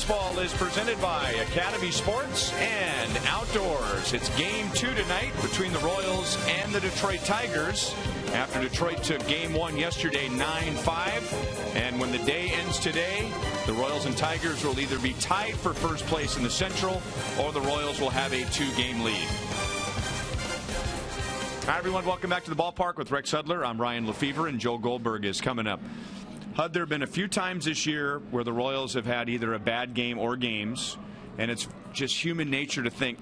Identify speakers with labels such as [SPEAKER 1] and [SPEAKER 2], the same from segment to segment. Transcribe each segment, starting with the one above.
[SPEAKER 1] Baseball is presented by Academy Sports and Outdoors. It's Game 2 tonight between the Royals and the Detroit Tigers. After Detroit took Game 1 yesterday 9-5. And when the day ends today, the Royals and Tigers will either be tied for first place in the Central or the Royals will have a 2-game lead. Hi, everyone. Welcome back to the ballpark with Rex Hudler. I'm Ryan Lefevre, and Joe Goldberg is coming up. Hud, there have been a few times this year where the Royals have had either a bad game or games, and it's just human nature to think,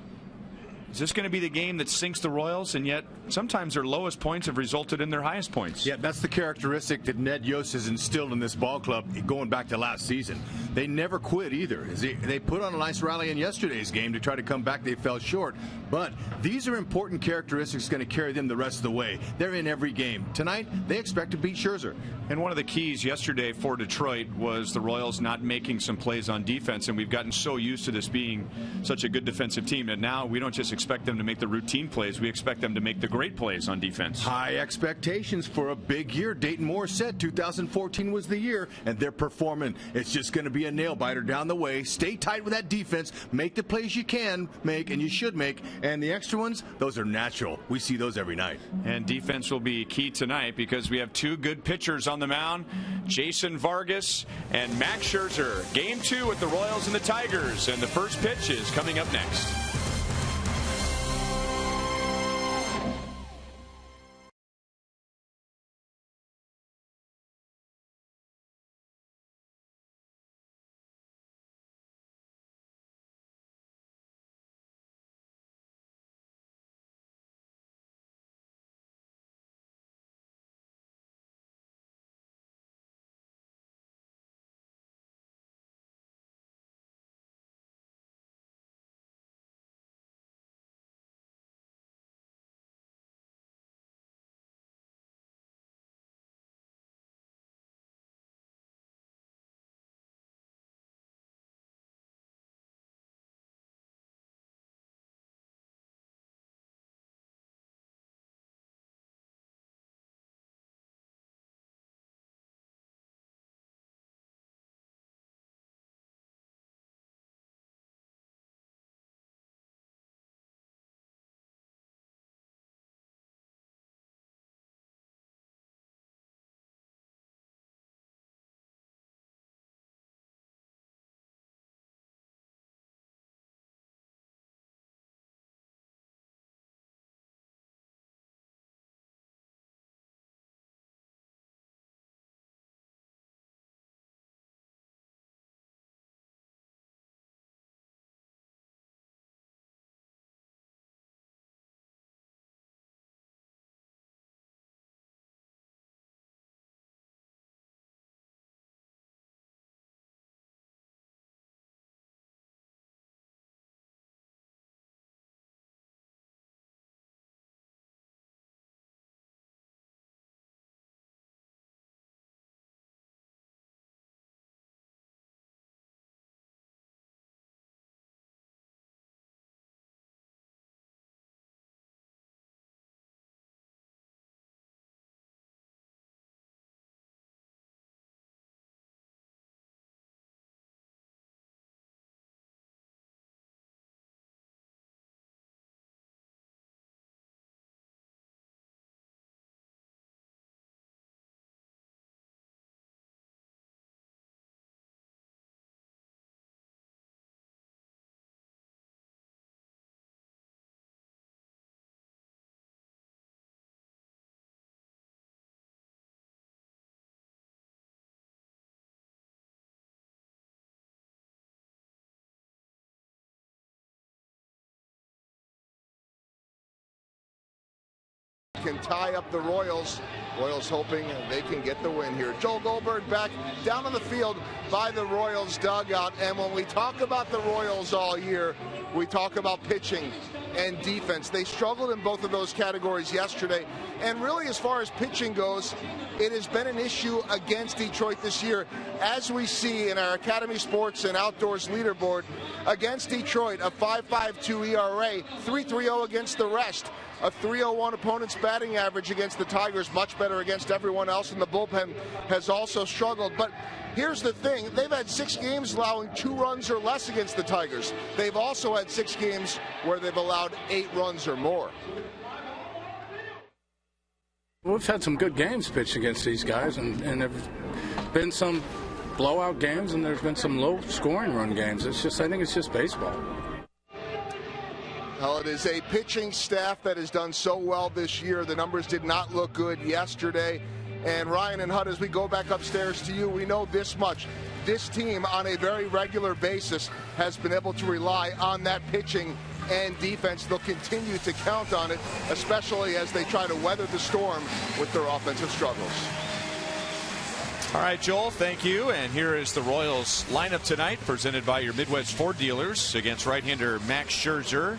[SPEAKER 1] is this going to be the game that sinks the Royals? And yet, sometimes their lowest points have resulted in their highest points.
[SPEAKER 2] Yeah, that's the characteristic that Ned Yost has instilled in this ball club going back to last season. They never quit either. They put on a nice rally in yesterday's game to try to come back. They fell short. But these are important characteristics going to carry them the rest of the way. They're in every game. Tonight, they expect to beat Scherzer.
[SPEAKER 1] And one of the keys yesterday for Detroit was the Royals not making some plays on defense. And we've gotten so used to this being such a good defensive team that now we don't just expect them to make the routine plays. We expect them to make the great plays on defense.
[SPEAKER 2] High expectations for a big year. Dayton Moore said 2014 was the year, and they're performing. It's just going to be a nail-biter down the way. Stay tight with that defense. Make the plays you can make and you should make. And the extra ones, those are natural. We see those every night.
[SPEAKER 1] And defense will be key tonight because we have two good pitchers on the mound, Jason Vargas and Max Scherzer. Game 2 with the Royals and the Tigers. And the first pitch is coming up next.
[SPEAKER 3] Can tie up the Royals. Royals hoping they can get the win here. Joel Goldberg back down on the field by the Royals dugout. And when we talk about the Royals all year, we talk about pitching and defense. They struggled in both of those categories yesterday. And really, as far as pitching goes, it has been an issue against Detroit this year. As we see in our Academy Sports and Outdoors leaderboard, against Detroit, a 5.52 ERA, 3.30 against the rest. A 3.01 opponent's batting average against the Tigers, much better against everyone else, and the bullpen has also struggled. But Here's the thing. They've had 6 games allowing 2 runs or less against the Tigers. They've also had 6 games where they've allowed 8 runs or more.
[SPEAKER 4] We've had some good games pitched against these guys, and there have been some blowout games, and there's been some low-scoring run games. I think it's just baseball.
[SPEAKER 3] Well, it is a pitching staff that has done so well this year. The numbers did not look good yesterday. And Ryan and Hud, as we go back upstairs to you, we know this much. This team, on a very regular basis, has been able to rely on that pitching and defense. They'll continue to count on it, especially as they try to weather the storm with their offensive struggles.
[SPEAKER 1] All right, Joel, thank you. And here is the Royals lineup tonight, presented by your Midwest Ford dealers, against right-hander Max Scherzer.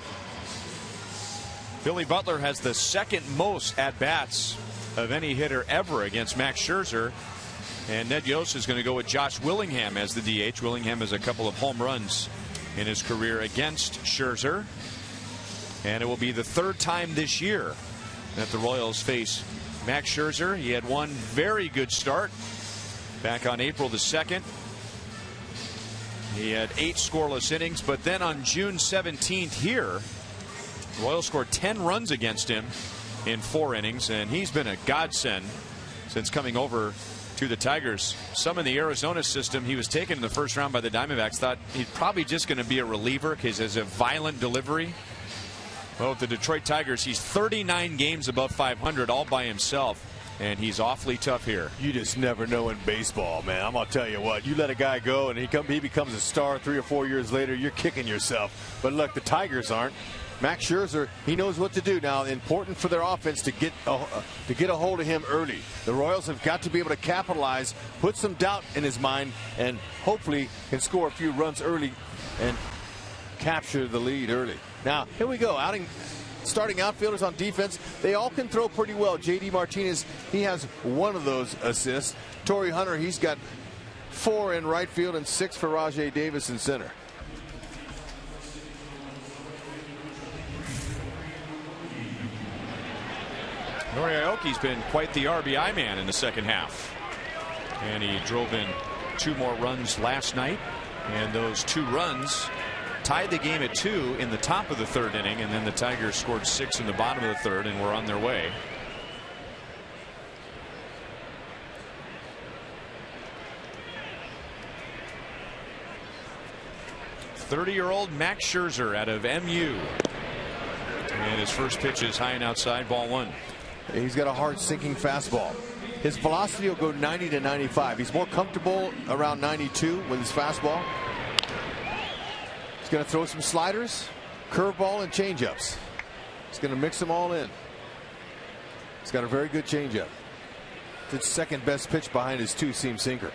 [SPEAKER 1] Billy Butler has the second most at-bats of any hitter ever against Max Scherzer. And Ned Yost is going to go with Josh Willingham as the DH. Willingham has a couple of home runs in his career against Scherzer. And it will be the 3rd time this year that the Royals face Max Scherzer. He had one very good start back on April the 2nd. He had 8 scoreless innings, but then on June 17th here, the Royals scored 10 runs against him in 4 innings, and he's been a godsend since coming over to the Tigers. Some in the Arizona system, he was taken in the 1st round by the Diamondbacks, thought he's probably just going to be a reliever because he has a violent delivery. Well, with the Detroit Tigers, he's 39 games above 500 all by himself, and he's awfully tough here.
[SPEAKER 2] You just never know in baseball, man. I'm going to tell you what, you let a guy go and he becomes a star 3 or 4 years later, you're kicking yourself. But look, the Tigers aren't. Max Scherzer, he knows what to do now. Important for their offense to get a hold of him early. The Royals have got to be able to capitalize, put some doubt in his mind, and hopefully can score a few runs early and capture the lead early. Now, here we go. Starting outfielders on defense, they all can throw pretty well. J.D. Martinez, he has 1 of those assists. Torrey Hunter, he's got 4 in right field and 6 for Rajai Davis in center.
[SPEAKER 1] Nori Aoki's been quite the RBI man in the 2nd half. And he drove in 2 more runs last night. And those 2 runs tied the game at 2 in the top of the 3rd inning. And then the Tigers scored 6 in the bottom of the 3rd and were on their way. .30-year-old Max Scherzer out of MU. And his first pitch is high and outside, ball 1.
[SPEAKER 2] He's got a hard sinking fastball. His velocity will go 90 to 95. He's more comfortable around 92 with his fastball. He's going to throw some sliders, curveball, and changeups. He's going to mix them all in. He's got a very good changeup. It's his 2nd best pitch behind his 2-seam sinker.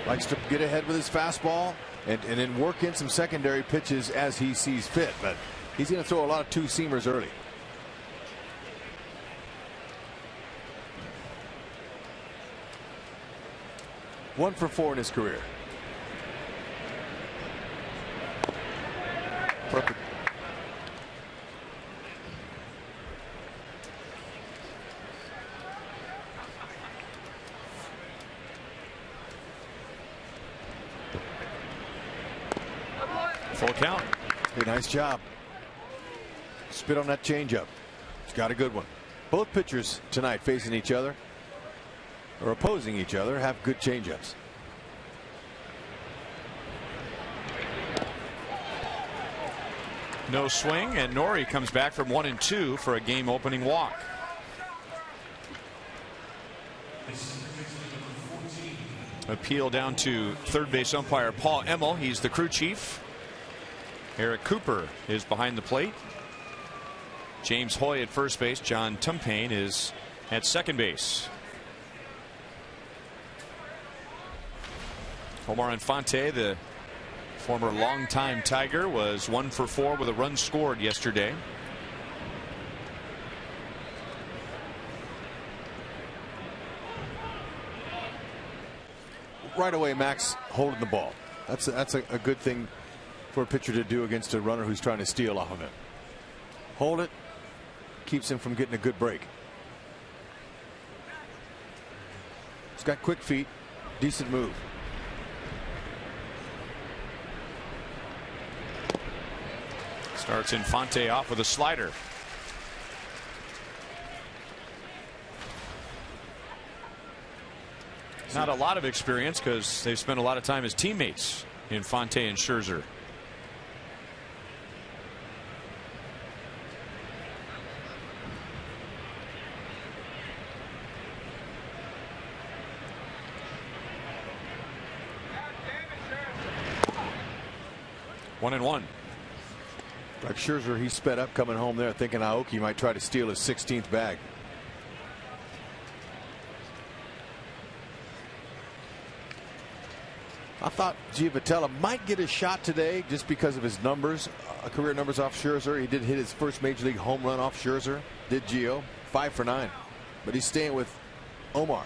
[SPEAKER 2] Likes to get ahead with his fastball and then work in some secondary pitches as he sees fit. But he's going to throw a lot of 2-seamers early. One for 4 in his career. Perfect.
[SPEAKER 1] Full count.
[SPEAKER 2] Hey, nice job. Spit on that changeup. He's got a good one. Both pitchers tonight facing each other or opposing each other have good changeups.
[SPEAKER 1] No swing, and Nori comes back from 1 and 2 for a game opening walk. Appeal down to 3rd base umpire Paul Emmel. He's the crew chief. Eric Cooper is behind the plate. James Hoy at first base. John Tumpain is at second base. Omar Infante, the former longtime Tiger, was 1 for 4 with a run scored yesterday.
[SPEAKER 2] Right away, Max holding the ball. That's a good thing for a pitcher to do against a runner who's trying to steal off of him. Hold it, keeps him from getting a good break. He's got quick feet, decent move.
[SPEAKER 1] Starts Infante off with a slider. Not a lot of experience because they've spent a lot of time as teammates, Infante and Scherzer. One and one.
[SPEAKER 2] Like Scherzer, he sped up coming home there thinking Aoki might try to steal his 16th bag. I thought Giavotella might get a shot today just because of his numbers, career numbers off Scherzer. He did hit his first major league home run off Scherzer. Did Gio. 5 for 9. But he's staying with Omar.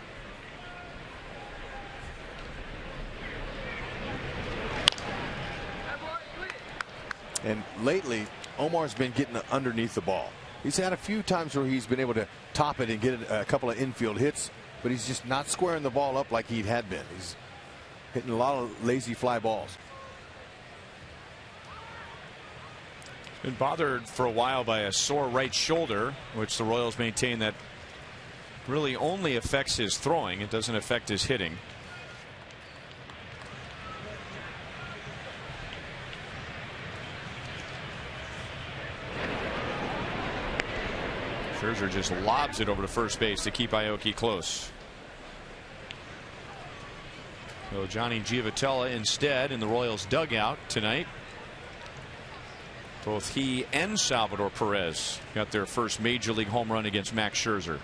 [SPEAKER 2] And lately, Omar's been getting underneath the ball. He's had a few times where he's been able to top it and get a couple of infield hits, but he's just not squaring the ball up like he had been. He's hitting a lot of lazy fly balls.
[SPEAKER 1] Been bothered for a while by a sore right shoulder, which the Royals maintain that really only affects his throwing. It doesn't affect his hitting. Scherzer just lobs it over to first base to keep Aoki close. So Johnny Giavotella instead in the Royals dugout tonight. Both he and Salvador Perez got their first major league home run against Max Scherzer.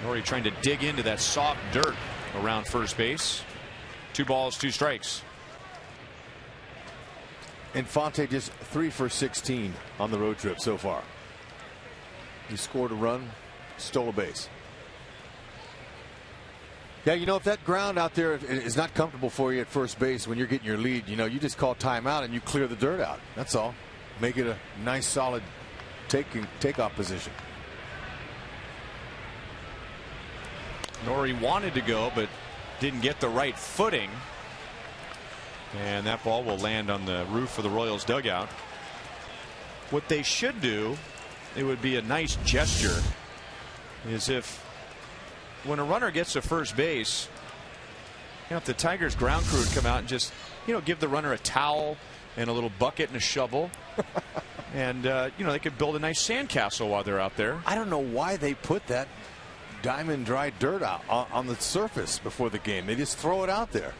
[SPEAKER 1] Nori trying to dig into that soft dirt around first base. 2 balls, 2 strikes.
[SPEAKER 2] Infante just 3 for 16 on the road trip so far. He scored a run, stole a base. Yeah, you know, if that ground out there is not comfortable for you at first base when you're getting your lead, you know, you just call timeout and you clear the dirt out. That's all. Make it a nice, solid takeoff position.
[SPEAKER 1] Nori wanted to go, but didn't get the right footing. And that ball will land on the roof of the Royals dugout. What they should do, it would be a nice gesture, is if when a runner gets to first base, you know, if the Tigers ground crew would come out and just, you know, give the runner a towel and a little bucket and a shovel. And, you know, they could build a nice sandcastle while they're out there.
[SPEAKER 2] I don't know why they put that diamond dry dirt out on the surface before the game. They just throw it out there.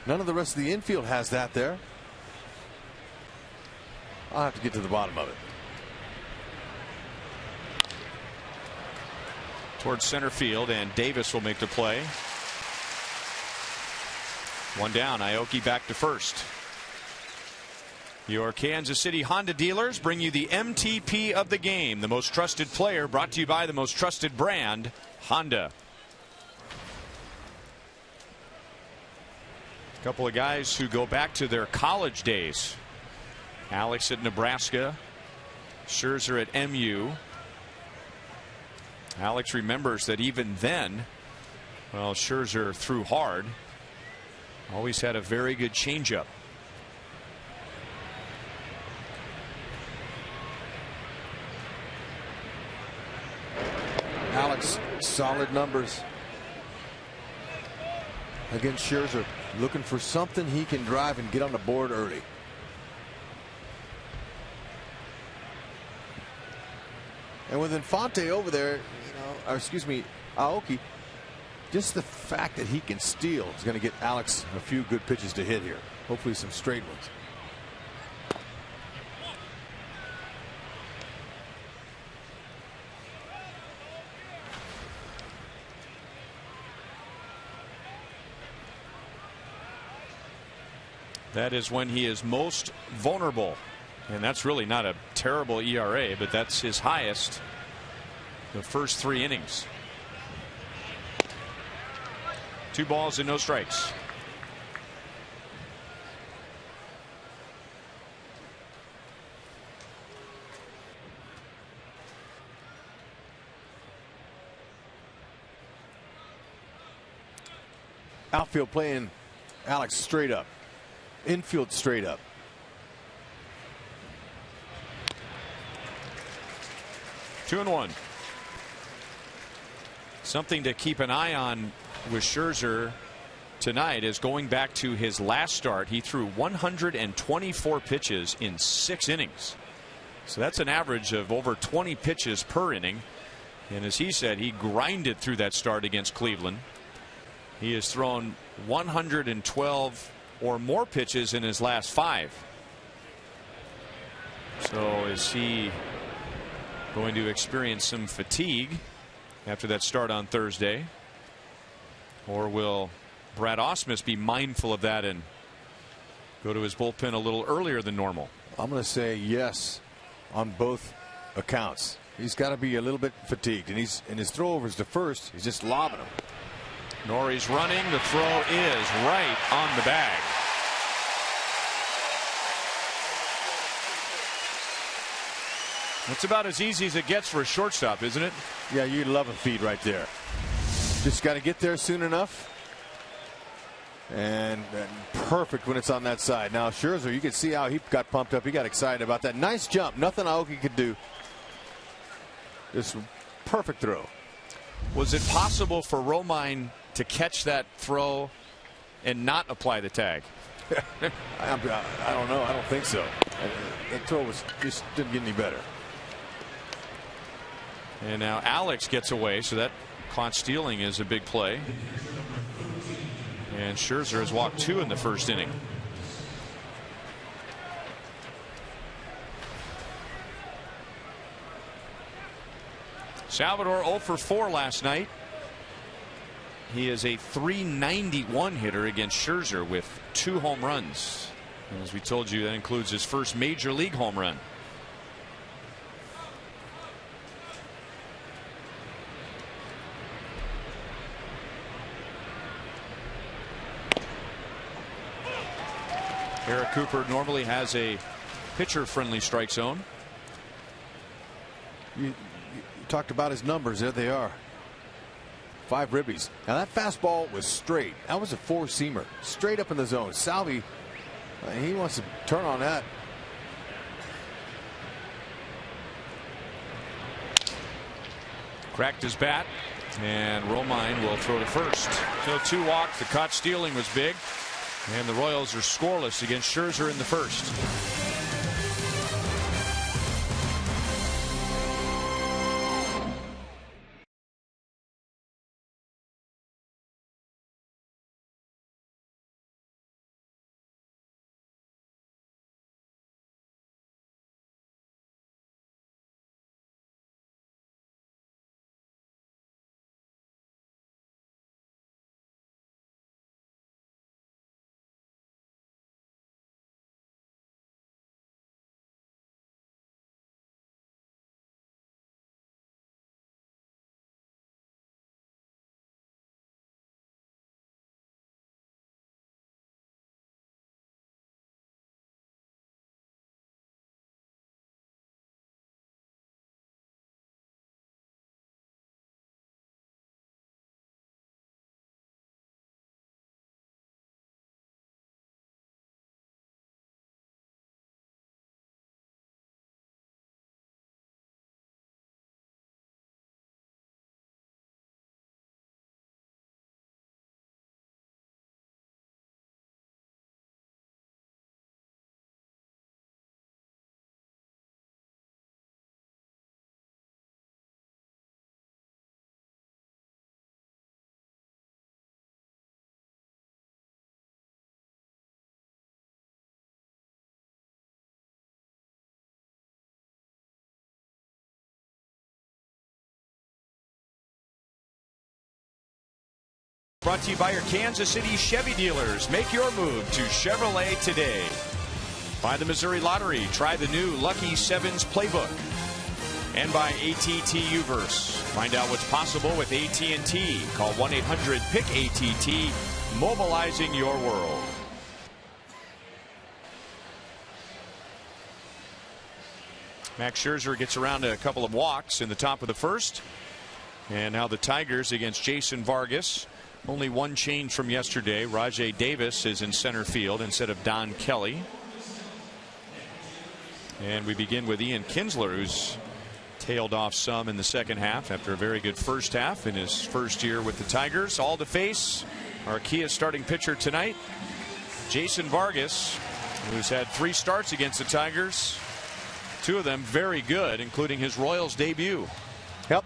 [SPEAKER 2] None of the rest of the infield has that there. I'll have to get to the bottom of it.
[SPEAKER 1] Towards center field, and Davis will make the play. 1 down. Aoki back to first. Your Kansas City Honda dealers bring you the MTP of the game, the most trusted player, brought to you by the most trusted brand, Honda. A couple of guys who go back to their college days. Alex at Nebraska, Scherzer at MU. Alex remembers that even then, well, Scherzer threw hard. Always had a very good changeup.
[SPEAKER 2] Alex, solid numbers against Scherzer, looking for something he can drive and get on the board early. And with Infante over there, you know, or excuse me, Aoki, just the fact that he can steal is going to get Alex a few good pitches to hit here. Hopefully some straight ones.
[SPEAKER 1] That is when he is most vulnerable. And that's really not a terrible ERA, but that's his highest the first 3 innings. 2 balls and no strikes.
[SPEAKER 2] Outfield playing Alex straight up. Infield straight up.
[SPEAKER 1] 2-1. Something to keep an eye on with Scherzer tonight is going back to his last start. He threw 124 pitches in 6 innings. So that's an average of over 20 pitches per inning. And as he said, he grinded through that start against Cleveland. He has thrown 112 or more pitches in his last 5. So is he going to experience some fatigue after that start on Thursday? Or will Brad Ausmus be mindful of that and go to his bullpen a little earlier than normal?
[SPEAKER 2] I'm going to say yes on both accounts. He's got to be a little bit fatigued, and he's in his throwovers to first. He's just lobbing them.
[SPEAKER 1] Nori's running. The throw is right on the bag. It's about as easy as it gets for a shortstop, isn't it?
[SPEAKER 2] Yeah, you love a feed right there. Just got to get there soon enough. And perfect when it's on that side. Now Scherzer, you can see how he got pumped up. He got excited about that. Nice jump. Nothing Aoki could do. Just perfect throw.
[SPEAKER 1] Was it possible for Romine to catch that throw and not apply the tag?
[SPEAKER 2] I don't know. I don't think so. That throw was just didn't get any better.
[SPEAKER 1] And now Alex gets away, so that caught stealing is a big play. And Scherzer has walked 2 in the first inning. Salvador 0 for 4 last night. He is a .391 hitter against Scherzer with 2 home runs. And as we told you, that includes his first major league home run. Eric Cooper normally has a pitcher-friendly strike zone.
[SPEAKER 2] You talked about his numbers. There they are. 5 ribbies. Now that fastball was straight. That was a 4-seamer. Straight up in the zone. Salvi, he wants to turn on that.
[SPEAKER 1] Cracked his bat. And Romine will throw to first. So 2 walks. The caught stealing was big. And the Royals are scoreless against Scherzer in the first. Brought to you by your Kansas City Chevy dealers. Make your move to Chevrolet today. By the Missouri Lottery. Try the new Lucky Sevens playbook. And by AT&T Uverse. Find out what's possible with AT&T. Call 1-800-PIC-ATT. Mobilizing your world. Max Scherzer gets around to a couple of walks in the top of the first. And now the Tigers against Jason Vargas. Only one change from yesterday. Rajai Davis is in center field instead of Don Kelly. And we begin with Ian Kinsler, who's tailed off some in the second half after a very good first half in his first year with the Tigers. All to face our Kia starting pitcher tonight, Jason Vargas, who's had 3 starts against the Tigers. 2 of them very good, including his Royals debut.
[SPEAKER 2] Yep.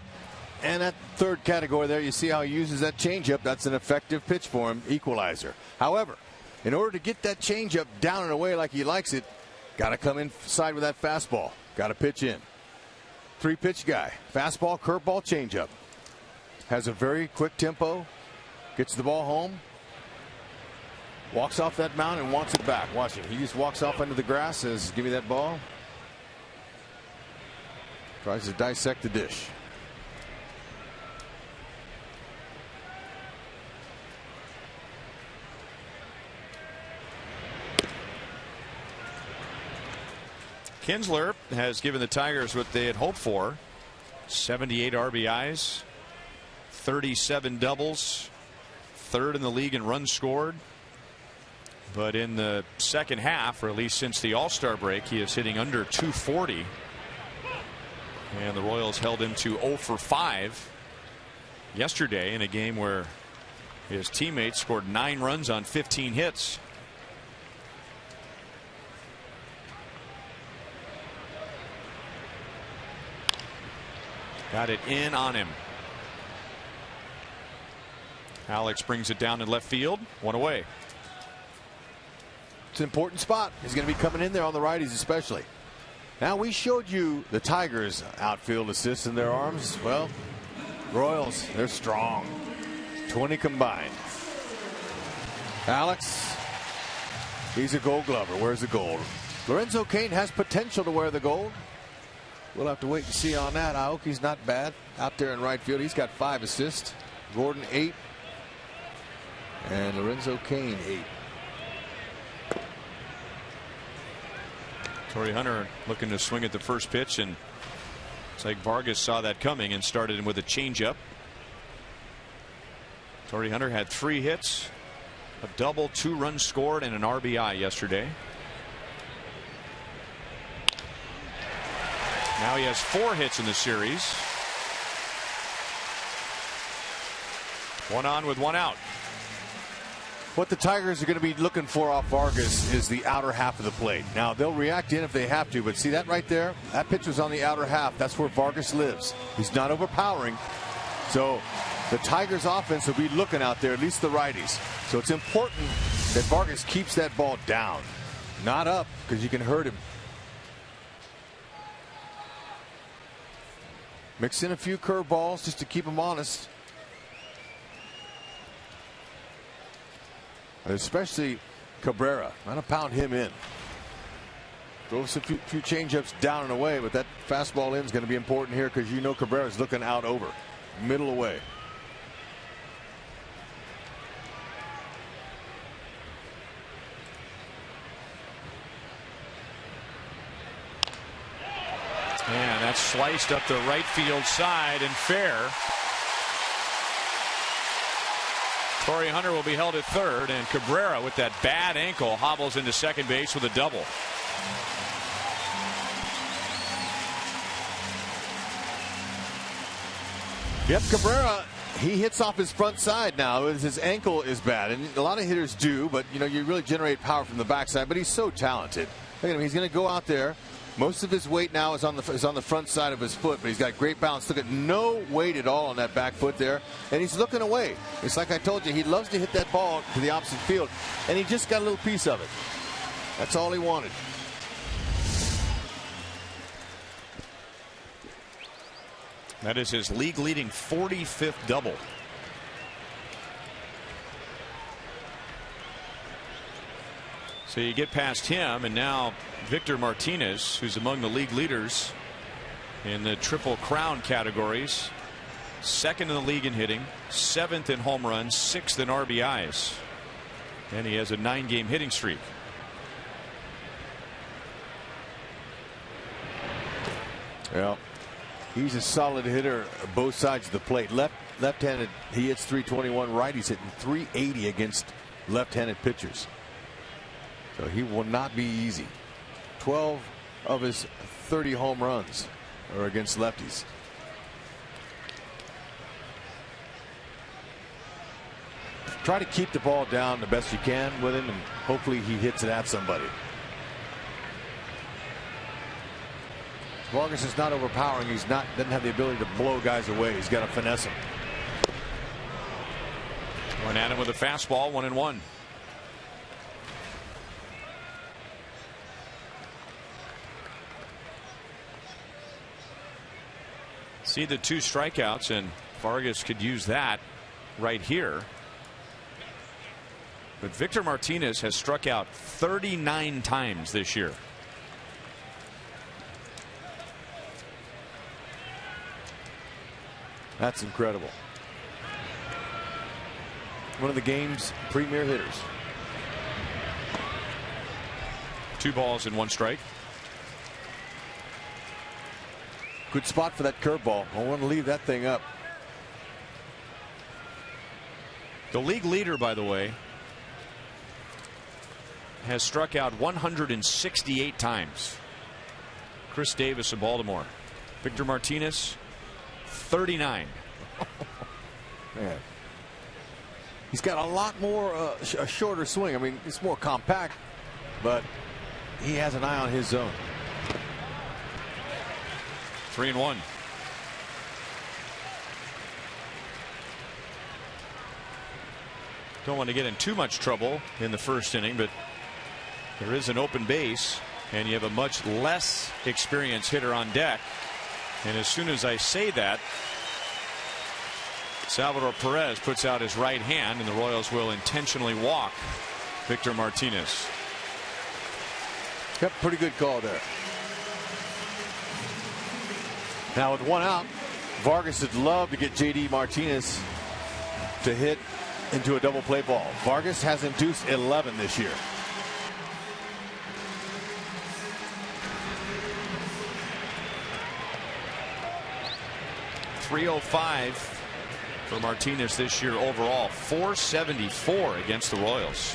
[SPEAKER 2] And that third category there, you see how he uses that changeup. That's an effective pitch for him, equalizer. However, in order to get that changeup down and away like he likes it, got to come inside with that fastball. Got to pitch in. 3-pitch guy. Fastball, curveball, changeup. Has a very quick tempo. Gets the ball home. Walks off that mound and wants it back. Watch him. He just walks off under the grass, says, give me that ball. Tries to dissect the dish.
[SPEAKER 1] Kinsler has given the Tigers what they had hoped for. 78 RBIs, 37 doubles, 3rd in the league in runs scored. But in the second half, or at least since the All-Star break, he is hitting under 240. And the Royals held him to 0 for 5 yesterday in a game where his teammates scored 9 runs on 15 hits. Got it in on him. Alex brings it down in left field. 1 away.
[SPEAKER 2] It's an important spot. He's going to be coming in there on the righties especially. Now, we showed you the Tigers outfield assists in their arms. Well, Royals, they're strong. 20 combined. Alex, he's a Gold Glover. Where's the gold? Lorenzo Cain has potential to wear the gold. We'll have to wait and see on that. AOKI's not bad out there in right field. He's got 5 assists. Gordon 8. And Lorenzo Cain 8.
[SPEAKER 1] Torrey Hunter looking to swing at the first pitch, and it's like Vargas saw that coming and started him with a changeup. Torrey Hunter had 3 hits, a double, 2 runs scored, and an RBI yesterday. Now he has 4 hits in the series. 1 on with 1 out.
[SPEAKER 2] What the Tigers are going to be looking for off Vargas is the outer half of the plate. Now, they'll react in if they have to, but see that right there? That pitch was on the outer half. That's where Vargas lives. He's not overpowering. So the Tigers offense will be looking out there, at least the righties. So it's important that Vargas keeps that ball down, not up, because you can hurt him. Mix in a few curveballs just to keep him honest. Especially Cabrera. I'm going to pound him in. Throws a few changeups down and away, but that fastball in is going to be important here because you know Cabrera's looking out over. Middle away.
[SPEAKER 1] And that's sliced up the right field side and fair. Torrey Hunter will be held at third, and Cabrera with that bad ankle hobbles into second base with a double.
[SPEAKER 2] Yep, Cabrera, he hits off his front side now. His ankle is bad, and a lot of hitters do, but you know, you really generate power from the backside, but he's so talented. Look at him, he's going to go out there. Most of his weight now is on the front side of his foot, but he's got great balance. Look at no weight at all on that back foot there, and he's looking away. It's like I told you, he loves to hit that ball to the opposite field, and he just got a little piece of it. That's all he wanted.
[SPEAKER 1] That is his league-leading 45th double. So you get past him, and now Victor Martinez, who's among the league leaders in the Triple Crown categories. 2nd in the league in hitting, 7th in home runs, 6th in RBIs. And he has a 9-game hitting streak.
[SPEAKER 2] Yeah. He's a solid hitter both sides of the plate. Left-handed, he hits 321. Right, he's hitting 380 against left-handed pitchers. So he will not be easy. 12 of his 30 home runs are against lefties. Try to keep the ball down the best you can with him, and hopefully he hits it at somebody. Vargas is not overpowering. Doesn't have the ability to blow guys away. He's got to finesse them.
[SPEAKER 1] Went at him with a fastball, 1-1. See the 2 strikeouts, and Vargas could use that right here. But Victor Martinez has struck out 39 times this year.
[SPEAKER 2] That's incredible. One of the game's premier hitters.
[SPEAKER 1] 2 balls and 1 strike.
[SPEAKER 2] Good spot for that curveball. I want to leave that thing up.
[SPEAKER 1] The league leader, by the way, has struck out 168 times. Chris Davis of Baltimore. Victor Martinez, 39.
[SPEAKER 2] Man, he's got a lot more a shorter swing. I mean, it's more compact, but he has an eye on his zone.
[SPEAKER 1] 3-1. Don't want to get in too much trouble in the first inning, but there is an open base, and you have a much less experienced hitter on deck. And as soon as I say that, Salvador Perez puts out his right hand, and the Royals will intentionally walk Victor Martinez.
[SPEAKER 2] Yep, pretty good call there. Now with 1 out, Vargas would love to get JD Martinez to hit into a double play ball. Vargas has induced 11 this year.
[SPEAKER 1] .305 for Martinez this year overall. .474 against the Royals.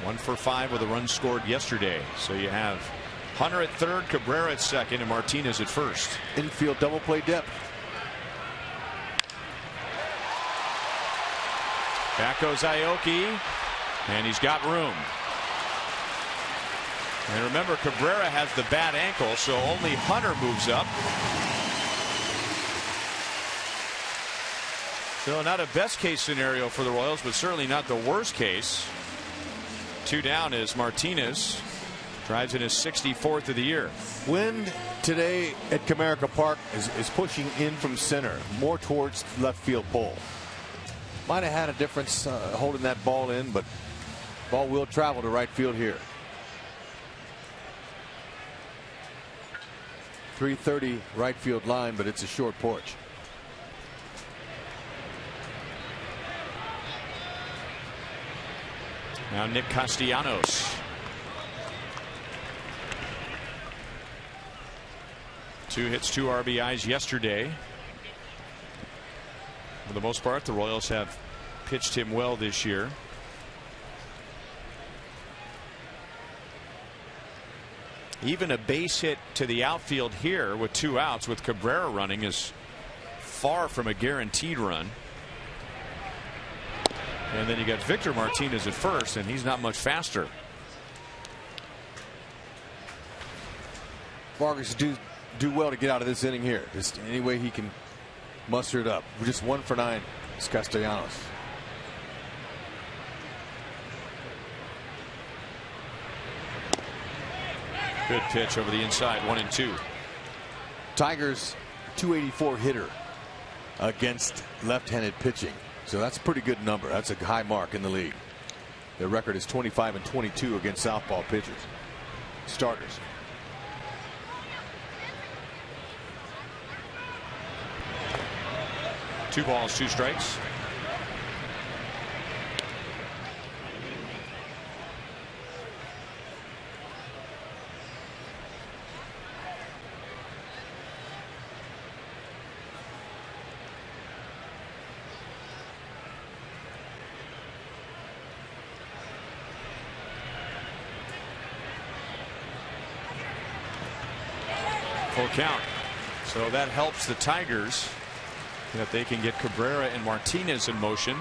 [SPEAKER 1] 1 for 5 with a run scored yesterday. So you have Hunter at third, Cabrera at second, and Martinez at first.
[SPEAKER 2] Infield double play depth.
[SPEAKER 1] Back goes AOKI, and he's got room. And remember, Cabrera has the bad ankle, so only Hunter moves up. So not a best case scenario for the Royals, but certainly not the worst case. 2 down as Martinez drives in his 64th of the year.
[SPEAKER 2] Wind today at Comerica Park is pushing in from center, more towards left field pole. Might have had a difference holding that ball in, but ball will travel to right field here. 330 right field line, but it's a short porch.
[SPEAKER 1] Now Nick Castellanos. 2 hits, 2 RBIs yesterday. For the most part, the Royals have pitched him well this year. Even a base hit to the outfield here with 2 outs with Cabrera running is far from a guaranteed run. And then you got Victor Martinez at first, and he's not much faster.
[SPEAKER 2] Vargas do well to get out of this inning here. Just any way he can muster it up. We're just 1 for 9. It's Castellanos.
[SPEAKER 1] Good pitch over the inside, 1-2.
[SPEAKER 2] Tigers 284 hitter against left-handed pitching. So that's a pretty good number. That's a high mark in the league. Their record is 25-22 against southpaw pitchers. Starters.
[SPEAKER 1] Two balls, 2 strikes. Full count. So that helps the Tigers that they can get Cabrera and Martinez in motion.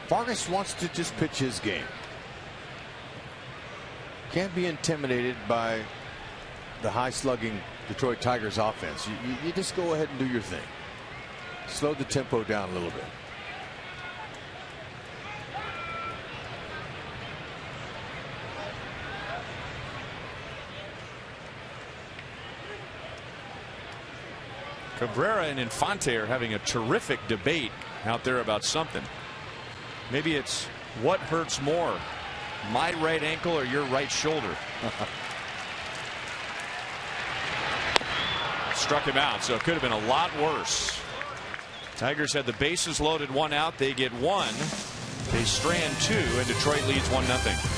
[SPEAKER 2] Vargas wants to just pitch his game. Can't be intimidated by the high slugging Detroit Tigers offense. You just go ahead and do your thing. Slow the tempo down a little bit.
[SPEAKER 1] Cabrera and Infante are having a terrific debate out there about something. Maybe it's what hurts more, my right ankle or your right shoulder. Struck him out, so it could have been a lot worse. Tigers had the bases loaded, 1 out. They get 1. They strand 2, and Detroit leads 1-0.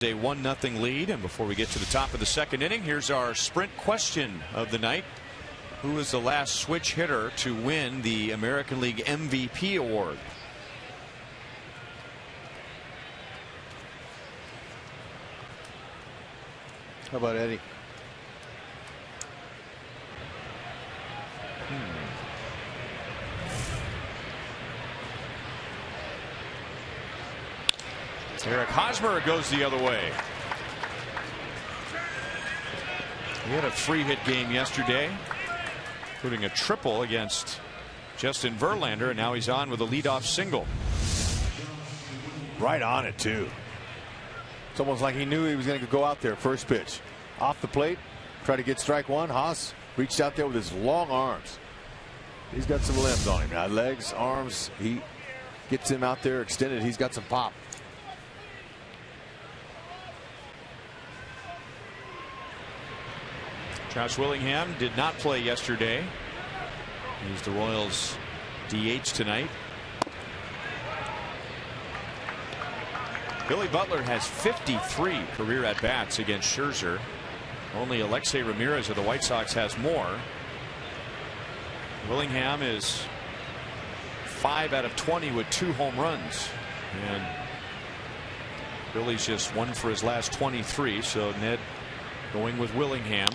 [SPEAKER 1] A 1-0 lead, and before we get to the top of the second inning, here's our sprint question of the night. Who is the last switch hitter to win the American League MVP award?
[SPEAKER 2] How about Eddie?
[SPEAKER 1] Eric Hosmer goes the other way. He had a 3-hit game yesterday, including a triple against Justin Verlander, and now he's on with a leadoff single.
[SPEAKER 2] Right on it, too. It's almost like he knew he was going to go out there first pitch. Off the plate, try to get strike one. Haas reached out there with his long arms. He's got some limbs on him now. Legs, arms, he gets him out there extended. He's got some pop.
[SPEAKER 1] Josh Willingham did not play yesterday. He's the Royals DH tonight. Billy Butler has 53 career at-bats against Scherzer. Only Alexei Ramirez of the White Sox has more. Willingham is 5 out of 20 with 2 home runs. And Billy's just 1 for his last 23. So Ned going with Willingham,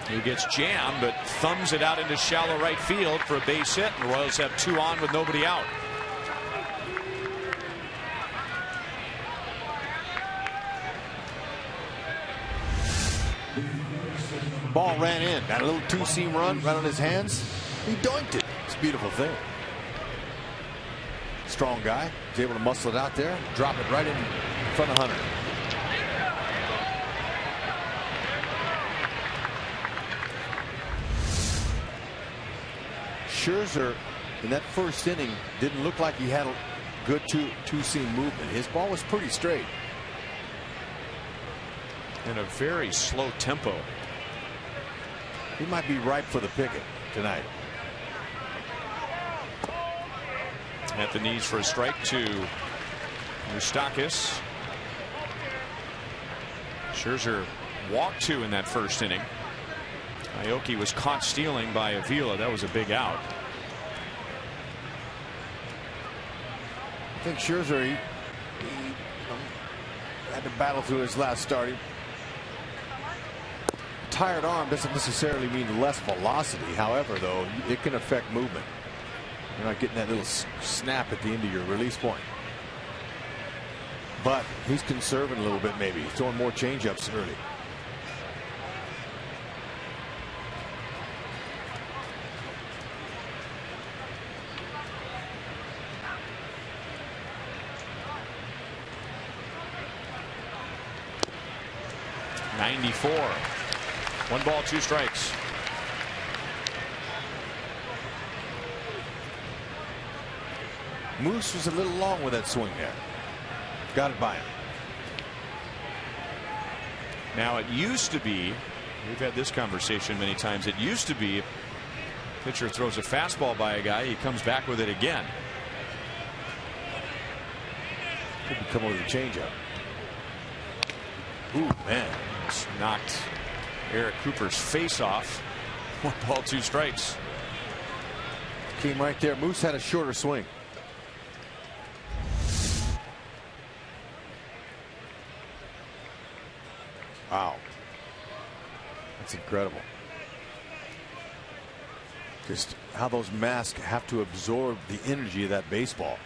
[SPEAKER 1] who gets jammed but thumbs it out into shallow right field for a base hit, and the Royals have 2 on with nobody out.
[SPEAKER 2] Ball ran in. Got a little 2-seam run right on his hands. He doinked it. It's a beautiful thing. Strong guy. He's able to muscle it out there. Drop it right in front of Hunter. Scherzer in that first inning didn't look like he had a good two-seam movement. His ball was pretty straight.
[SPEAKER 1] And a very slow tempo.
[SPEAKER 2] He might be ripe for the picket tonight.
[SPEAKER 1] At the knees for a strike to MOUSTAKAS. Scherzer walked 2 in that first inning. AOKI was caught stealing by Avila. That was a big out.
[SPEAKER 2] I think Scherzer he had to battle through his last start. Tired arm doesn't necessarily mean less velocity. However, though, it can affect movement. You're not getting that little snap at the end of your release point. But he's conserving a little bit, maybe throwing more changeups early.
[SPEAKER 1] .94. 1 ball, 2 strikes.
[SPEAKER 2] Moose was a little long with that swing there. Got it by him.
[SPEAKER 1] Now it used to be, we've had this conversation many times, it used to be pitcher throws a fastball by a guy, he comes back with it again.
[SPEAKER 2] Could be coming with a changeup. Ooh, man.
[SPEAKER 1] Just knocked Eric Cooper's face off. 1 ball, 2 strikes.
[SPEAKER 2] Came right there. Moose had a shorter swing. Wow. That's incredible. Just how those masks have to absorb the energy of that baseball.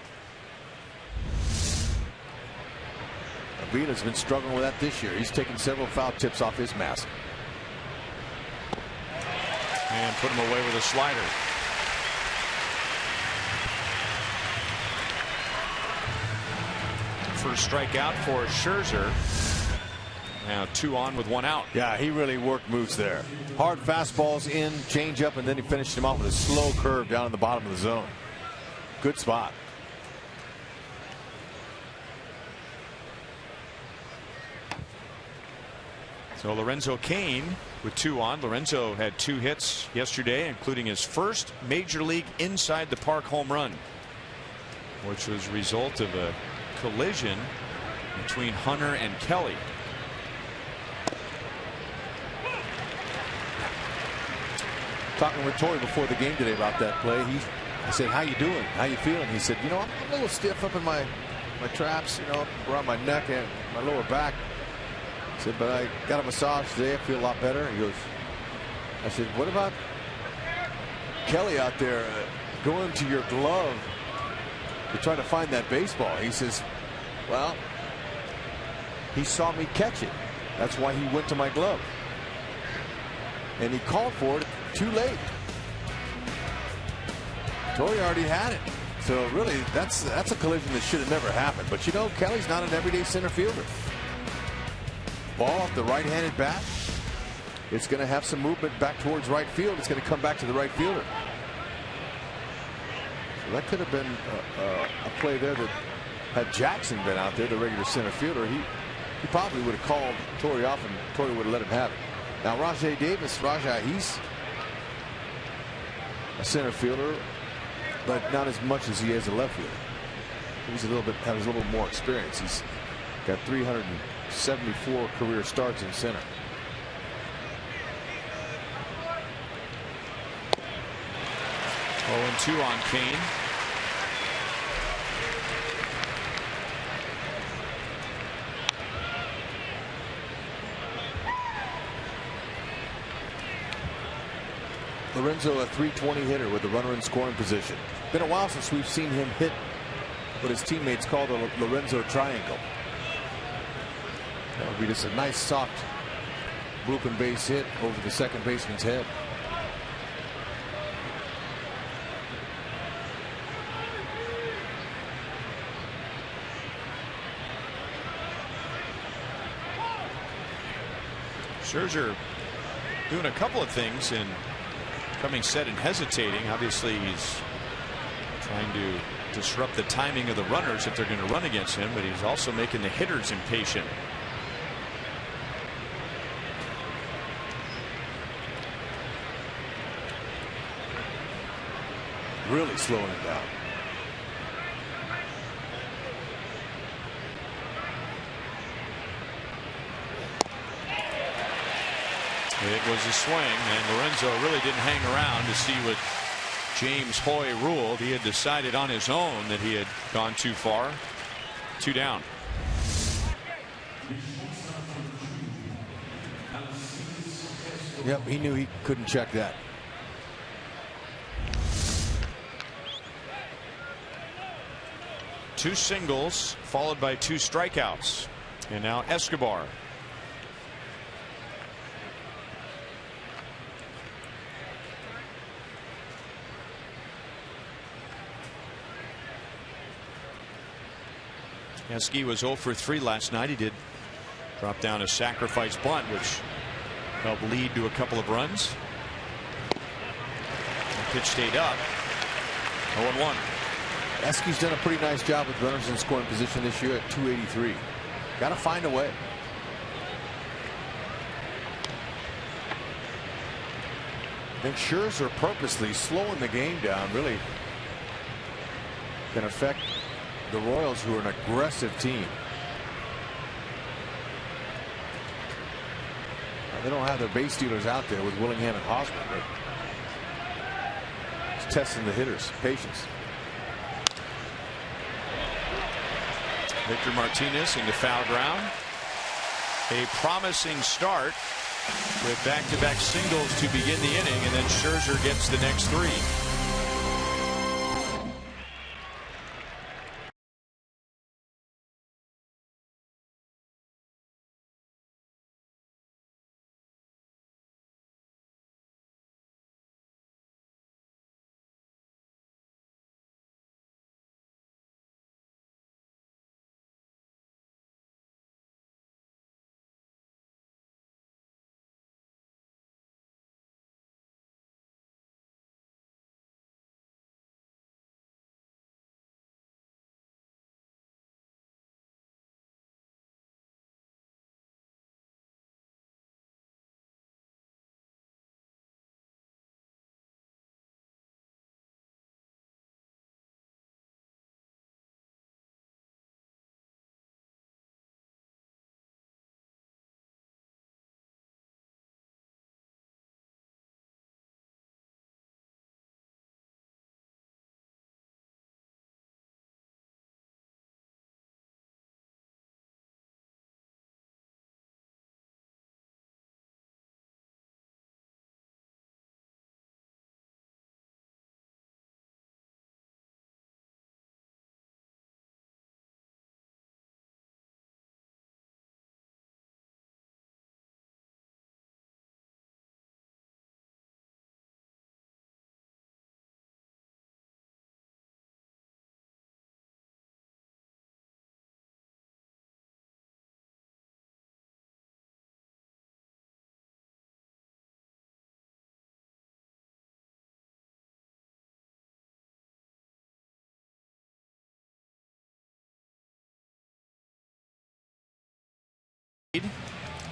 [SPEAKER 2] Avila's been struggling with that this year. He's taken several foul tips off his mask.
[SPEAKER 1] And put him away with a slider. First strikeout for Scherzer. Now 2 on with 1 out.
[SPEAKER 2] Yeah, he really worked Moose there. Hard fastballs in, change up, and then he finished him off with a slow curve down in the bottom of the zone. Good spot.
[SPEAKER 1] So Lorenzo CAIN with 2 on. Lorenzo had 2 hits yesterday, including his first major league inside the park home run, which was a result of a collision between Hunter and Kelly.
[SPEAKER 2] Talking with Tori before the game today about that play. I said, "How you doing? How you feeling?" He said, "You know, I'm a little stiff up in my traps, you know, around my neck and my lower back." I said, "But I got a massage today. I feel a lot better." He goes, I said, "What about Kelly out there going to your glove to try to find that baseball?" He says, "Well, he saw me catch it. That's why he went to my glove. And he called for it too late." Tori already had it. So really, that's a collision that should have never happened. But you know, Kelly's not an everyday center fielder. Ball off the right-handed bat. It's going to have some movement back towards right field. It's going to come back to the right fielder. So that could have been a play there that had Jackson been out there, the regular center fielder, he probably would have called Tori off and Tori would have let him have it. Now Rajai Davis, he's a center fielder, but not as much as he is a left fielder. He's has a little more experience. He's got 374 career starts in center.
[SPEAKER 1] Oh, and 2 on CAIN.
[SPEAKER 2] Lorenzo, a .320 hitter with a runner in scoring position. Been a while since we've seen him hit what his teammates call the Lorenzo triangle. That would be just a nice soft blooping base hit over the second baseman's head.
[SPEAKER 1] Scherzer doing a couple of things in coming set and hesitating. Obviously, he's trying to disrupt the timing of the runners if they're going to run against him, but he's also making the hitters impatient.
[SPEAKER 2] Really slowing it down.
[SPEAKER 1] It was a swing, and Lorenzo really didn't hang around to see what James Hoy ruled. He had decided on his own that he had gone too far. 2 down.
[SPEAKER 2] Yep, he knew he couldn't check that.
[SPEAKER 1] Two singles followed by 2 strikeouts, and now Escobar. Eski was 0 for 3 last night. He did drop down a sacrifice bunt, which helped lead to a couple of runs. The pitch stayed up. 0-1.
[SPEAKER 2] Eski's done a pretty nice job with runners in scoring position this year at 283. Got to find a way. I think Scherzer purposely slowing the game down really can affect the Royals, who are an aggressive team. They don't have their base stealers out there with Willingham and Hosmer. It's testing the hitters' patience.
[SPEAKER 1] Victor Martinez into foul ground. A promising start with back-to-back singles to begin the inning, and then Scherzer gets the next 3.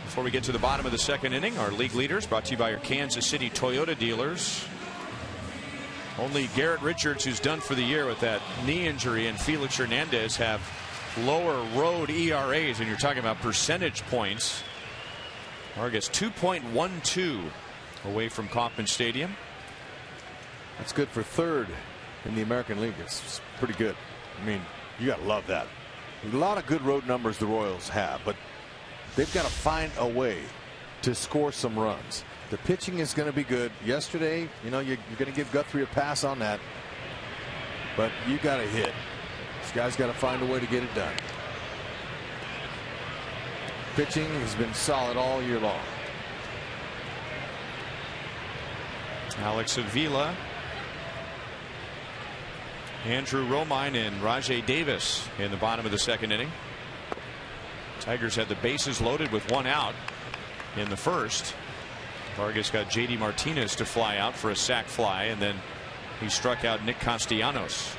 [SPEAKER 1] Before we get to the bottom of the second inning, our league leaders brought to you by your Kansas City Toyota dealers. Only Garrett Richards, who's done for the year with that knee injury, and Felix Hernandez have lower road ERAs, and you're talking about percentage points. Vargas 2.12 away from Kauffman Stadium.
[SPEAKER 2] That's good for 3rd in the American League. It's pretty good. I mean, you got to love that. A lot of good road numbers the Royals have, but they've got to find a way to score some runs. The pitching is going to be good. Yesterday, you know, you're going to give Guthrie a pass on that, but you got to hit. This guy's got to find a way to get it done. Pitching has been solid all year long.
[SPEAKER 1] Alex Avila, Andrew Romine, and Rajay Davis in the bottom of the second inning. Tigers had the bases loaded with 1 out in the first. Vargas got JD Martinez to fly out for a sac fly, and then he struck out Nick Castellanos.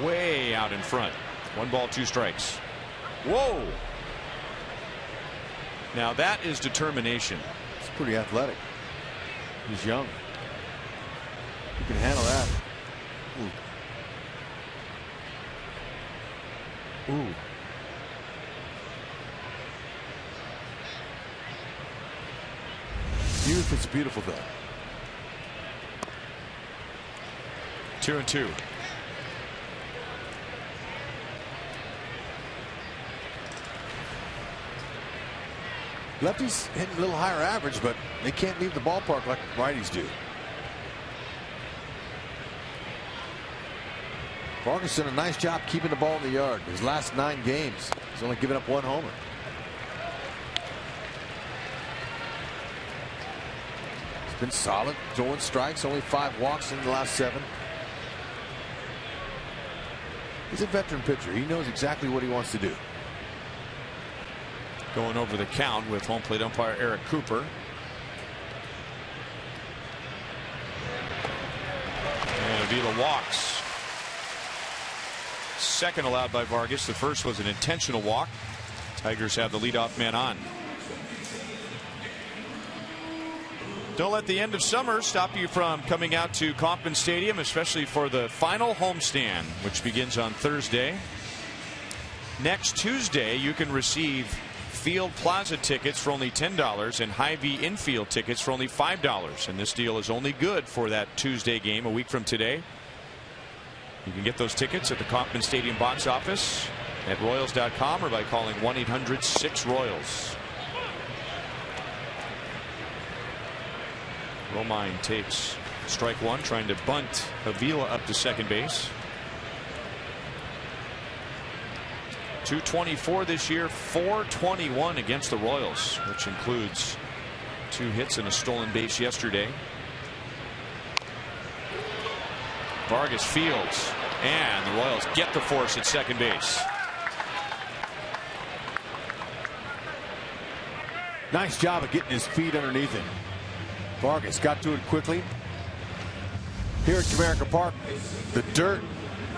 [SPEAKER 1] Way out in front. 1 ball, 2 strikes. Whoa. Now that is determination.
[SPEAKER 2] It's pretty athletic. He's young. He can handle that. Ooh. Ooh. Youth is a beautiful thing.
[SPEAKER 1] 2-2.
[SPEAKER 2] Lefties hitting a little higher average, but they can't leave the ballpark like righties do. Vargas done a nice job keeping the ball in the yard. His last 9 games, he's only given up 1 homer. He's been solid, throwing strikes, only 5 walks in the last 7. He's a veteran pitcher. He knows exactly what he wants to do.
[SPEAKER 1] Going over the count with home plate umpire Eric Cooper. And Avila walks. Second allowed by Vargas. The first was an intentional walk. Tigers have the leadoff man on. Don't let the end of summer stop you from coming out to Kauffman Stadium, especially for the final homestand, which begins on Thursday. Next Tuesday, you can receive Field Plaza tickets for only $10 and Hy-Vee infield tickets for only $5. And this deal is only good for that Tuesday game a week from today. You can get those tickets at the Kauffman Stadium box office at Royals.com or by calling 1-800-6-ROYALS. Romine takes strike 1, trying to bunt Avila up to second base. 224 this year, 421 against the Royals, which includes 2 hits and a stolen base yesterday. Vargas fields, and the Royals get the force at second base.
[SPEAKER 2] Nice job of getting his feet underneath him. Vargas got to it quickly. Here at CABRERA Park, the dirt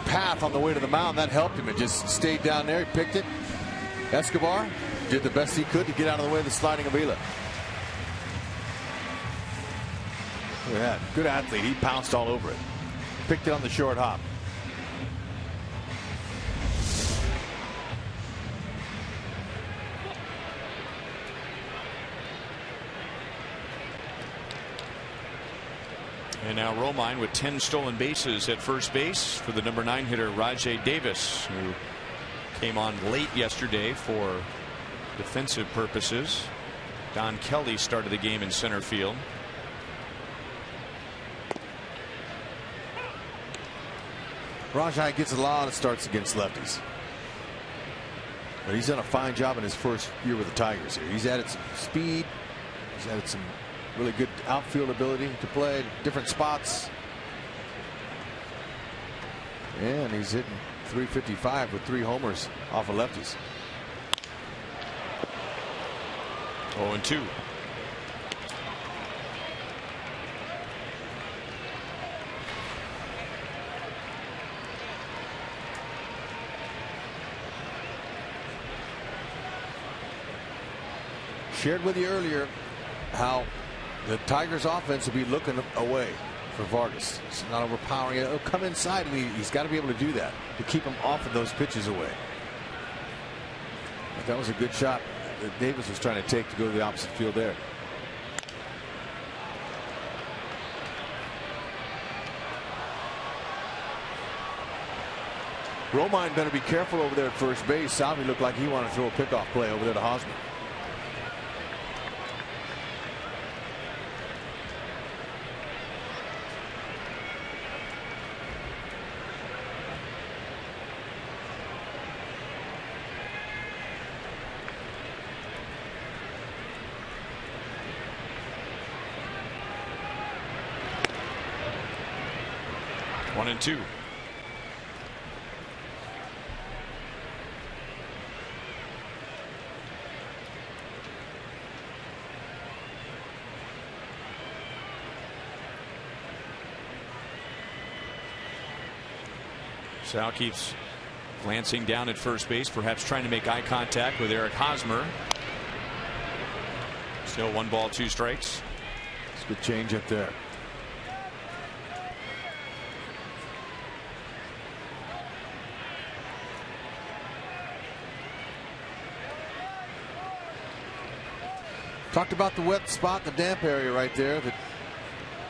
[SPEAKER 2] path on the way to the mound, that helped him. It just stayed down there. He picked it. Escobar did the best he could to get out of the way of the sliding Avila. Look at that. Good athlete. He pounced all over it. Picked it on the short hop.
[SPEAKER 1] And now Romine with 10 stolen bases at first base for the number 9 hitter Rajay Davis, who came on late yesterday for defensive purposes. Don Kelly started the game in center field.
[SPEAKER 2] Rajay gets a lot of starts against lefties, but he's done a fine job in his first year with the Tigers here. He's added some speed. He's added some really good outfield ability to play different spots. And he's hitting .355 with 3 homers off of lefties.
[SPEAKER 1] 0-2.
[SPEAKER 2] Shared with you earlier how the Tigers offense will be looking away for Vargas. It's not overpowering it. It'll come inside, and he's got to be able to do that to keep him off of those pitches away. But that was a good shot that Davis was trying to take to go to the opposite field there. Romine better be careful over there at first base. Salvi looked like he wanted to throw a pickoff play over there to Hosmer.
[SPEAKER 1] One and two. Sal keeps glancing down at first base, perhaps trying to make eye contact with Eric Hosmer. Still 1 ball, 2 strikes.
[SPEAKER 2] It's a good change up there. Talked about the wet spot, the damp area right there. That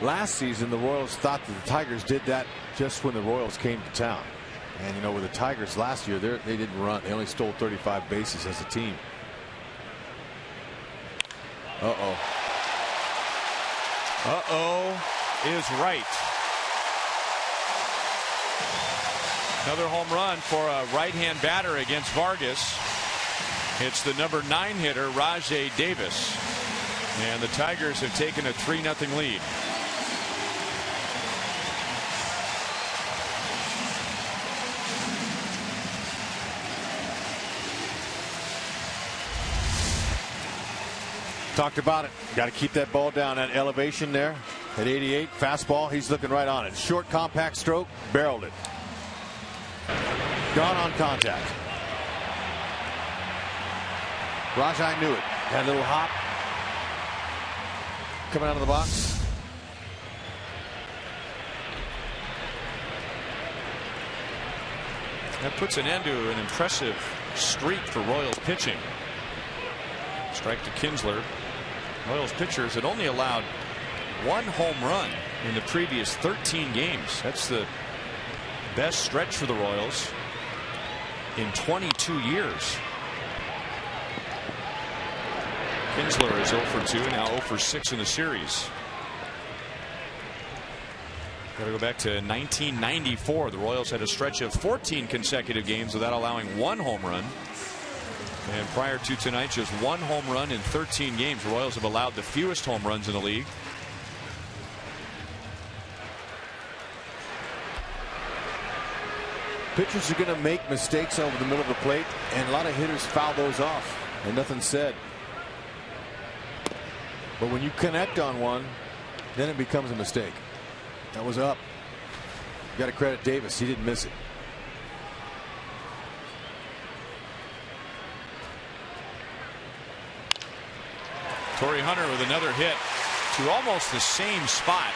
[SPEAKER 2] last season the Royals thought that the Tigers did that just when the Royals came to town. And you know, with the Tigers last year, they didn't run. They only stole 35 bases as a team. Uh-oh.
[SPEAKER 1] Uh-oh is right. Another home run for a right-hand batter against Vargas. It's the number 9 hitter, Rajai Davis. And the Tigers have taken a 3-0 lead.
[SPEAKER 2] Talked about it. Got to keep that ball down at elevation there at 88. Fastball. He's looking right on it. Short, compact stroke. Barreled it. Gone on contact. Rajai knew it. Had a little hop. Coming out of the box.
[SPEAKER 1] That puts an end to an impressive streak for Royals pitching. Strike to Kinsler. Royals pitchers had only allowed 1 home run in the previous 13 games. That's the best stretch for the Royals in 22 years. Kinsler is 0 for 2, now 0 for 6 in the series. Got to go back to 1994. The Royals had a stretch of 14 consecutive games without allowing 1 home run. And prior to tonight, just 1 home run in 13 games. The Royals have allowed the fewest home runs in the league.
[SPEAKER 2] Pitchers are going to make mistakes over the middle of the plate, and a lot of hitters foul those off, and nothing said. But when you connect on one, then it becomes a mistake. That was up. You got to credit Davis. He didn't miss it.
[SPEAKER 1] Torrey Hunter with another hit to almost the same spot.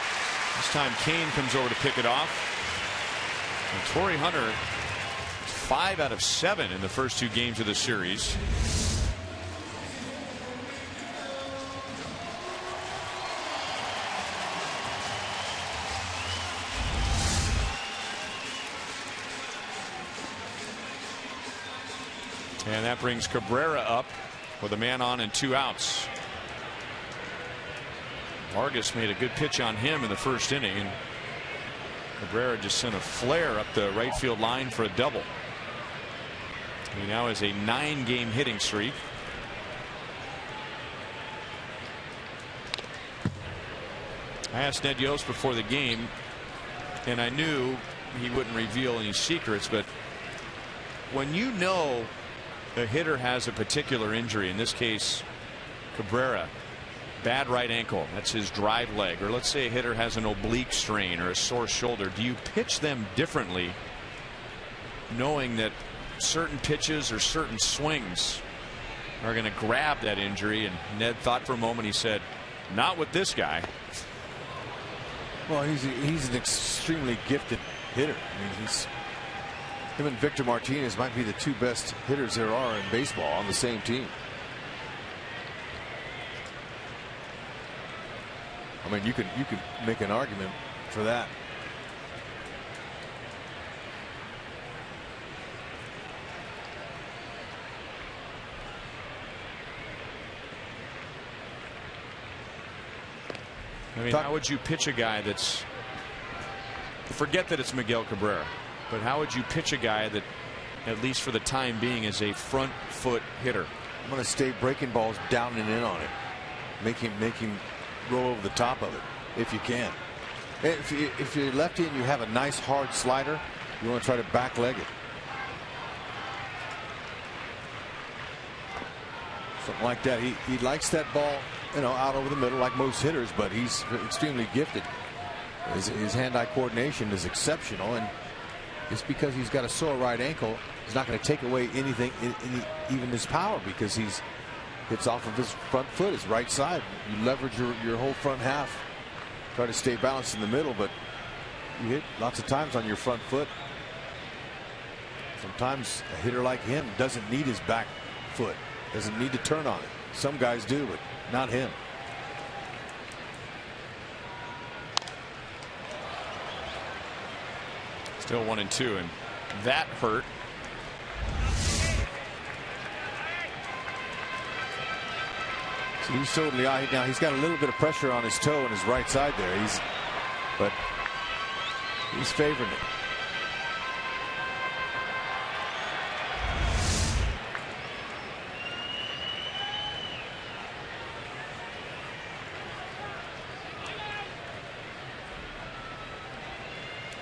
[SPEAKER 1] This time CAIN comes over to pick it off. And Torrey Hunter 5 out of 7 in the first 2 games of the series. And that brings Cabrera up with a man on and 2 outs. Vargas made a good pitch on him in the first inning, and Cabrera just sent a flare up the right field line for a double. He now has a 9-game hitting streak. I asked Ned Yost before the game, and I knew he wouldn't reveal any secrets, but when you know a hitter has a particular injury, in this case Cabrera, bad right ankle, that's his drive leg, or let's say a hitter has an oblique strain or a sore shoulder, do you pitch them differently knowing that certain pitches or certain swings are going to grab that injury? And Ned thought for a moment. He said, not with this guy.
[SPEAKER 2] Well, he's an extremely gifted hitter. I mean, him and Victor Martinez might be the 2 best hitters there are in baseball on the same team. I mean, you could make an argument for that.
[SPEAKER 1] I mean, how would you pitch a guy that's, forget that it's Miguel Cabrera, but how would you pitch a guy that, at least for the time being, is a front foot hitter?
[SPEAKER 2] I'm going to stay breaking balls down and in on it. Make him roll over the top of it if you can. If you're lefty and you have a nice hard slider, you want to try to back leg it. Something like that. He likes that ball, you know, out over the middle like most hitters, but he's extremely gifted. His hand-eye coordination is exceptional, and
[SPEAKER 5] Just because he's got a sore right ankle, he's not going to take away anything, even his power, because he's hits off of his front foot, his right side. You leverage your whole front half, try to stay balanced in the middle, but you hit lots of times on your front foot. Sometimes a hitter like him doesn't need his back foot, doesn't need to turn on it. Some guys do, but not him.
[SPEAKER 1] Still 1-2, and that hurt.
[SPEAKER 5] So he's totally now. He's got a little bit of pressure on his toe and his right side there. But he's favoring it.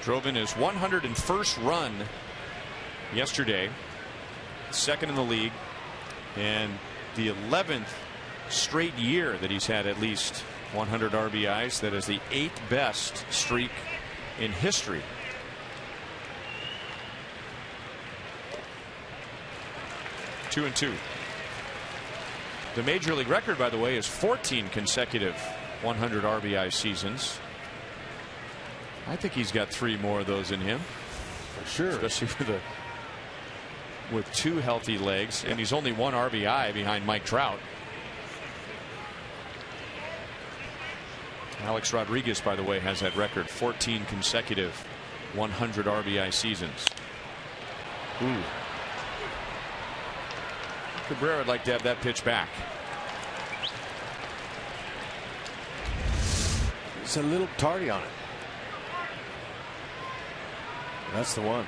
[SPEAKER 1] Drove in his 101st run yesterday, second in the league, and the 11th straight year that he's had at least 100 RBIs. That is the 8th best streak in history. Two and two. The major league record, by the way, is 14 consecutive 100 RBI seasons. I think he's got 3 more of those in him,
[SPEAKER 5] for sure,
[SPEAKER 1] especially with 2 healthy legs, and he's only 1 RBI behind Mike Trout. Alex Rodriguez, by the way, has that record, 14 consecutive 100 RBI seasons. Ooh. Cabrera would like to have that pitch back.
[SPEAKER 5] It's a little tardy on it. That's the one.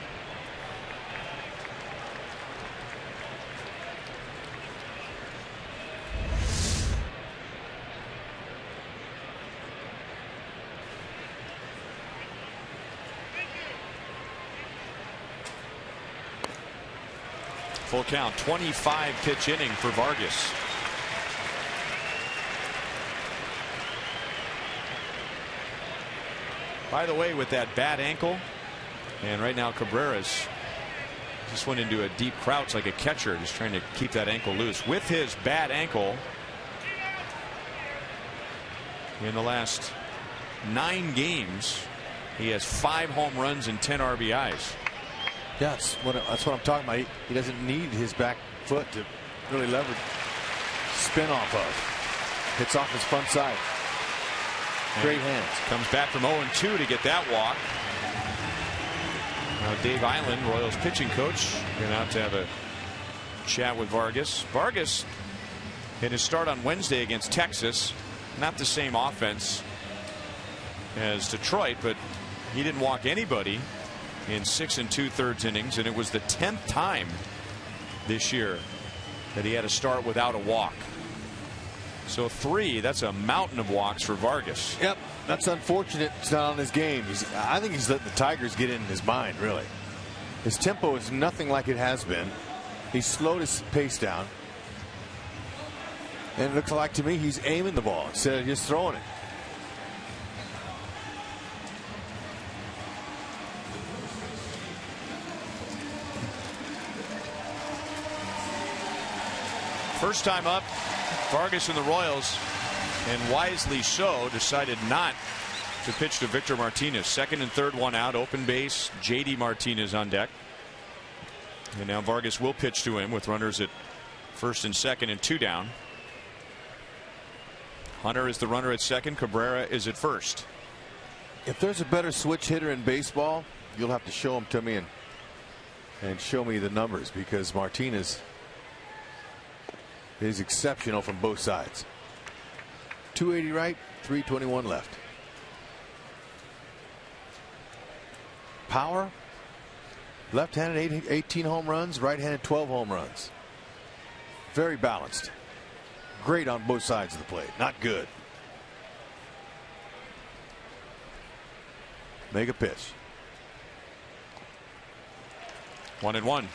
[SPEAKER 1] Full count, 25 pitch inning for Vargas. By the way, with that bad ankle, and right now Cabrera's just went into a deep crouch like a catcher, just trying to keep that ankle loose. With his bad ankle, in the last 9 games, he has 5 home runs and 10 RBIs.
[SPEAKER 5] Yeah, that's what I'm talking about. He doesn't need his back foot to really leverage, spin off of. Hits off his front side. Great hands.
[SPEAKER 1] Comes back from 0-2 to get that walk. Now Dave Island, Royals pitching coach, going to have a chat with Vargas. Vargas in his start on Wednesday against Texas, not the same offense as Detroit, but he didn't walk anybody in 6 2/3 innings, and it was the 10th time this year that he had to start without a walk. So 3, that's a mountain of walks for Vargas.
[SPEAKER 5] Yep, that's unfortunate. It's not on his game. I think he's letting the Tigers get in his mind, really. His tempo is nothing like it has been. He's slowed his pace down. And it looks like to me he's aiming the ball instead of just throwing it.
[SPEAKER 1] First time up, Vargas and the Royals, and wisely so, decided not to pitch to Victor Martinez. Second and third, one out, open base, JD Martinez on deck. And now Vargas will pitch to him with runners at first and second and 2 down. Hunter is the runner at second. Cabrera is at first.
[SPEAKER 5] If there's a better switch hitter in baseball, you'll have to show him to me and show me the numbers, because Martinez is exceptional from both sides. 280 right, 321 left. Power, left-handed 18 home runs, right-handed 12 home runs. Very balanced. Great on both sides of the plate. Not good. Make a pitch.
[SPEAKER 1] 1-1.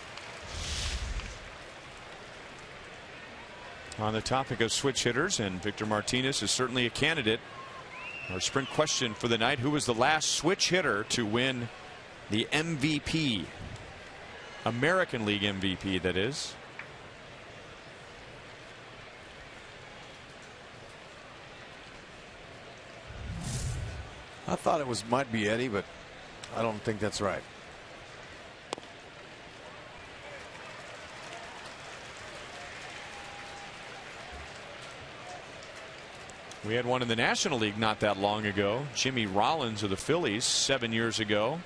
[SPEAKER 1] On the topic of switch hitters, and Victor Martinez is certainly a candidate. Our sprint question for the night: who was the last switch hitter to win The MVP. American League MVP, that is.
[SPEAKER 5] I thought it might be Eddie, but I don't think that's right.
[SPEAKER 1] We had one in the National League not that long ago. Jimmy Rollins of the Phillies 7 years ago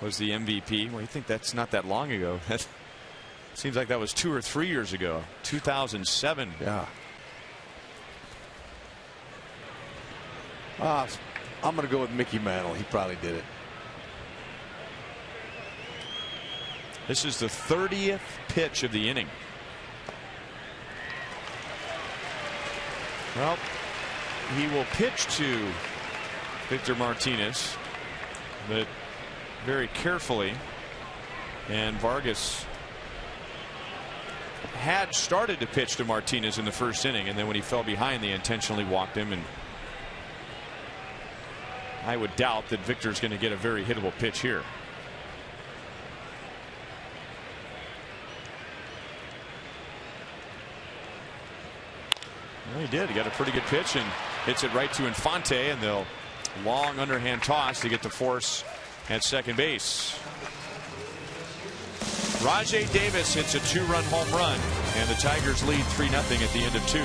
[SPEAKER 1] was the MVP. Well, you think that's not that long ago? That seems like that was 2 or 3 years ago. 2007.
[SPEAKER 5] Yeah. I'm going to go with Mickey Mantle. He probably did it.
[SPEAKER 1] This is the 30th pitch of the inning. Well, he will pitch to Victor Martinez, but very carefully. And Vargas had started to pitch to Martinez in the first inning, and then when he fell behind, they intentionally walked him. And I would doubt that Victor's going to get a very hittable pitch here. Well, he did. He got a pretty good pitch and hits it right to Infante, and they'll long underhand toss to get the force at second base. Rajai Davis hits a 2-run home run, and the Tigers lead 3-0 at the end of 2.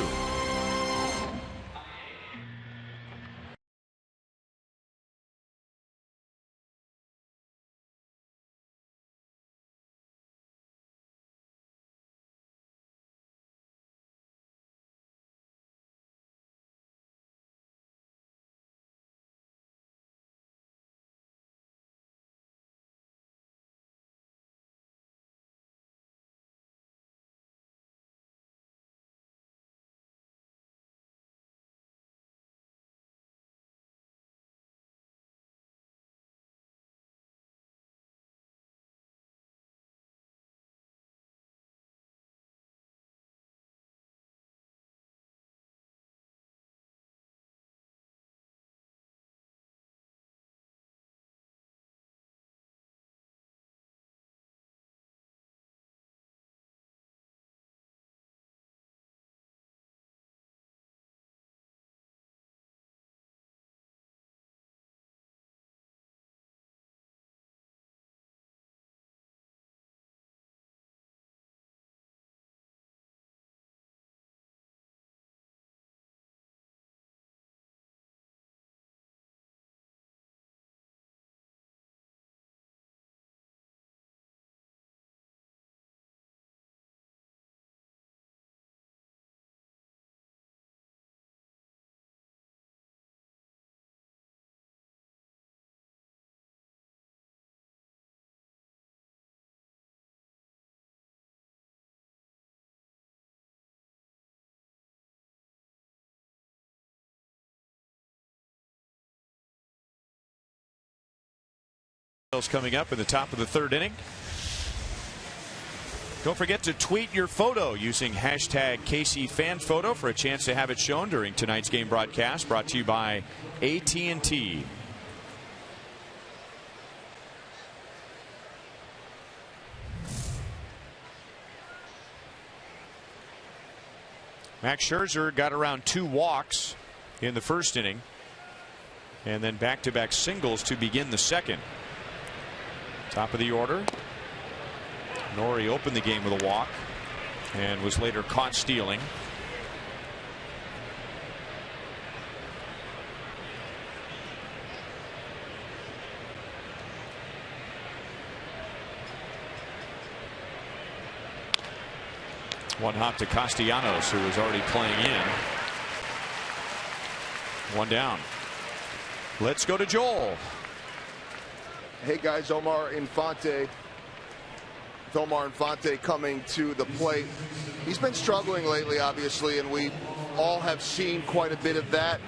[SPEAKER 1] Coming up in the top of the 3rd inning. Don't forget to tweet your photo using hashtag KCFanPhoto for a chance to have it shown during tonight's game broadcast, brought to you by AT&T. Max Scherzer got around 2 walks in the first inning, and then back-to-back singles to begin the second. Top of the order. Nori opened the game with a walk and was later caught stealing. One hop to Castellanos, who was already playing in. 1 down. Let's go to Joel.
[SPEAKER 3] Hey guys, Omar Infante. With Omar Infante coming to the plate. He's been struggling lately, obviously, and we all have seen quite a bit of that.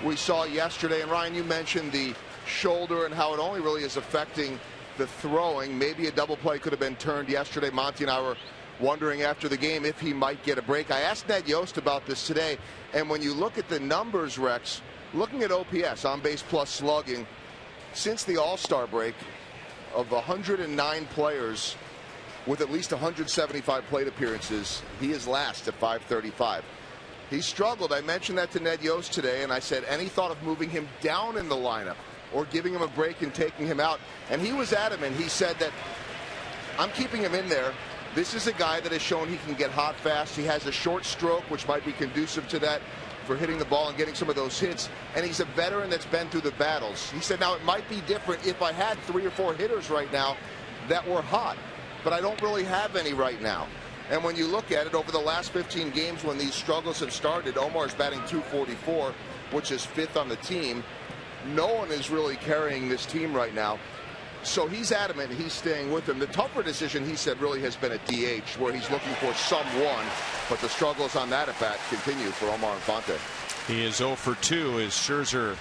[SPEAKER 3] We saw yesterday, and Ryan, you mentioned the shoulder and how it only really is affecting the throwing. Maybe a double play could have been turned yesterday. Monty and I were wondering after the game if he might get a break. I asked Ned Yost about this today, and when you look at the numbers, Rex, looking at OPS, on base plus slugging, since the All-Star break, of 109 players with at least 175 plate appearances, he is last at 535. He struggled. I mentioned that to Ned Yost today, and I said any thought of moving him down in the lineup or giving him a break and taking him out. And he was adamant. He said that I'm keeping him in there. This is a guy that has shown he can get hot fast. He has a short stroke, which might be conducive to that for hitting the ball and getting some of those hits. And he's a veteran that's been through the battles. He said, now it might be different if I had 3 or 4 hitters right now that were hot, but I don't really have any right now. And when you look at it, over the last 15 games when these struggles have started, Omar's batting .244, which is 5th on the team. No one is really carrying this team right now. So he's adamant he's staying with him. The tougher decision, he said, really has been at DH, where he's looking for someone, but the struggles on that at-bat continue for Omar Infante.
[SPEAKER 1] He is 0 for 2 as Scherzer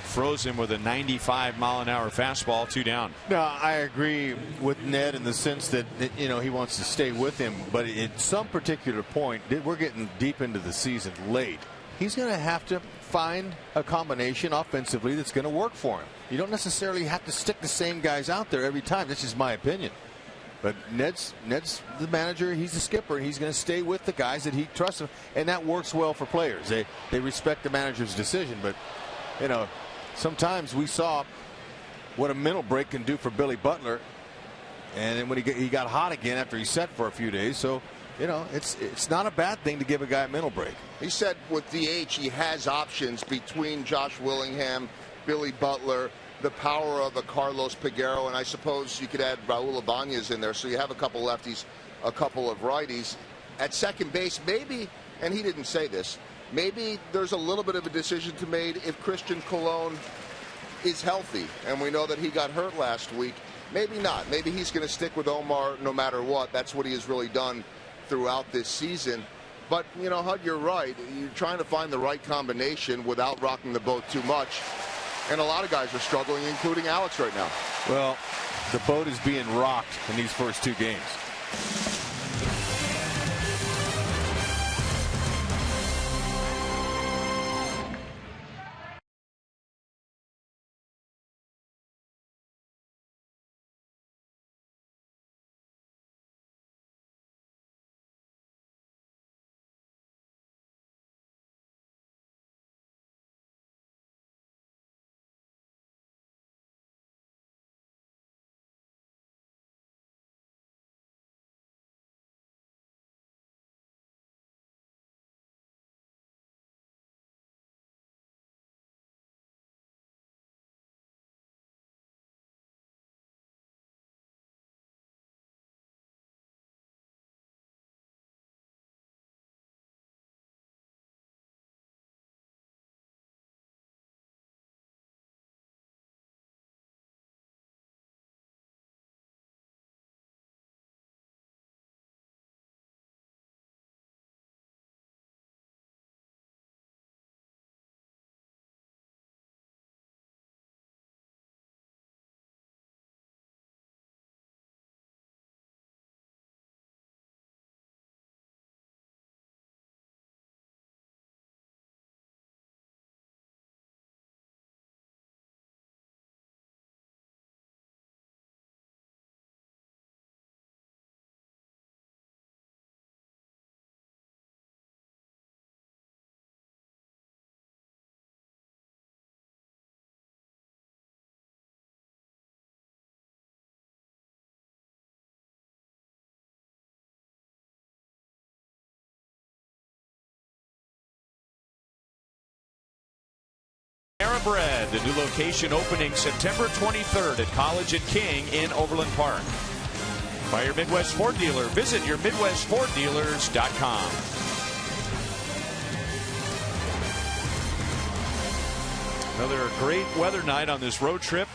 [SPEAKER 1] froze him with a 95-mile-an-hour fastball, 2 down.
[SPEAKER 5] No, I agree with Ned in the sense that, you know, he wants to stay with him, but at some particular point, we're getting deep into the season late. He's going to have to find a combination offensively that's going to work for him. You don't necessarily have to stick the same guys out there every time. This is my opinion. But Ned's the manager. He's the skipper. And he's going to stay with the guys that he trusts, and that works well for players. They respect the manager's decision. But you know, sometimes we saw what a mental break can do for Billy Butler, and then when he got hot again after he sat for a few days. So you know, it's not a bad thing to give a guy a mental break.
[SPEAKER 3] He said with DH he has options between Josh Willingham, Billy Butler, the power of a Carlos Peguero, and I suppose you could add Raul Ibanez in there. So you have a couple lefties, a couple of righties. At second base, maybe, and he didn't say this, maybe there's a little bit of a decision to made if Christian Colon is healthy. And we know that he got hurt last week. Maybe not. Maybe he's going to stick with Omar no matter what. That's what he has really done throughout this season. But, you know, Hud, you're right. You're trying to find the right combination without rocking the boat too much. And a lot of guys are struggling, including Alex right now.
[SPEAKER 5] Well, the boat is being rocked in these first 2 games.
[SPEAKER 1] Bread, the new location opening September 23rd at College and King in Overland Park. By your Midwest Ford dealer, visit yourmidwestforddealers.com. Another great weather night on this road trip.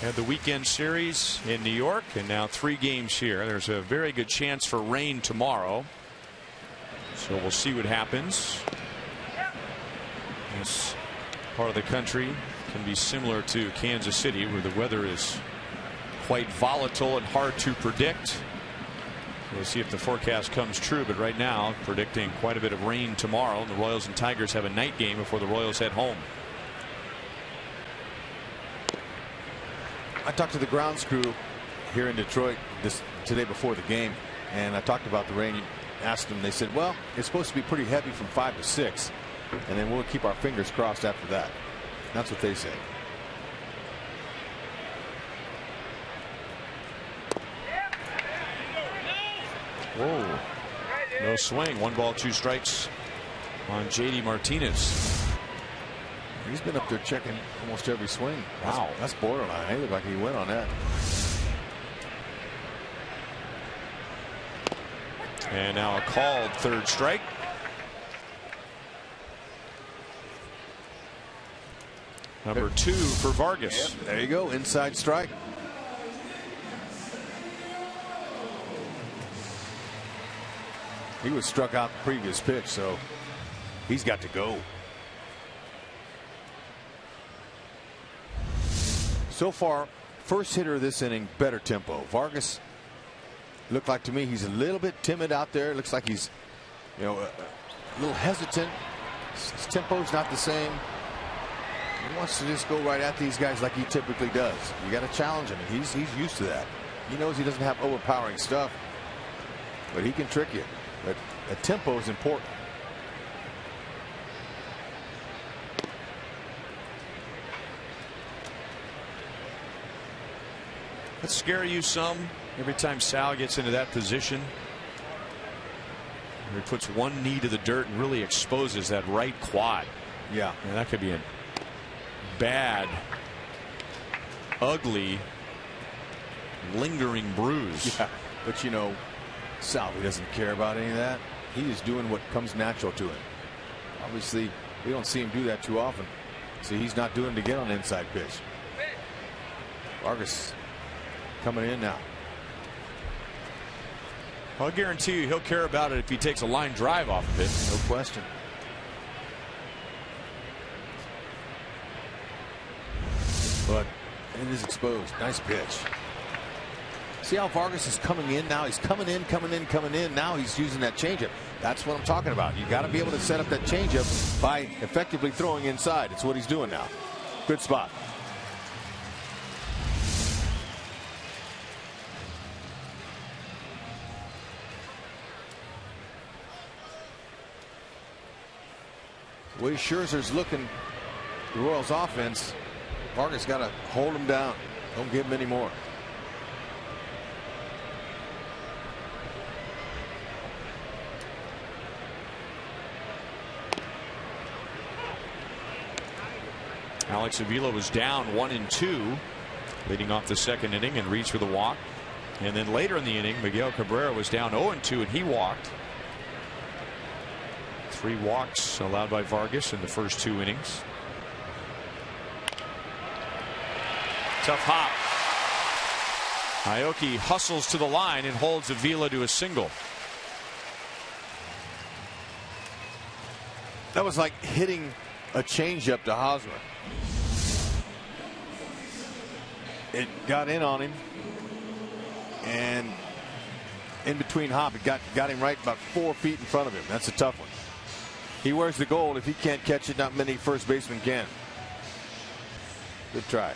[SPEAKER 1] Had the weekend series in New York, and now 3 games here. There's a very good chance for rain tomorrow, so we'll see what happens. This part of the country can be similar to Kansas City, where the weather is quite volatile and hard to predict. We'll see if the forecast comes true, but right now predicting quite a bit of rain tomorrow. The Royals and Tigers have a night game before the Royals head home.
[SPEAKER 5] I talked to the grounds crew here in Detroit today before the game, and I talked about the rain. Asked them, they said, well, it's supposed to be pretty heavy from 5 to 6, and then we'll keep our fingers crossed after that. That's what they said.
[SPEAKER 1] Whoa. No swing. 1 ball, 2 strikes on JD Martinez.
[SPEAKER 5] He's been up there checking almost every swing. Wow. That's borderline. He looked like he went on that.
[SPEAKER 1] And now a called 3rd strike. Number 2 for Vargas.
[SPEAKER 5] Yep, there you go. Inside strike. He was struck out the previous pitch, so he's got to go. So far, first hitter of this inning, better tempo. Vargas looked like to me he's a little bit timid out there. Looks like he's, a little hesitant. His tempo's not the same. He wants to just go right at these guys like he typically does. You got to challenge him, and he's used to that. He knows he doesn't have overpowering stuff, but he can trick you. But the tempo is important.
[SPEAKER 1] That scare you some every time Sal gets into that position? He puts one knee to the dirt and really exposes that right quad.
[SPEAKER 5] Yeah.
[SPEAKER 1] And that could be a bad, ugly, lingering bruise.
[SPEAKER 5] Yeah. But Sal, he doesn't care about any of that. He is doing what comes natural to him. Obviously, we don't see him do that too often. See, he's not doing it to get on the inside pitch. Vargas coming in now.
[SPEAKER 1] I'll guarantee you he'll care about it if he takes a line drive off of it.
[SPEAKER 5] No question. But it is exposed. Nice pitch. See how Vargas is coming in now? He's coming in, coming in, coming in. Now he's using that changeup. That's what I'm talking about. You got to be able to set up that changeup by effectively throwing inside. It's what he's doing now. Good spot. The way Scherzer's looking, the Royals offense, Vargas got to hold him down. Don't give him any more.
[SPEAKER 1] Alex Avila was down 1-2 leading off the second inning and reached for the walk. And then later in the inning, Miguel Cabrera was down 0-2 and he walked. 3 walks allowed by Vargas in the first 2 innings. Tough hop. Aoki hustles to the line and holds Avila to a single.
[SPEAKER 5] That was like hitting a changeup to Hosmer. It got in on him, and in between hop, it got him right about 4 feet in front of him. That's a tough one. He wears the gold. If he can't catch it, not many first basemen can. Good try.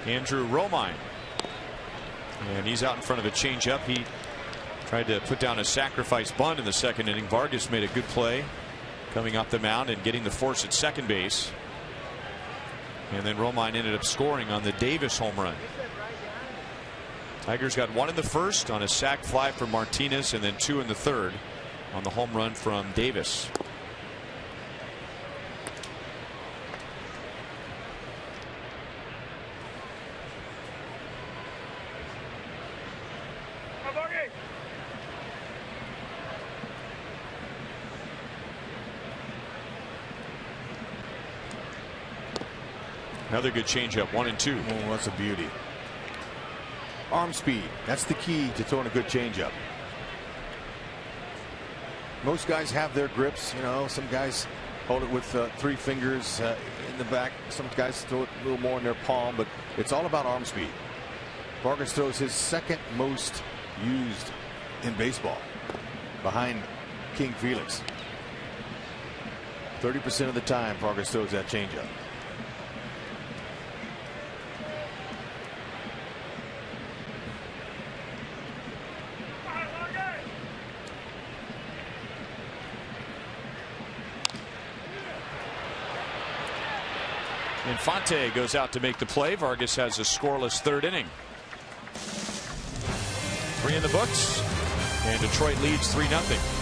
[SPEAKER 1] Andrew Romine, and he's out in front of a changeup. He tried to put down a sacrifice bunt in the second inning. Vargas made a good play coming up the mound and getting the force at second base. And then Romine ended up scoring on the Davis home run. Tigers got 1 in the first on a sac fly from Martinez and then 2 in the third on the home run from Davis. Another good changeup, 1-2.
[SPEAKER 5] Oh, that's a beauty. Arm speed. That's the key to throwing a good changeup. Most guys have their grips. Some guys hold it with 3 fingers in the back. Some guys throw it a little more in their palm, but it's all about arm speed. Vargas throws his second most used in baseball, behind King Felix. 30% of the time, Vargas throws that changeup.
[SPEAKER 1] Infante goes out to make the play. Vargas has a scoreless third inning. 3 in the books, and Detroit leads 3-0.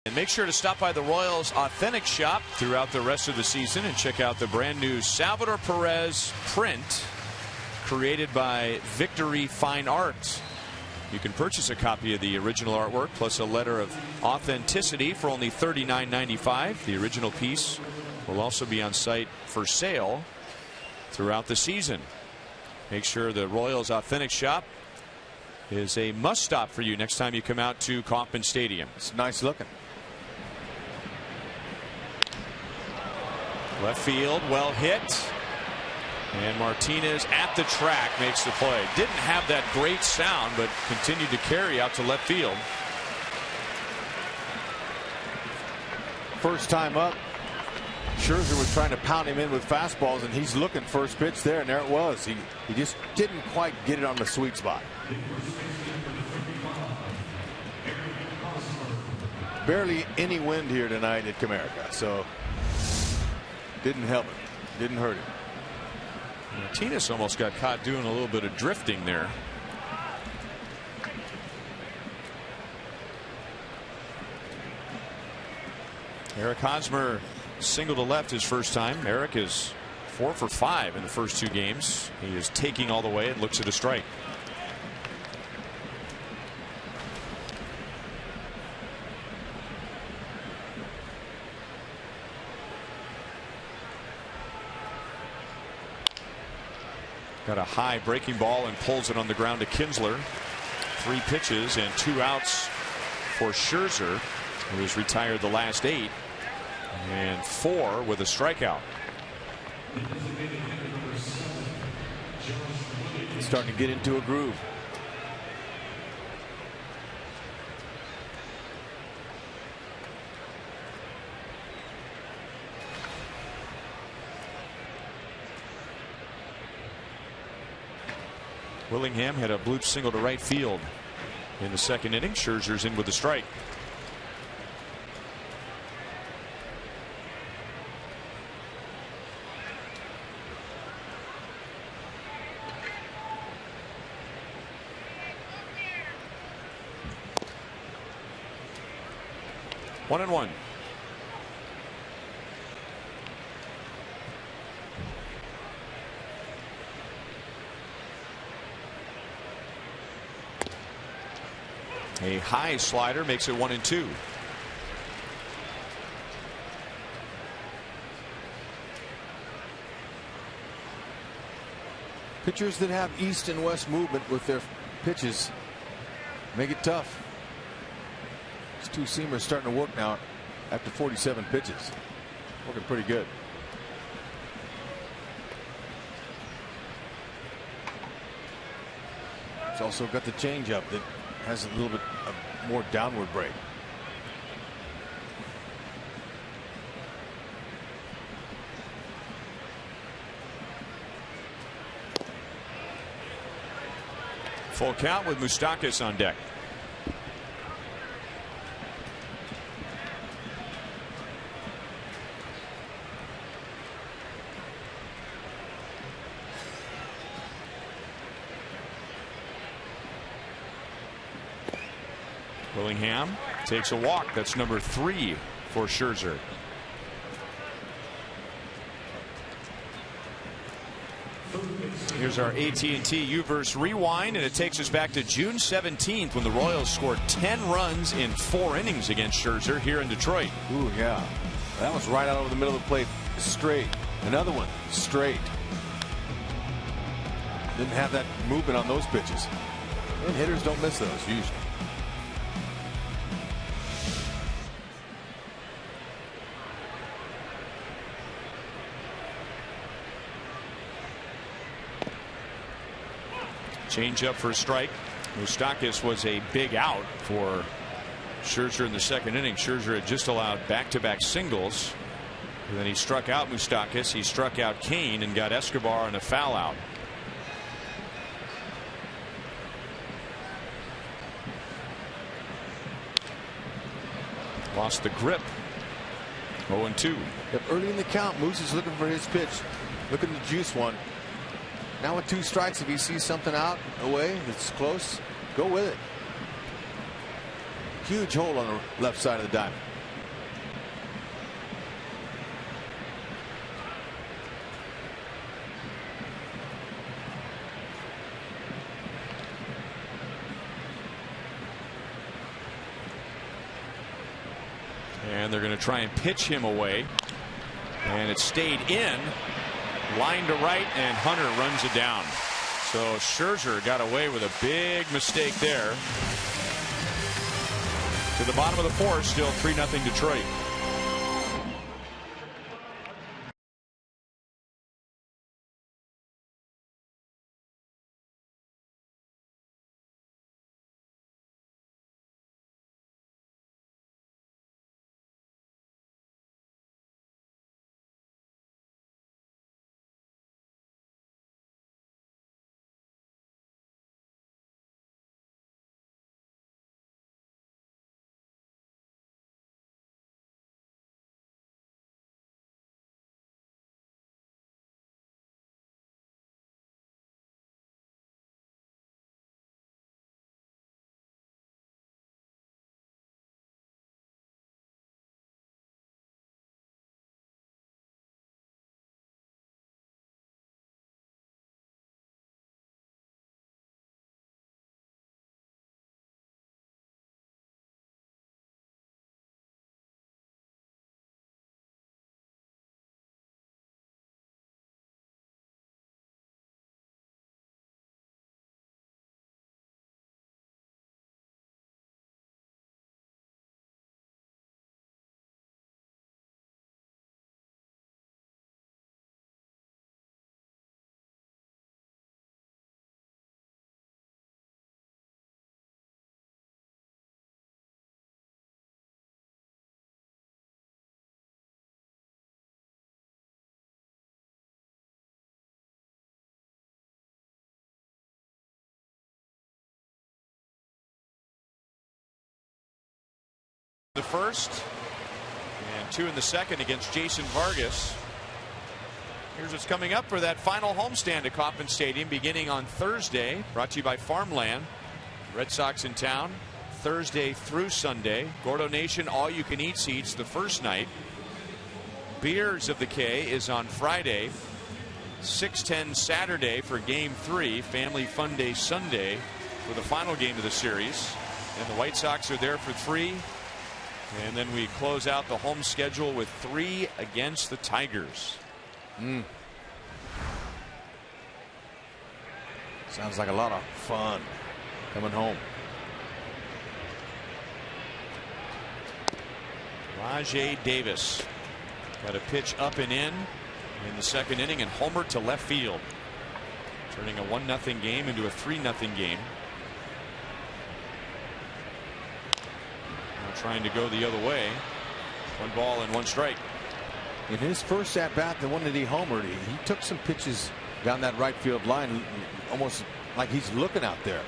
[SPEAKER 1] And make sure to stop by the Royals Authentic Shop throughout the rest of the season and check out the brand new Salvador Perez print created by Victory Fine Art. You can purchase a copy of the original artwork plus a letter of authenticity for only $39.95. The original piece will also be on site for sale throughout the season. Make sure the Royals Authentic Shop is a must stop for you next time you come out to Kauffman Stadium.
[SPEAKER 5] It's nice looking.
[SPEAKER 1] Left field, well hit. And Martinez at the track makes the play. Didn't have that great sound, but continued to carry out to left field.
[SPEAKER 5] First time up, Scherzer was trying to pound him in with fastballs, and he's looking first pitch there, and there it was. He just didn't quite get it on the sweet spot. Barely any wind here tonight at Comerica, so didn't help him. Didn't hurt him.
[SPEAKER 1] Martinez almost got caught doing a little bit of drifting there. Eric Hosmer single to left his first time. Eric is 4 for 5 in the first 2 games. He is taking all the way and looks at a strike. Got a high breaking ball and pulls it on the ground to Kinsler. 3 pitches and 2 outs for Scherzer, who has retired the last 8, and 4 with a strikeout.
[SPEAKER 5] Starting to get into a groove.
[SPEAKER 1] Willingham had a bloop single to right field in the second inning. Scherzer's in with the strike. One and one. A high slider makes it 1-2.
[SPEAKER 5] Pitchers that have east and west movement with their pitches make it tough. These two-seamers starting to work now after 47 pitches. Working pretty good. It's also got the changeup that has a little bit of more downward break.
[SPEAKER 1] Full count with Moustakas on deck. Willingham takes a walk. That's number 3 for Scherzer. Here's our AT&T U-verse rewind, and it takes us back to June 17th when the Royals scored 10 runs in 4 innings against Scherzer here in Detroit.
[SPEAKER 5] Ooh, yeah. That was right out over the middle of the plate. Straight. Another one. Straight. Didn't have that movement on those pitches. And hitters don't miss those usually.
[SPEAKER 1] Change up for a strike. Moustakas was a big out for Scherzer in the second inning. Scherzer had just allowed back-to-back singles. And then he struck out Moustakas. He struck out CAIN and got Escobar on a foul out. Lost the grip. 0-2.
[SPEAKER 5] Yep, early in the count, Moose is looking for his pitch. Looking to juice one. Now with 2 strikes, if he sees something out away that's close, go with it. Huge hole on the left side of the diamond.
[SPEAKER 1] And they're going to try and pitch him away. And it stayed in. Line to right, and Hunter runs it down. So Scherzer got away with a big mistake there. To the bottom of the 4th, still 3-0 Detroit. The first and 2 in the second against Jason Vargas. Here's what's coming up for that final homestand at Kauffman Stadium beginning on Thursday. Brought to you by Farmland. Red Sox in town Thursday through Sunday. Gordo Nation all-you-can-eat seats the first night. Beers of the K is on Friday. 6:10 Saturday for Game 3. Family Fun Day Sunday for the final game of the series. And the White Sox are there for 3. And then we close out the home schedule with 3 against the Tigers.
[SPEAKER 5] Sounds like a lot of fun coming home.
[SPEAKER 1] Rajai Davis got a pitch up and in the second inning and homered to left field, turning a 1-0 game into a 3-0 game. Now trying to go the other way. 1 ball and 1 strike.
[SPEAKER 5] In his first at bat, the one that he homered, he took some pitches down that right field line, almost like he's looking out there,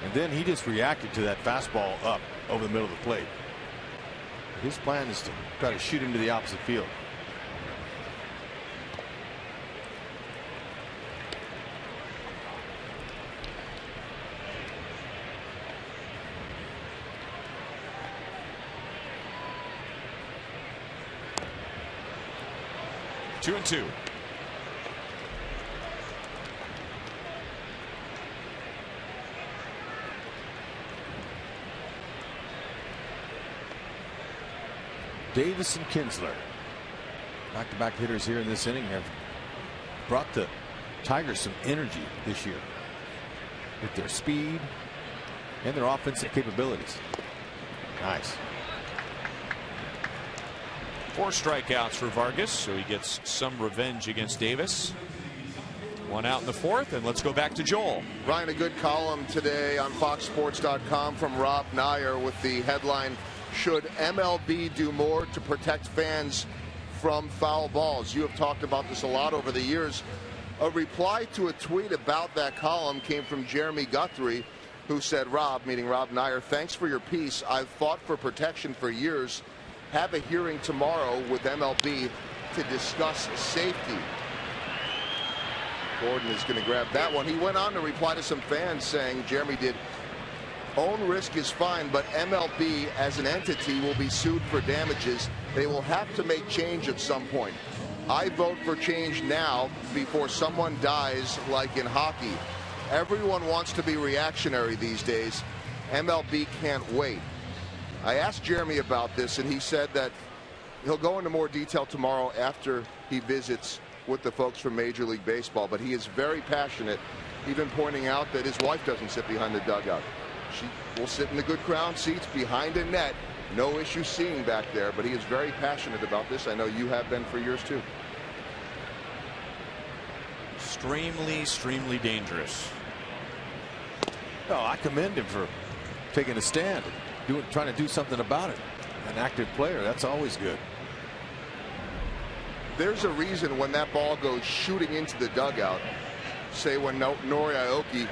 [SPEAKER 5] and then he just reacted to that fastball up over the middle of the plate. His plan is to try to shoot him to the opposite field.
[SPEAKER 1] Two and 2.
[SPEAKER 5] Davis and Kinsler, back-to-back hitters here in this inning, have brought the Tigers some energy this year with their speed and their offensive capabilities. Nice.
[SPEAKER 1] 4 strikeouts for Vargas, so he gets some revenge against Davis. 1 out in the 4th, and let's go back to Joel.
[SPEAKER 3] Ryan, a good column today on FoxSports.com from Rob Nyer with the headline, "Should MLB do more to protect fans from foul balls?" You have talked about this a lot over the years. A reply to a tweet about that column came from Jeremy Guthrie, who said, "Rob," meaning Rob Nyer, "thanks for your piece. I've fought for protection for years. Have a hearing tomorrow with MLB to discuss safety." Gordon is going to grab that one. He went on to reply to some fans saying Jeremy did, "Own risk is fine, but MLB as an entity will be sued for damages. They will have to make change at some point. I vote for change now before someone dies like in hockey. Everyone wants to be reactionary these days. MLB can't wait." I asked Jeremy about this, and he said that he'll go into more detail tomorrow after he visits with the folks from Major League Baseball, but he is very passionate, even pointing out that his wife doesn't sit behind the dugout. She will sit in the good crown seats behind a net. No issue seeing back there, but he is very passionate about this. I know you have been for years too.
[SPEAKER 1] Extremely dangerous.
[SPEAKER 5] Oh, I commend him for taking a stand, trying to do something about it. An active player, that's always good.
[SPEAKER 3] There's a reason when that ball goes shooting into the dugout, say when NORI AOKI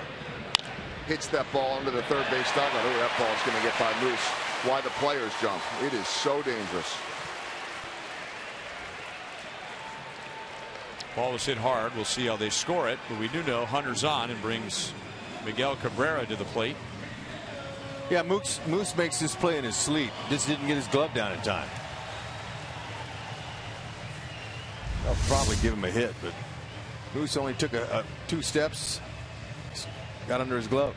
[SPEAKER 3] hits that ball under the third base dugout, oh, that ball's going to get by Moose. Why the players jump. It is so dangerous.
[SPEAKER 1] Ball was hit hard. We'll see how they score it, but we do know Hunter's on and brings Miguel Cabrera to the plate.
[SPEAKER 5] Yeah, Moose makes this play in his sleep. Just didn't get his glove down in time. I'll probably give him a hit, but Moose only took 2 steps, got under his glove.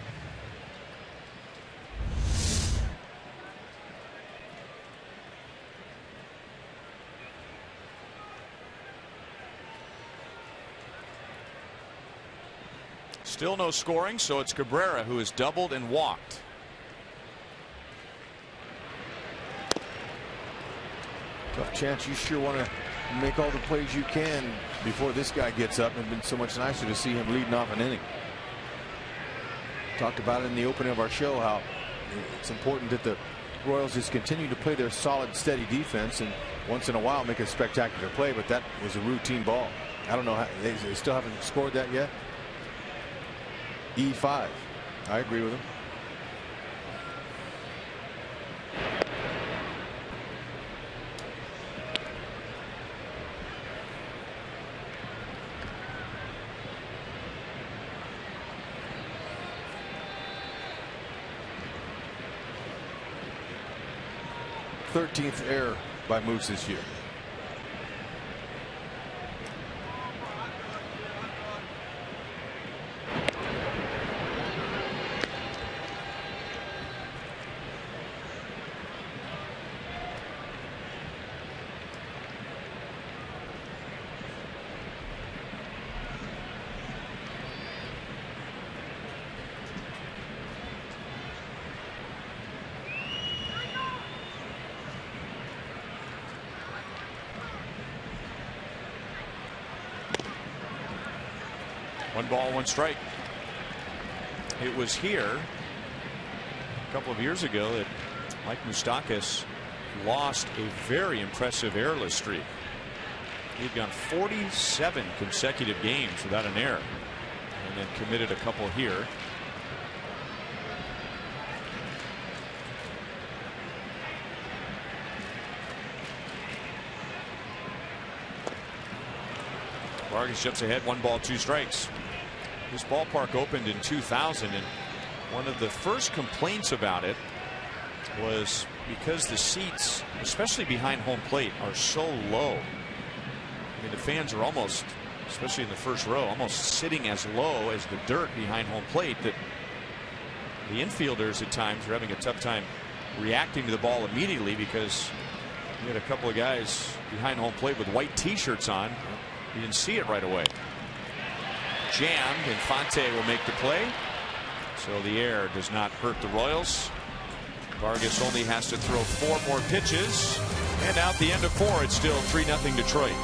[SPEAKER 1] Still no scoring, so it's Cabrera who has doubled and walked.
[SPEAKER 5] Tough chance. You sure want to make all the plays you can before this guy gets up. It's been so much nicer to see him leading off an inning. Talked about it in the opening of our show, how it's important that the Royals just continue to play their solid, steady defense and once in a while make a spectacular play, but that was a routine ball. I don't know how they still haven't scored that yet. E5. I agree with him. Thirteenth error by Moose this year.
[SPEAKER 1] 1 ball, 1 strike. It was here a couple of years ago that Mike Moustakas lost a very impressive errorless streak. He'd gone 47 consecutive games without an error, and then committed a couple here. Vargas jumps ahead, 1 ball, 2 strikes. This ballpark opened in 2000, and one of the first complaints about it was because the seats, especially behind home plate, are so low. I mean, the fans are almost, especially in the first row, almost sitting as low as the dirt behind home plate, that the infielders at times are having a tough time reacting to the ball immediately, because you had a couple of guys behind home plate with white t-shirts on. You didn't see it right away. Jammed. Infante will make the play, so the air does not hurt the Royals. Vargas only has to throw 4 more pitches, and out the end of 4, it's still 3-0 Detroit.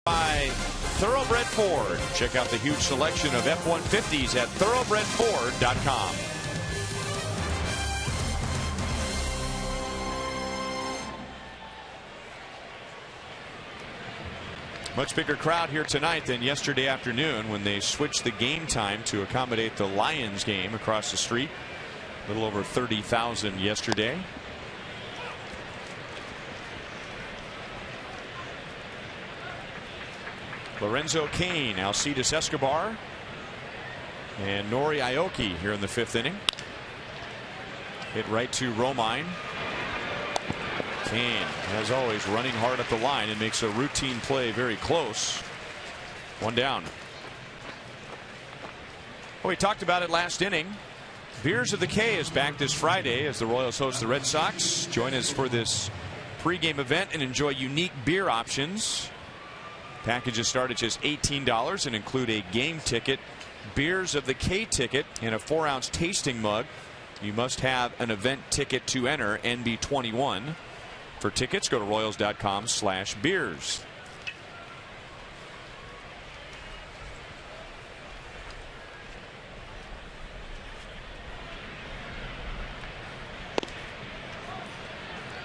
[SPEAKER 1] By Thoroughbred Ford. Check out the huge selection of F-150s at thoroughbredford.com. Much bigger crowd here tonight than yesterday afternoon when they switched the game time to accommodate the Lions game across the street. A little over 30,000 yesterday. Lorenzo Cain, Alcides Escobar, and Nori Aoki here in the 5th inning. Hit right to Romine. Cain, as always, running hard at the line and makes a routine play very close. 1 down. Well, we talked about it last inning. Beers of the K is back this Friday as the Royals host the Red Sox. Join us for this pregame event and enjoy unique beer options. Packages start at just $18 and include a game ticket, Beers of the K ticket, and a 4-ounce tasting mug. You must have an event ticket to enter, NB21. For tickets, go to royals.com/beers.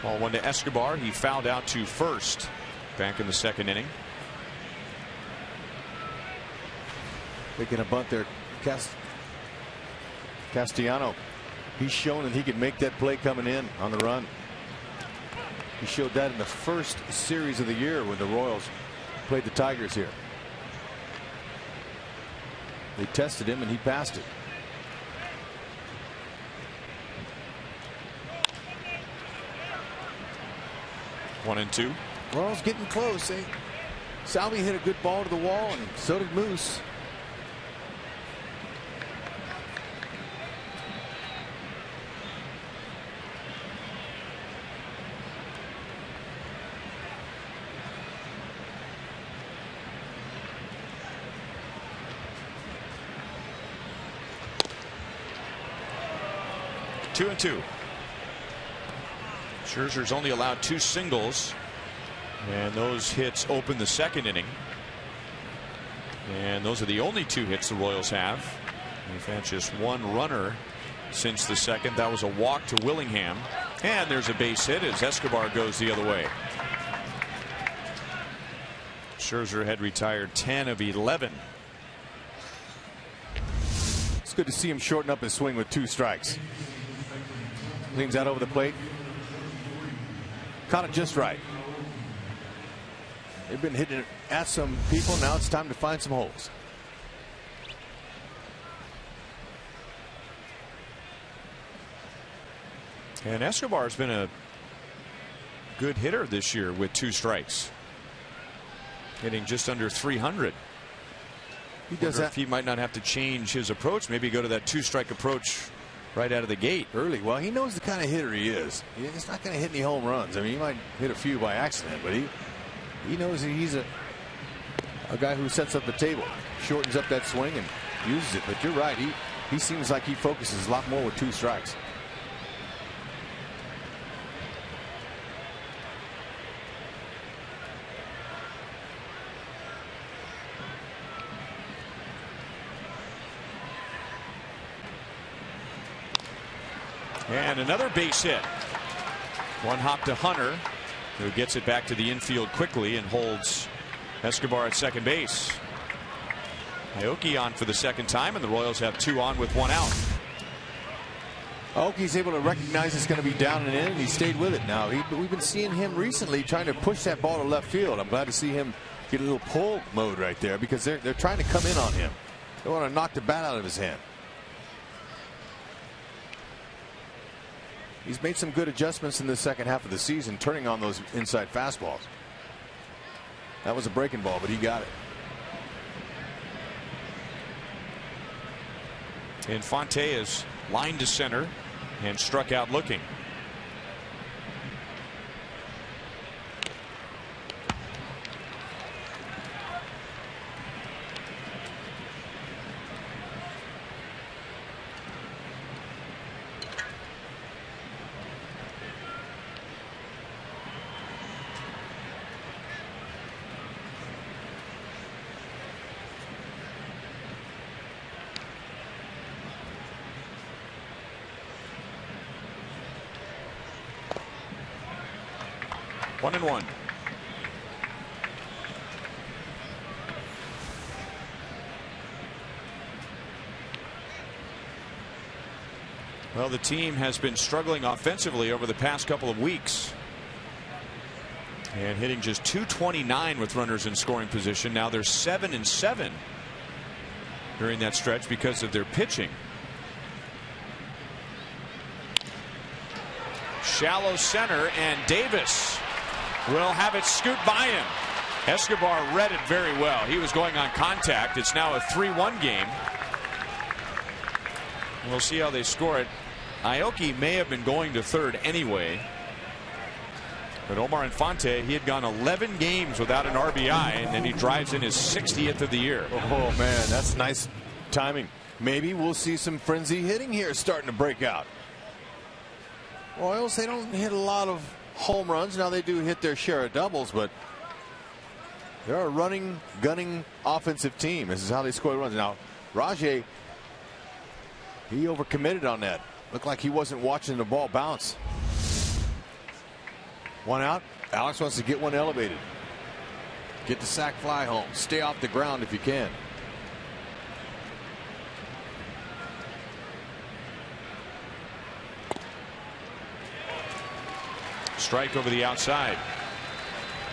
[SPEAKER 1] Ball 1 to Escobar. He fouled out to first back in the 2nd inning.
[SPEAKER 5] Making a bunt there. Castellano. He's shown that he can make that play coming in on the run. He showed that in the first series of the year when the Royals played the Tigers here. They tested him and he passed it.
[SPEAKER 1] One and two.
[SPEAKER 5] Royals getting close. Salvi hit a good ball to the wall, and so did Moose.
[SPEAKER 1] 2-2. Scherzer's only allowed 2 singles, and those hits open the second inning. And those are the only 2 hits the Royals have. They've had just 1 runner since the second. That was a walk to Willingham. And there's a base hit as Escobar goes the other way. Scherzer had retired 10 of 11.
[SPEAKER 5] It's good to see him shorten up his swing with 2 strikes. Leans out over the plate. Caught it just right. They've been hitting it at some people. Now it's time to find some holes.
[SPEAKER 1] And Escobar's been a good hitter this year with 2 strikes. Hitting just under 300.
[SPEAKER 5] He does that.
[SPEAKER 1] If he might not have to change his approach, maybe go to that 2-strike approach right out of the gate
[SPEAKER 5] early. Well, he knows the kind of hitter he is. He's not going to hit any home runs. I mean, he might hit a few by accident, but he knows that he's a guy who sets up the table, shortens up that swing and uses it. But you're right. He seems like he focuses a lot more with 2 strikes.
[SPEAKER 1] And another base hit. 1 hop to Hunter, who gets it back to the infield quickly and holds Escobar at second base. AOKI on for the second time, and the Royals have 2 on with 1 out.
[SPEAKER 5] AOKI's able to recognize it's going to be down and in, and he stayed with it. Now we've been seeing him recently trying to push that ball to left field. I'm glad to see him get a little pull mode right there, because they're trying to come in on him. They want to knock the bat out of his hand. He's made some good adjustments in the second half of the season, turning on those inside fastballs. That was a breaking ball, but he got it.
[SPEAKER 1] Infante is lined to center and struck out looking. One and one. Well, the team has been struggling offensively over the past couple of weeks, and hitting just .229 with runners in scoring position. Now they're 7-7 during that stretch because of their pitching. Shallow center, and Davis will have it scoot by him. Escobar read it very well. He was going on contact. It's now a 3-1 game. We'll see how they score it. AOKI may have been going to third anyway, but Omar Infante, he had gone 11 games without an RBI, and then he drives in his 60th of the year.
[SPEAKER 5] Oh man, that's nice timing. Maybe we'll see some frenzy hitting here starting to break out. Royals, they don't hit a lot of home runs. Now they do hit their share of doubles, but they're a running, gunning offensive team. This is how they score runs. Now Rajay, he overcommitted on that. Looked like he wasn't watching the ball bounce. 1 out. Alex wants to get one elevated. Get the sac fly home. Stay off the ground if you can.
[SPEAKER 1] Strike over the outside.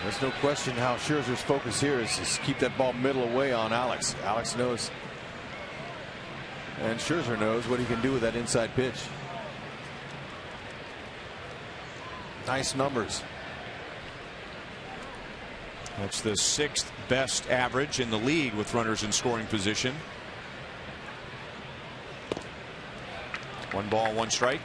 [SPEAKER 5] There's no question how Scherzer's focus here is to keep that ball middle away on Alex. Alex knows, and Scherzer knows what he can do with that inside pitch. Nice numbers.
[SPEAKER 1] That's the 6th best average in the league with runners in scoring position. 1 ball, 1 strike.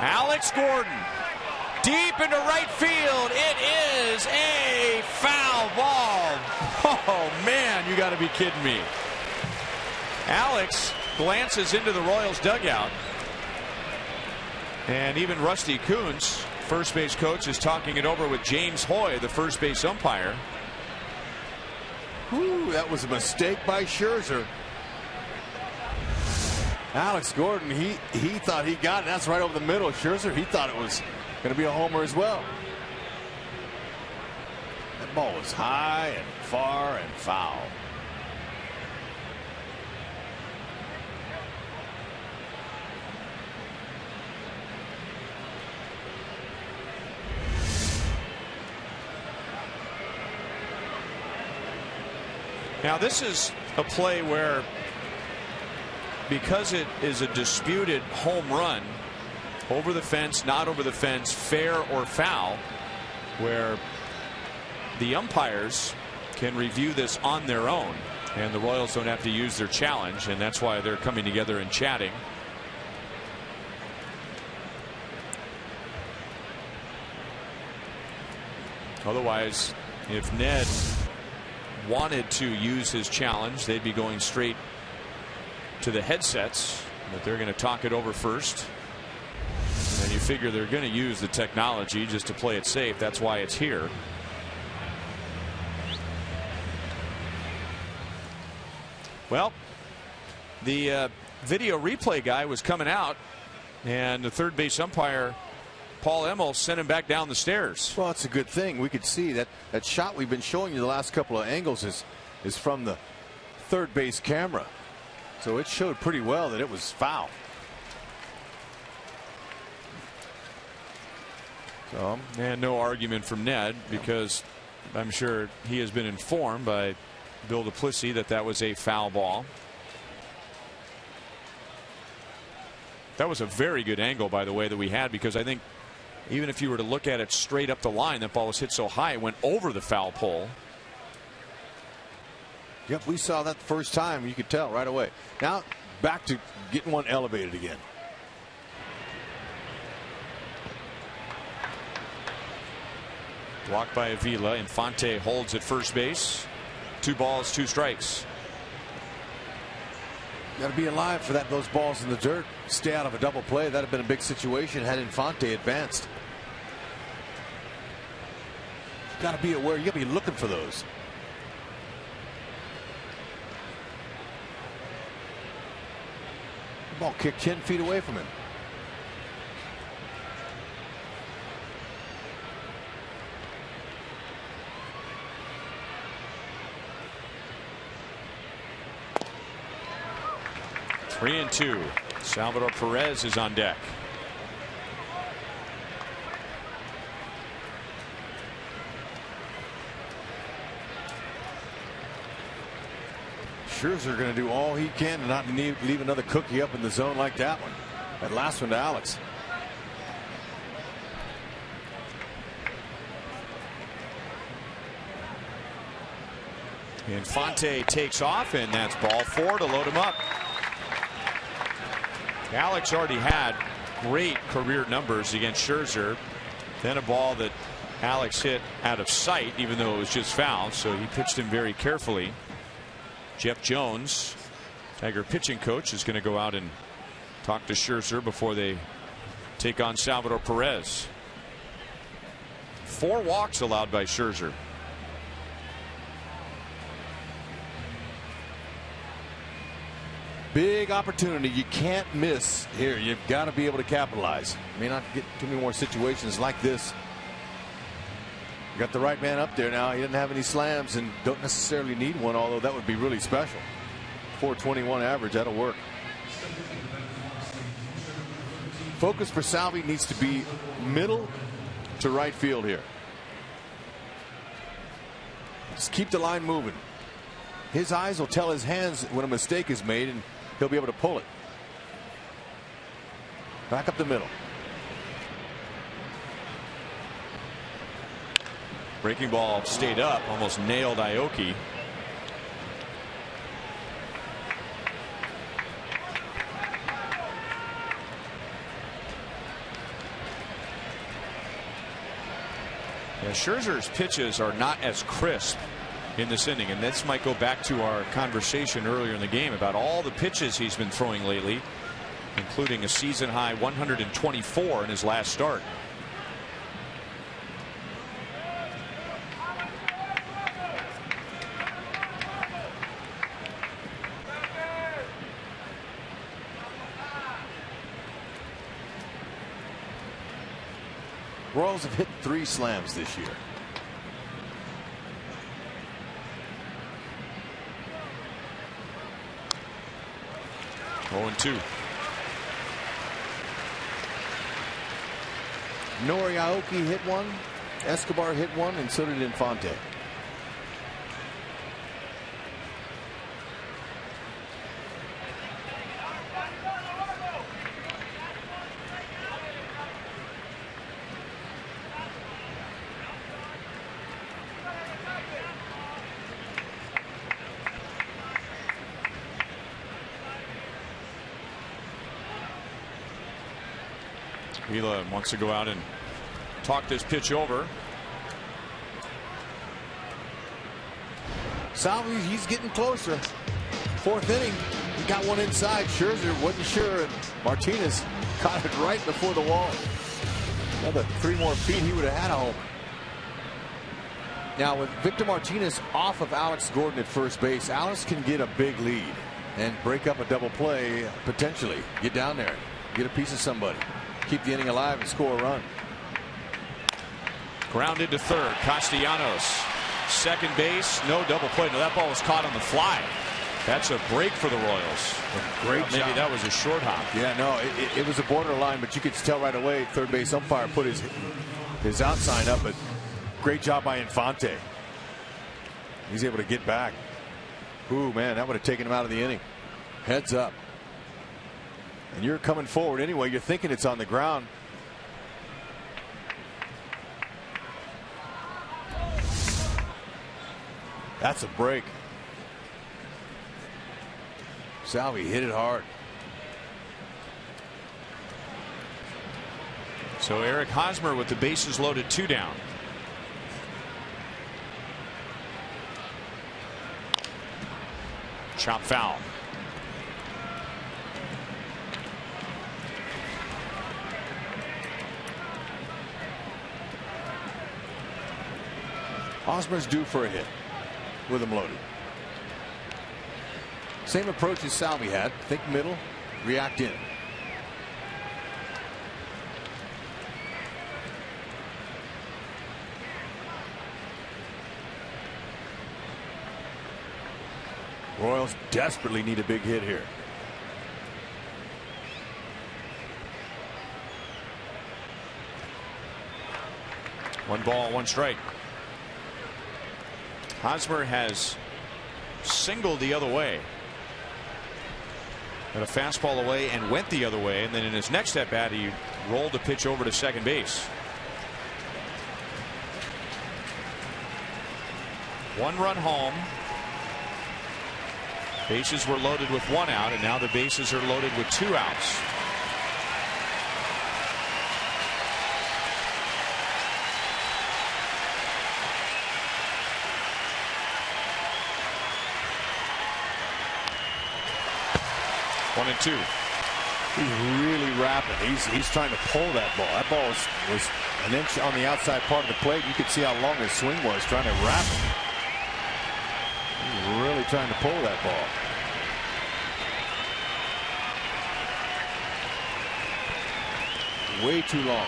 [SPEAKER 1] Alex Gordon, deep into right field. It is a foul ball. Oh, man, you got to be kidding me. Alex glances into the Royals dugout. And even Rusty Kuntz, first base coach, is talking it over with James Hoy, the first base umpire.
[SPEAKER 5] Ooh, that was a mistake by Scherzer. Alex Gordon, he thought he got it. That's right over the middle. Scherzer, he thought it was going to be a homer as well. That ball was high and far and foul.
[SPEAKER 1] Now, this is a play where, because it is a disputed home run, over the fence, not over the fence, fair or foul, where the umpires can review this on their own, and the Royals don't have to use their challenge, and that's why they're coming together and chatting. Otherwise, if Ned wanted to use his challenge, they'd be going straight to the headsets, but they're going to talk it over first. And you figure they're going to use the technology just to play it safe. That's why it's here. Well, the video replay guy was coming out, and the third base umpire, Paul Emmel, sent him back down the stairs.
[SPEAKER 5] Well, it's a good thing. We could see that shot we've been showing you the last couple of angles is from the third base camera. So it showed pretty well that it was foul. So,
[SPEAKER 1] and no argument from Ned, because I'm sure he has been informed by Bill Duplessis that that was a foul ball. That was a very good angle, by the way, that we had, because I think even if you were to look at it straight up the line, that ball was hit so high it went over the foul pole.
[SPEAKER 5] Yep, we saw that the first time. You could tell right away. Now back to getting one elevated again.
[SPEAKER 1] Blocked by Avila. Infante holds at first base. 2 balls, 2 strikes.
[SPEAKER 5] Got to be alive for those balls in the dirt. Stay out of a double play. That'd have been a big situation had Infante advanced. Got to be aware. You got to be looking for those. The ball kicked 10 feet away from him.
[SPEAKER 1] Three and 2. Salvador Perez is on deck.
[SPEAKER 5] Scherzer going to do all he can to not leave another cookie up in the zone like that one. That last one to Alex.
[SPEAKER 1] Infante takes off, and that's ball 4 to load him up. Alex already had great career numbers against Scherzer. Then a ball that Alex hit out of sight, even though it was just foul, so he pitched him very carefully. Jeff Jones, Tiger pitching coach, is going to go out and talk to Scherzer before they take on Salvador Perez. 4 walks allowed by Scherzer.
[SPEAKER 5] Big opportunity you can't miss here. You've got to be able to capitalize. May not get too many more situations like this. You got the right man up there now. He doesn't have any slams and don't necessarily need one, although that would be really special. 421 average, that'll work. Focus for Salvi needs to be middle to right field here. Just keep the line moving. His eyes will tell his hands when a mistake is made, and he'll be able to pull it. Back up the middle.
[SPEAKER 1] Breaking ball stayed up, almost nailed Aoki. Yeah, Scherzer's pitches are not as crisp in this inning, and this might go back to our conversation earlier in the game about all the pitches he's been throwing lately, including a season high 124 in his last start.
[SPEAKER 5] Royals have hit 3 slams this year.
[SPEAKER 1] Oh, 2.
[SPEAKER 5] NORI AOKI hit 1, Escobar hit 1, and so did Infante.
[SPEAKER 1] Vila wants to go out and talk this pitch over.
[SPEAKER 5] Salvi, he's getting closer. 4th inning, he got one inside. Scherzer wasn't sure, and Martinez caught it right before the wall. Another 3 more feet, he would have had a home. Now with Victor Martinez off of Alex Gordon at first base, Alex can get a big lead and break up a double play potentially. Get down there, get a piece of somebody, keep the inning alive and score a run.
[SPEAKER 1] Grounded to third. Castellanos, second base, no double play. No, that ball was caught on the fly. That's a break for the Royals.
[SPEAKER 5] Great
[SPEAKER 1] Maybe
[SPEAKER 5] job.
[SPEAKER 1] that was a short hop.
[SPEAKER 5] Yeah, no, it was a borderline, but you could tell right away. Third base umpire put his out sign up, but great job by Infante. He's able to get back. Ooh, man, that would have taken him out of the inning. Heads up. And you're coming forward anyway. You're thinking it's on the ground. That's a break. Salvi hit it hard.
[SPEAKER 1] So Eric Hosmer with the bases loaded, 2 down. Chop foul.
[SPEAKER 5] Hosmer's due for a hit with him loaded. Same approach as Salvi had. Think middle, react in. Royals desperately need a big hit here.
[SPEAKER 1] One ball, 1 strike. Hosmer has singled the other way. Got a fastball away and went the other way, and then in his next at bat he rolled the pitch over to second base. 1 run home. Bases were loaded with 1 out, and now the bases are loaded with 2 outs. One and 2.
[SPEAKER 5] He's really rapid. He's trying to pull that ball. That ball was an inch on the outside part of the plate. You could see how long his swing was, trying to wrap it. He's really trying to pull that ball. Way too long.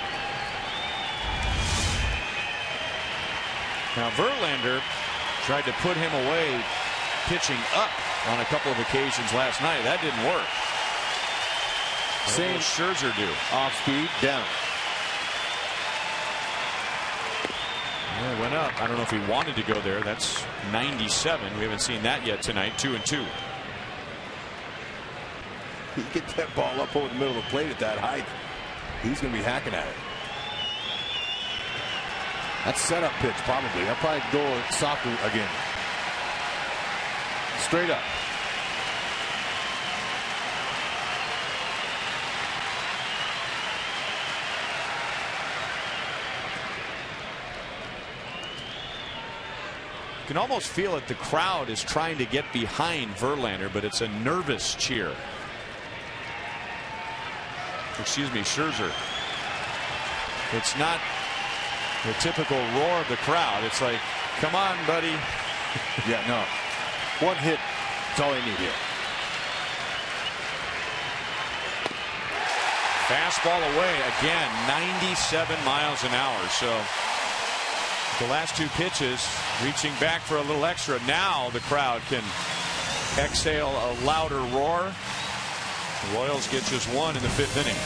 [SPEAKER 1] Now Verlander tried to put him away pitching up on a couple of occasions last night. That didn't work. Same Scherzer do.
[SPEAKER 5] Off speed, down.
[SPEAKER 1] Yeah, went up. I don't know if he wanted to go there. That's 97. We haven't seen that yet tonight. 2 and 2.
[SPEAKER 5] You get that ball up over the middle of the plate at that height, he's going to be hacking at it. That's setup pitch, probably. I'll probably go softer again. Straight up.
[SPEAKER 1] can almost feel it. The crowd is trying to get behind Verlander, but it's a nervous cheer. Excuse me, Scherzer. It's not the typical roar of the crowd. It's like, come on, buddy.
[SPEAKER 5] Yeah, no. One hit, that's all they need here.
[SPEAKER 1] Fastball away again, 97 miles an hour. So the last two pitches, reaching back for a little extra. Now the crowd can exhale a louder roar. The Royals get just one in the 5th inning.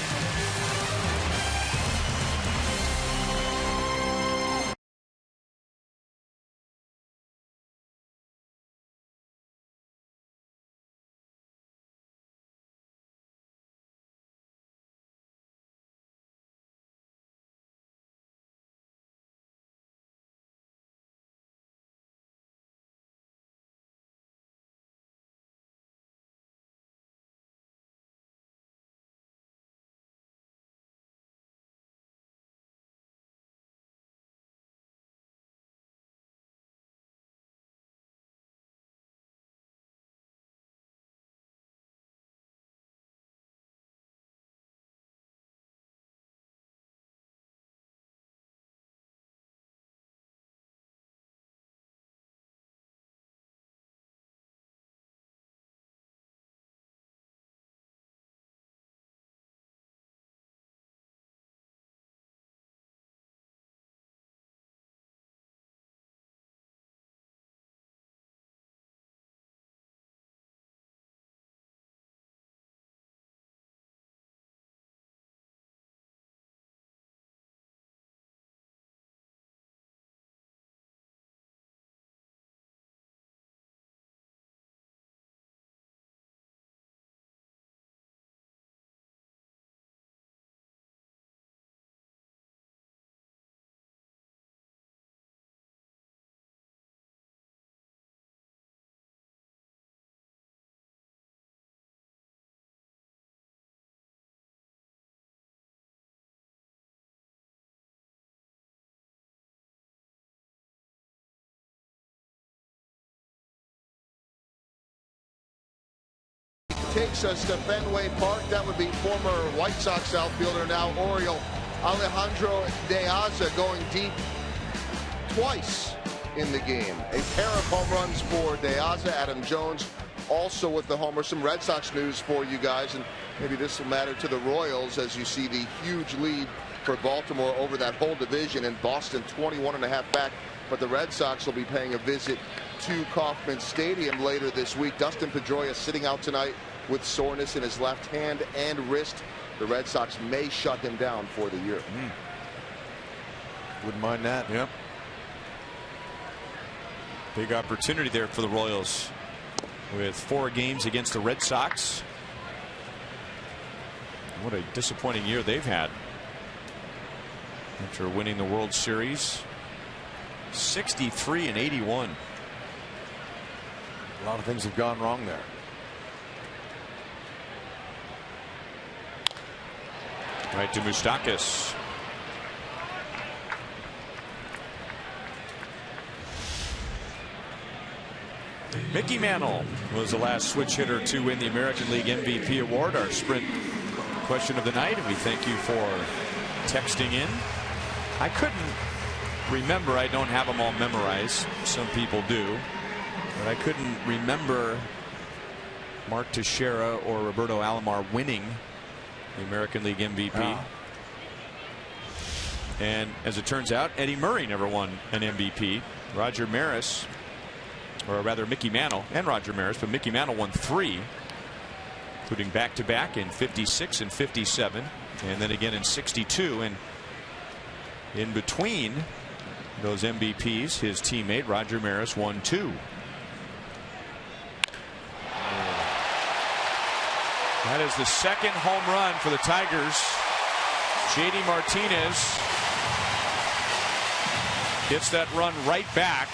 [SPEAKER 3] Takes us to Fenway Park. That would be former White Sox outfielder, now Oriole, Alejandro De Aza, going deep twice in the game. A pair of home runs for De Aza. Adam Jones also with the homer. Some Red Sox news for you guys, and maybe this will matter to the Royals as you see the huge lead for Baltimore over that whole division, and Boston 21.5 back. But the Red Sox will be paying a visit to Kauffman Stadium later this week. Dustin Pedroia sitting out tonight with soreness in his left hand and wrist. The Red Sox may shut him down for the year.
[SPEAKER 5] Wouldn't mind that.
[SPEAKER 1] Yep. Big opportunity there for the Royals with 4 games against the Red Sox. What a disappointing year they've had after winning the World Series. 63-81.
[SPEAKER 5] A lot of things have gone wrong there.
[SPEAKER 1] Right to Moustakas. Mickey Mantle was the last switch hitter to win the American League MVP award. Our sprint question of the night, and we thank you for texting in. I couldn't remember, I don't have them all memorized, some people do, but I couldn't remember Mark Teixeira or Roberto Alomar winning the American League MVP. And as it turns out, Eddie Murray never won an MVP. Roger Maris, or rather Mickey Mantle and Roger Maris, but Mickey Mantle won 3, including back-to-back in 56 and 57, and then again in 62. And in between those MVPs, his teammate Roger Maris won 2. That is the second home run for the Tigers. JD Martinez gets that run right back,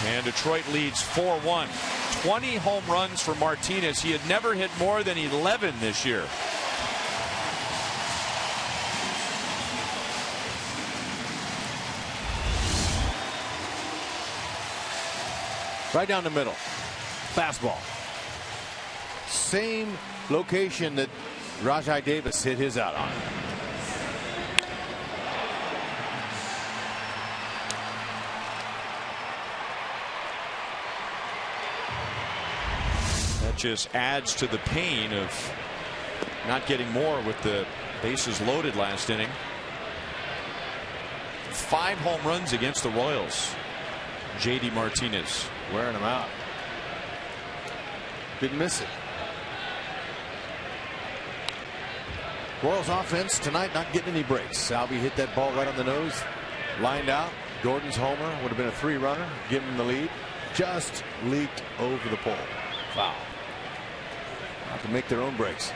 [SPEAKER 1] and Detroit leads 4-1. 20 home runs for Martinez. He had never hit more than 11 this year.
[SPEAKER 5] Right down the middle. Fastball. Same location that Rajai Davis hit his out on.
[SPEAKER 1] That just adds to the pain of not getting more with the bases loaded last inning. 5 home runs against the Royals. JD Martinez
[SPEAKER 5] wearing them out. Didn't miss it. Royals offense tonight not getting any breaks. Salvi hit that ball right on the nose. Lined out. Gordon's homer would have been a 3-runner. Give him the lead. Just leaked over the pole. Foul. Have to make their own breaks.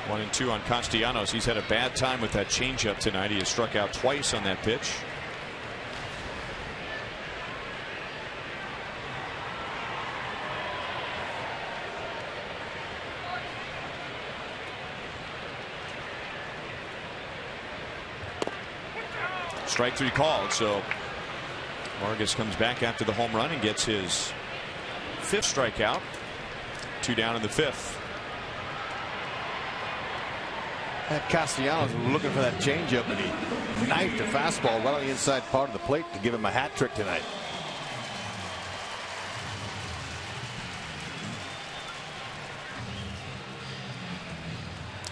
[SPEAKER 1] One and 2 on Castellanos. He's had a bad time with that changeup tonight. He has struck out twice on that pitch. Strike 3 called, so Vargas comes back after the home run and gets his 5th strikeout. 2 down in the 5th.
[SPEAKER 5] And Castellanos was looking for that changeup, and he knifed a fastball right on the inside part of the plate to give him a hat trick tonight.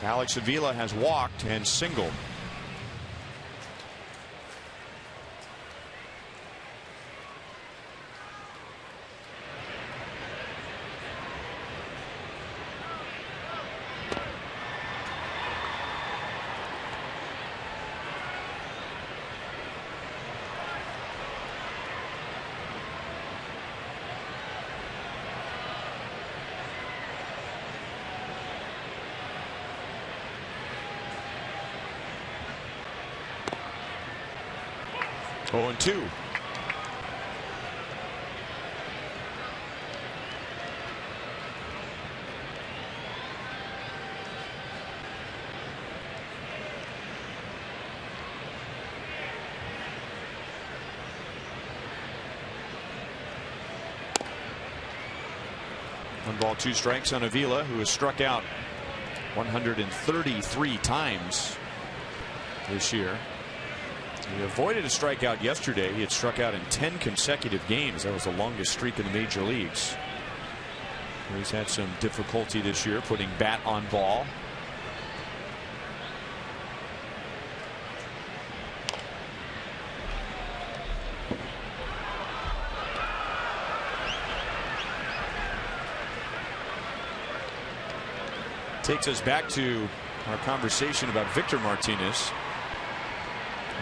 [SPEAKER 1] Alex Avila has walked and singled. Oh, and 2. One ball, 2 strikes on Avila, who has struck out 133 times this year. He avoided a strikeout yesterday. He had struck out in 10 consecutive games. That was the longest streak in the major leagues. He's had some difficulty this year putting bat on ball. Takes us back to our conversation about Victor Martinez.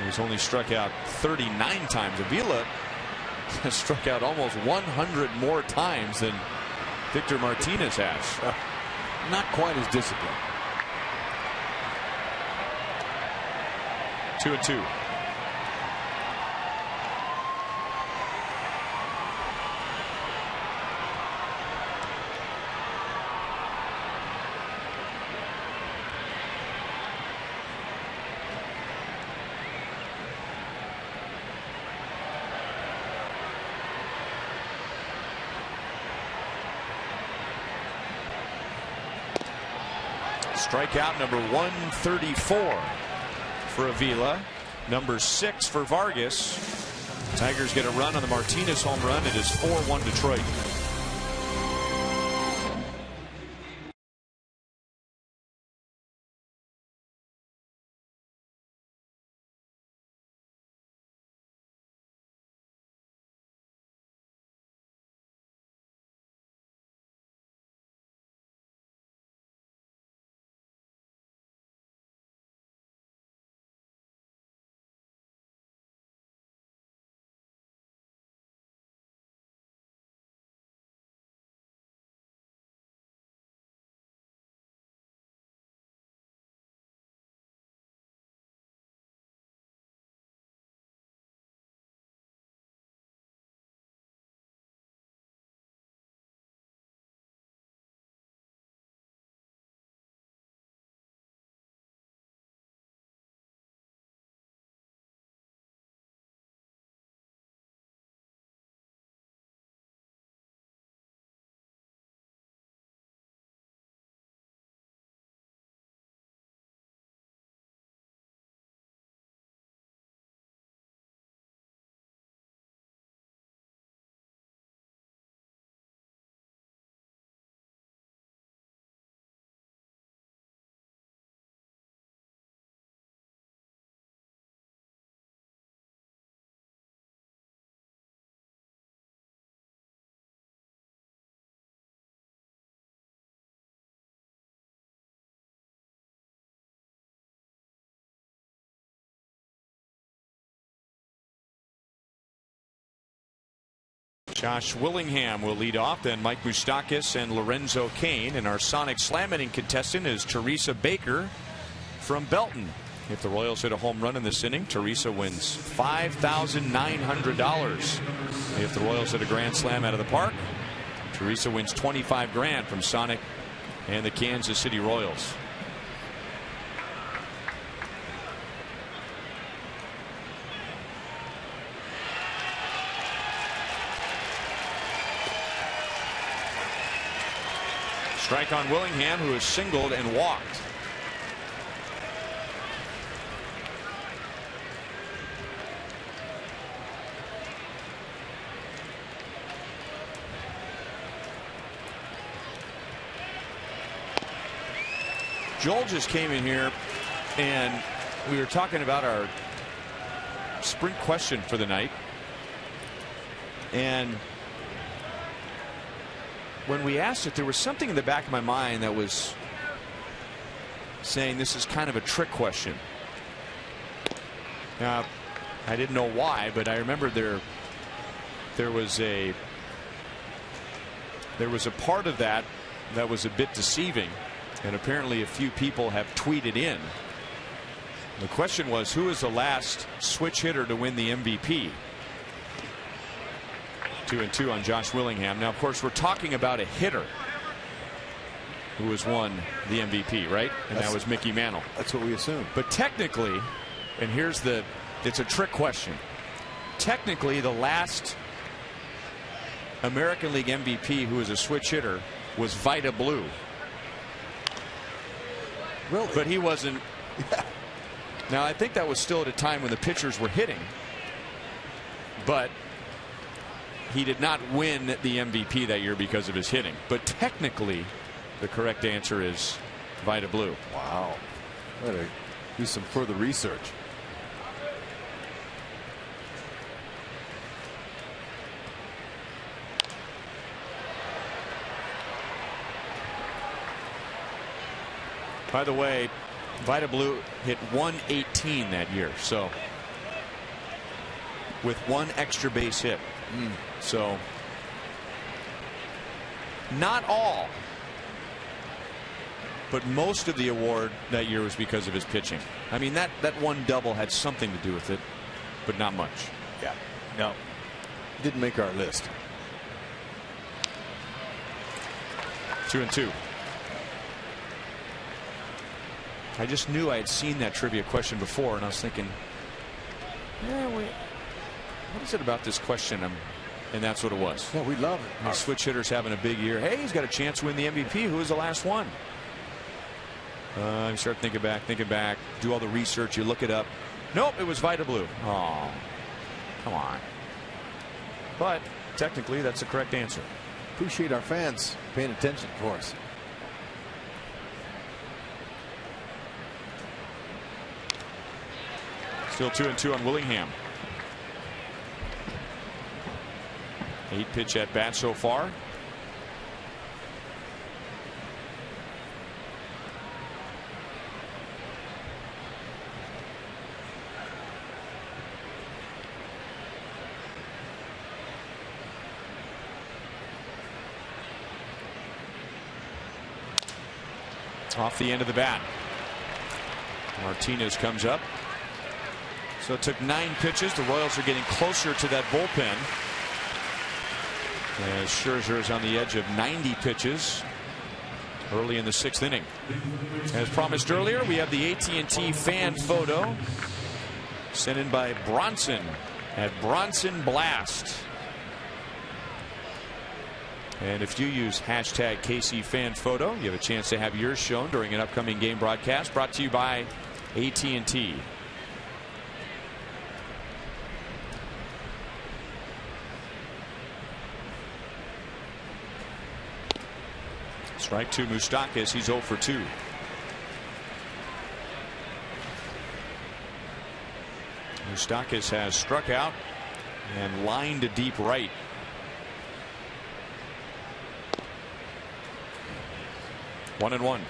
[SPEAKER 1] He's only struck out 39 times. Avila has struck out almost 100 more times than Victor Martinez has.
[SPEAKER 5] Not quite as disciplined.
[SPEAKER 1] 2 and 2. Strikeout number 134 for Avila. Number 6 for Vargas. Tigers get a run on the Martinez home run. It is 4-1 Detroit. Josh Willingham will lead off, then Mike Moustakas and Lorenzo Cain, and our Sonic Slam hitting contestant is Teresa Baker from Belton. If the Royals hit a home run in this inning, Teresa wins $5,900. If the Royals hit a grand slam out of the park, Teresa wins $25,000 from Sonic and the Kansas City Royals. Strike on Willingham, who has singled and walked. Joel just came in here and we were talking about our sprint question for the night, and when we asked it, there was something in the back of my mind that was saying this is kind of a trick question. Now, I didn't know why, but I remember there was a part of that that was a bit deceiving, and apparently a few people have tweeted in. The question was, who is the last switch hitter to win the MVP? 2-2 on Josh Willingham. Now, of course, we're talking about a hitter who has won the MVP, right? And that was Mickey Mantle.
[SPEAKER 5] That's what we assumed.
[SPEAKER 1] But technically, and here's it's a trick question. Technically, the last American League MVP who was a switch hitter was Vida Blue.
[SPEAKER 5] Really?
[SPEAKER 1] But he wasn't.
[SPEAKER 5] Yeah.
[SPEAKER 1] Now, I think that was still at a time when the pitchers were hitting. But he did not win the MVP that year because of his hitting. But technically, the correct answer is Vida Blue.
[SPEAKER 5] Wow. Better do some further research.
[SPEAKER 1] By the way, Vida Blue hit 118 that year, so with one extra base hit. So not all, but most of the award that year was because of his pitching. I mean, that one double had something to do with it, but not much.
[SPEAKER 5] Yeah. No. Didn't make our list.
[SPEAKER 1] 2-2. I just knew I had seen that trivia question before, and I was thinking, yeah, what is it about this question? And that's what it was.
[SPEAKER 5] Yeah, we love it.
[SPEAKER 1] The switch hitter's having a big year. Hey, he's got a chance to win the MVP. Who was the last one? You start thinking back, do all the research, you look it up. Nope, it was Vida Blue. Oh, come on. But technically, that's the correct answer.
[SPEAKER 5] Appreciate our fans paying attention for us.
[SPEAKER 1] Still 2-2 on Willingham. 8 pitch at bat so far. Off the end of the bat. Martinez comes up. So it took 9 pitches. The Royals are getting closer to that bullpen. As Scherzer is on the edge of 90 pitches early in the 6th inning. As promised earlier, we have the AT&T fan photo sent in by Bronson at Bronson Blast. And if you use hashtag KC fan photo, you have a chance to have yours shown during an upcoming game broadcast brought to you by AT&T. Strike 2, Moustakas. He's 0 for 2. Moustakas has struck out and lined to deep right. One and one.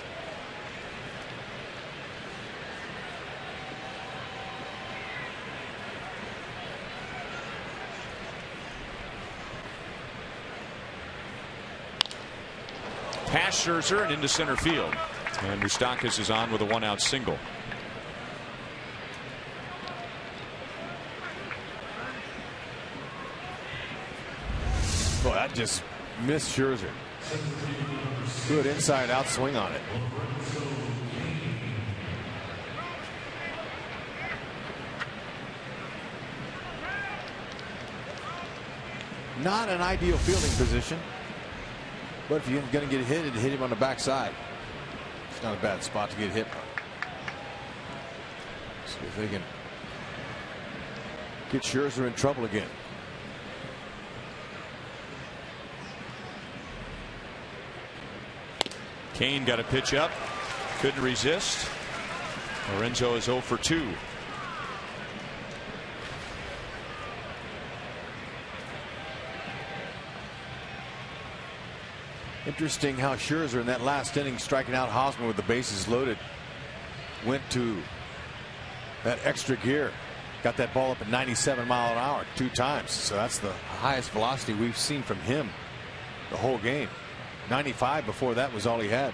[SPEAKER 1] past Scherzer and into center field. And Moustakas is on with a 1-out single.
[SPEAKER 5] Boy, that just missed Scherzer. Good inside out swing on it. Not an ideal fielding position, but if you're going to get hit him on the backside. It's not a bad spot to get hit. See if they can get Scherzer in trouble again.
[SPEAKER 1] CAIN got a pitch up, couldn't resist. Lorenzo is 0 for 2.
[SPEAKER 5] Interesting how Scherzer in that last inning, striking out Hosmer with the bases loaded, went to that extra gear, got that ball up at 97 miles an hour 2 times. So that's the highest velocity we've seen from him the whole game. 95 before that was all he had,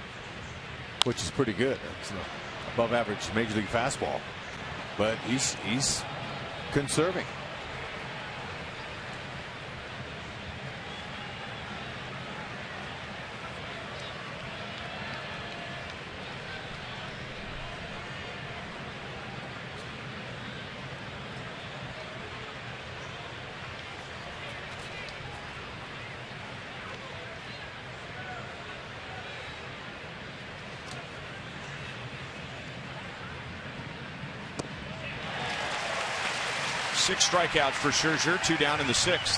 [SPEAKER 5] which is pretty good. It's an above average major league fastball, but he's conserving.
[SPEAKER 1] Six strikeouts for Scherzer, 2 down in the 6th.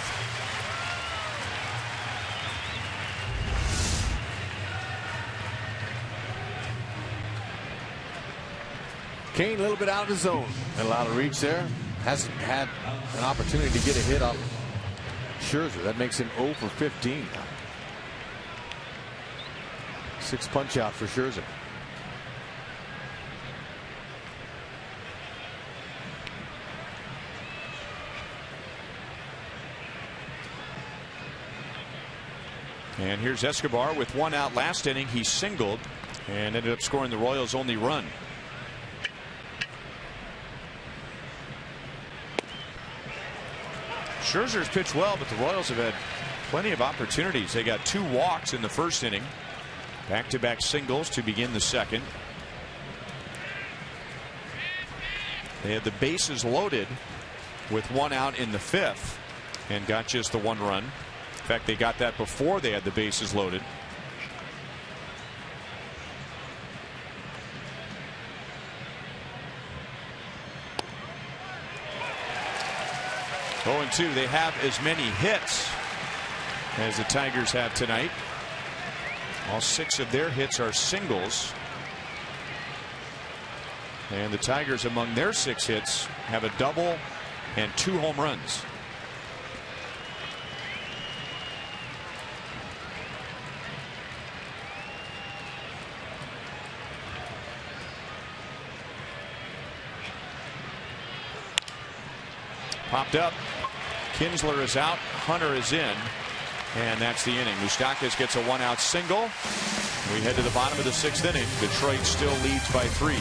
[SPEAKER 5] CAIN a little bit out of the zone. And a lot of reach there. Hasn't had an opportunity to get a hit off Scherzer. That makes him 0 for 15. 6 punch out for Scherzer.
[SPEAKER 1] And here's Escobar with 1 out last inning. He singled and ended up scoring the Royals' only run. Scherzer's pitched well, but the Royals have had plenty of opportunities. They got 2 walks in the first inning. Back-to-back singles to begin the second. They had the bases loaded with 1 out in the 5th and got just the 1 run. In fact, they got that before they had the bases loaded. Oh, and 2. They have as many hits as the Tigers have tonight. All 6 of their hits are singles. And the Tigers, among their 6 hits, have a double and 2 home runs. Popped up. Kinsler is out. Hunter is in. And that's the inning. Moustakas gets a 1-out single. We head to the bottom of the 6th inning. Detroit still leads by 3.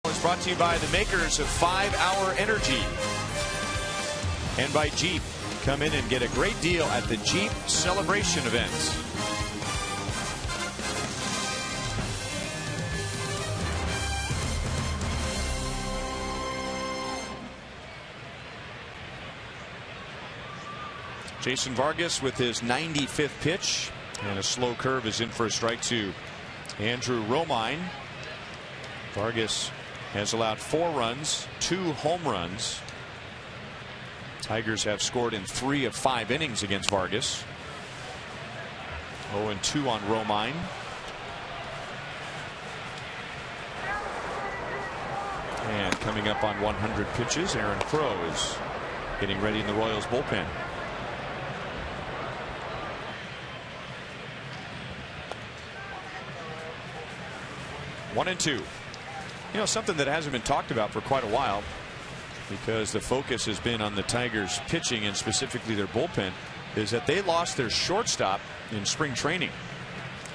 [SPEAKER 1] is brought to you by the makers of 5-Hour Energy and by Jeep. Come in and get a great deal at the Jeep Celebration events. Jason Vargas with his 95th pitch, and a slow curve is in for a strike to Andrew Romine. Vargas has allowed 4 runs, 2 home runs. Tigers have scored in 3 of 5 innings against Vargas. 0-2 on Romine. And coming up on 100 pitches, Aaron Crow is getting ready in the Royals bullpen. 1-2. You know, something that hasn't been talked about for quite a while, because the focus has been on the Tigers pitching and specifically their bullpen, is that they lost their shortstop in spring training,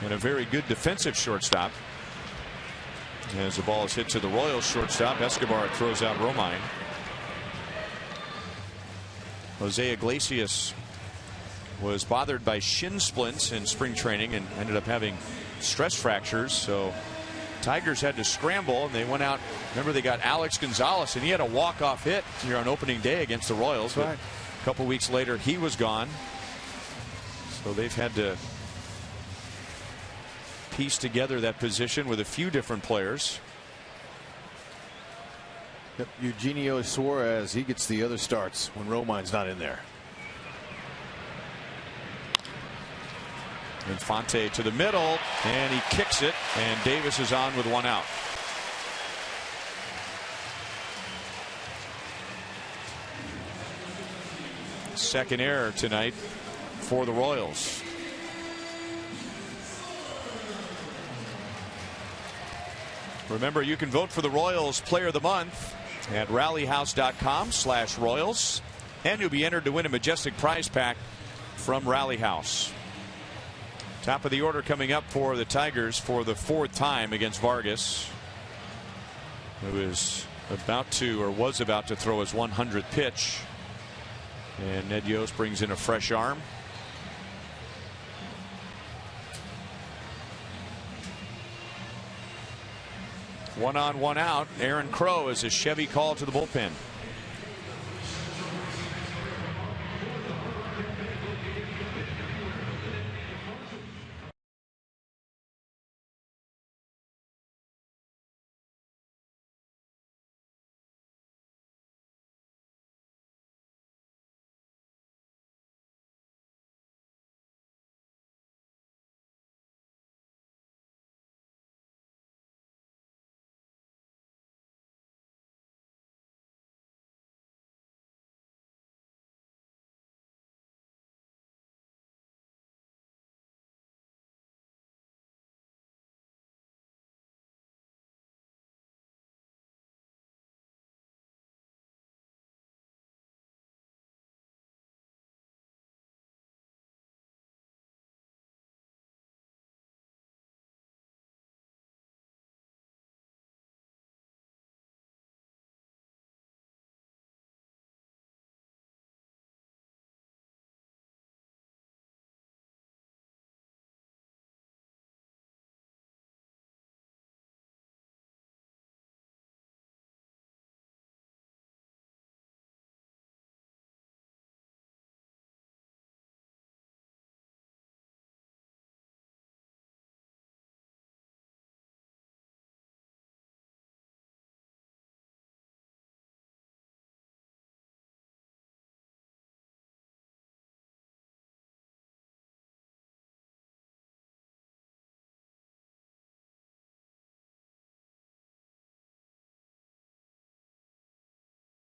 [SPEAKER 1] and a very good defensive shortstop. As the ball is hit to the Royals shortstop, Escobar throws out Romine. Jose Iglesias was bothered by shin splints in spring training and ended up having stress fractures, so Tigers had to scramble, and they went out. Remember, they got Alex Gonzalez, and he had a walk-off hit here on opening day against the Royals. Right. A couple weeks later, he was gone. So they've had to piece together that position with a few different players.
[SPEAKER 5] Yep, Eugenio Suarez, he gets the other starts when Romine's not in there.
[SPEAKER 1] Infante to the middle, and he kicks it, and Davis is on with 1 out. Second error tonight for the Royals. Remember, you can vote for the Royals Player of the Month at rallyhouse.com/Royals, and you'll be entered to win a majestic prize pack from Rally House. Top of the order coming up for the Tigers for the 4th time against Vargas, who is about to, or was about to, throw his 100th pitch. And Ned Yost brings in a fresh arm. One on, 1 out. Aaron Crow is a Chevy call to the bullpen.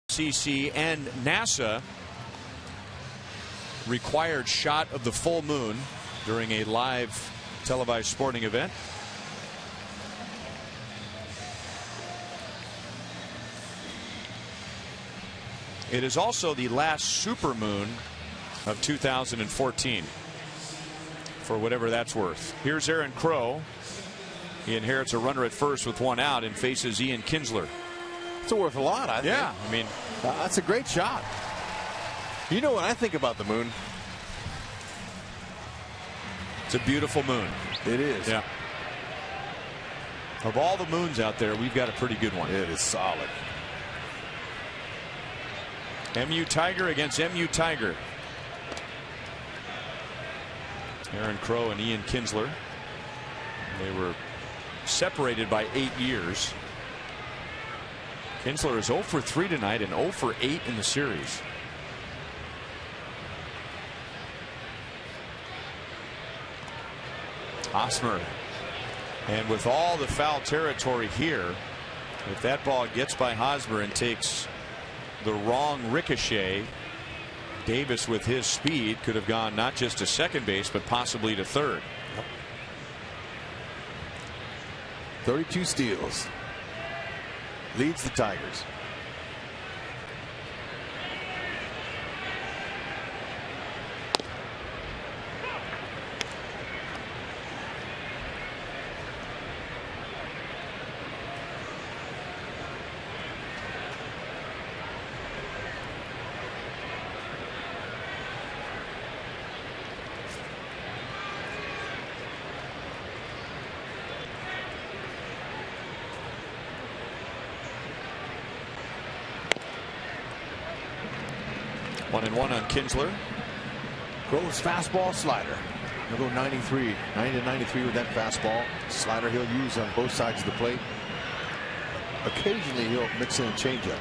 [SPEAKER 1] SEC and NASA required shot of the full moon during a live televised sporting event. It is also the last supermoon of 2014, for whatever that's worth. Here's Aaron Crow. He inherits a runner at first with 1 out and faces Ian Kinsler.
[SPEAKER 5] It's worth a lot, I think.
[SPEAKER 1] Yeah, I mean,
[SPEAKER 5] that's a great shot. You know what I think about the moon?
[SPEAKER 1] it's a beautiful moon.
[SPEAKER 5] It is.
[SPEAKER 1] Yeah. Of all the moons out there, we've got a pretty good one.
[SPEAKER 5] It is solid.
[SPEAKER 1] MU Tiger against MU Tiger. Aaron Crow and Ian Kinsler. They were separated by 8 years. Kinsler is 0 for 3 tonight and 0 for 8 in the series. Hosmer. And with all the foul territory here, if that ball gets by Hosmer and takes the wrong ricochet, Davis with his speed could have gone not just to second base but possibly to third.
[SPEAKER 5] 32 steals. Leads the Tigers.
[SPEAKER 1] One and one on Kinsler.
[SPEAKER 5] Crow's fastball, slider. He'll go 93, 90 to 93 with that fastball. Slider he'll use on both sides of the plate. Occasionally he'll mix in a changeup.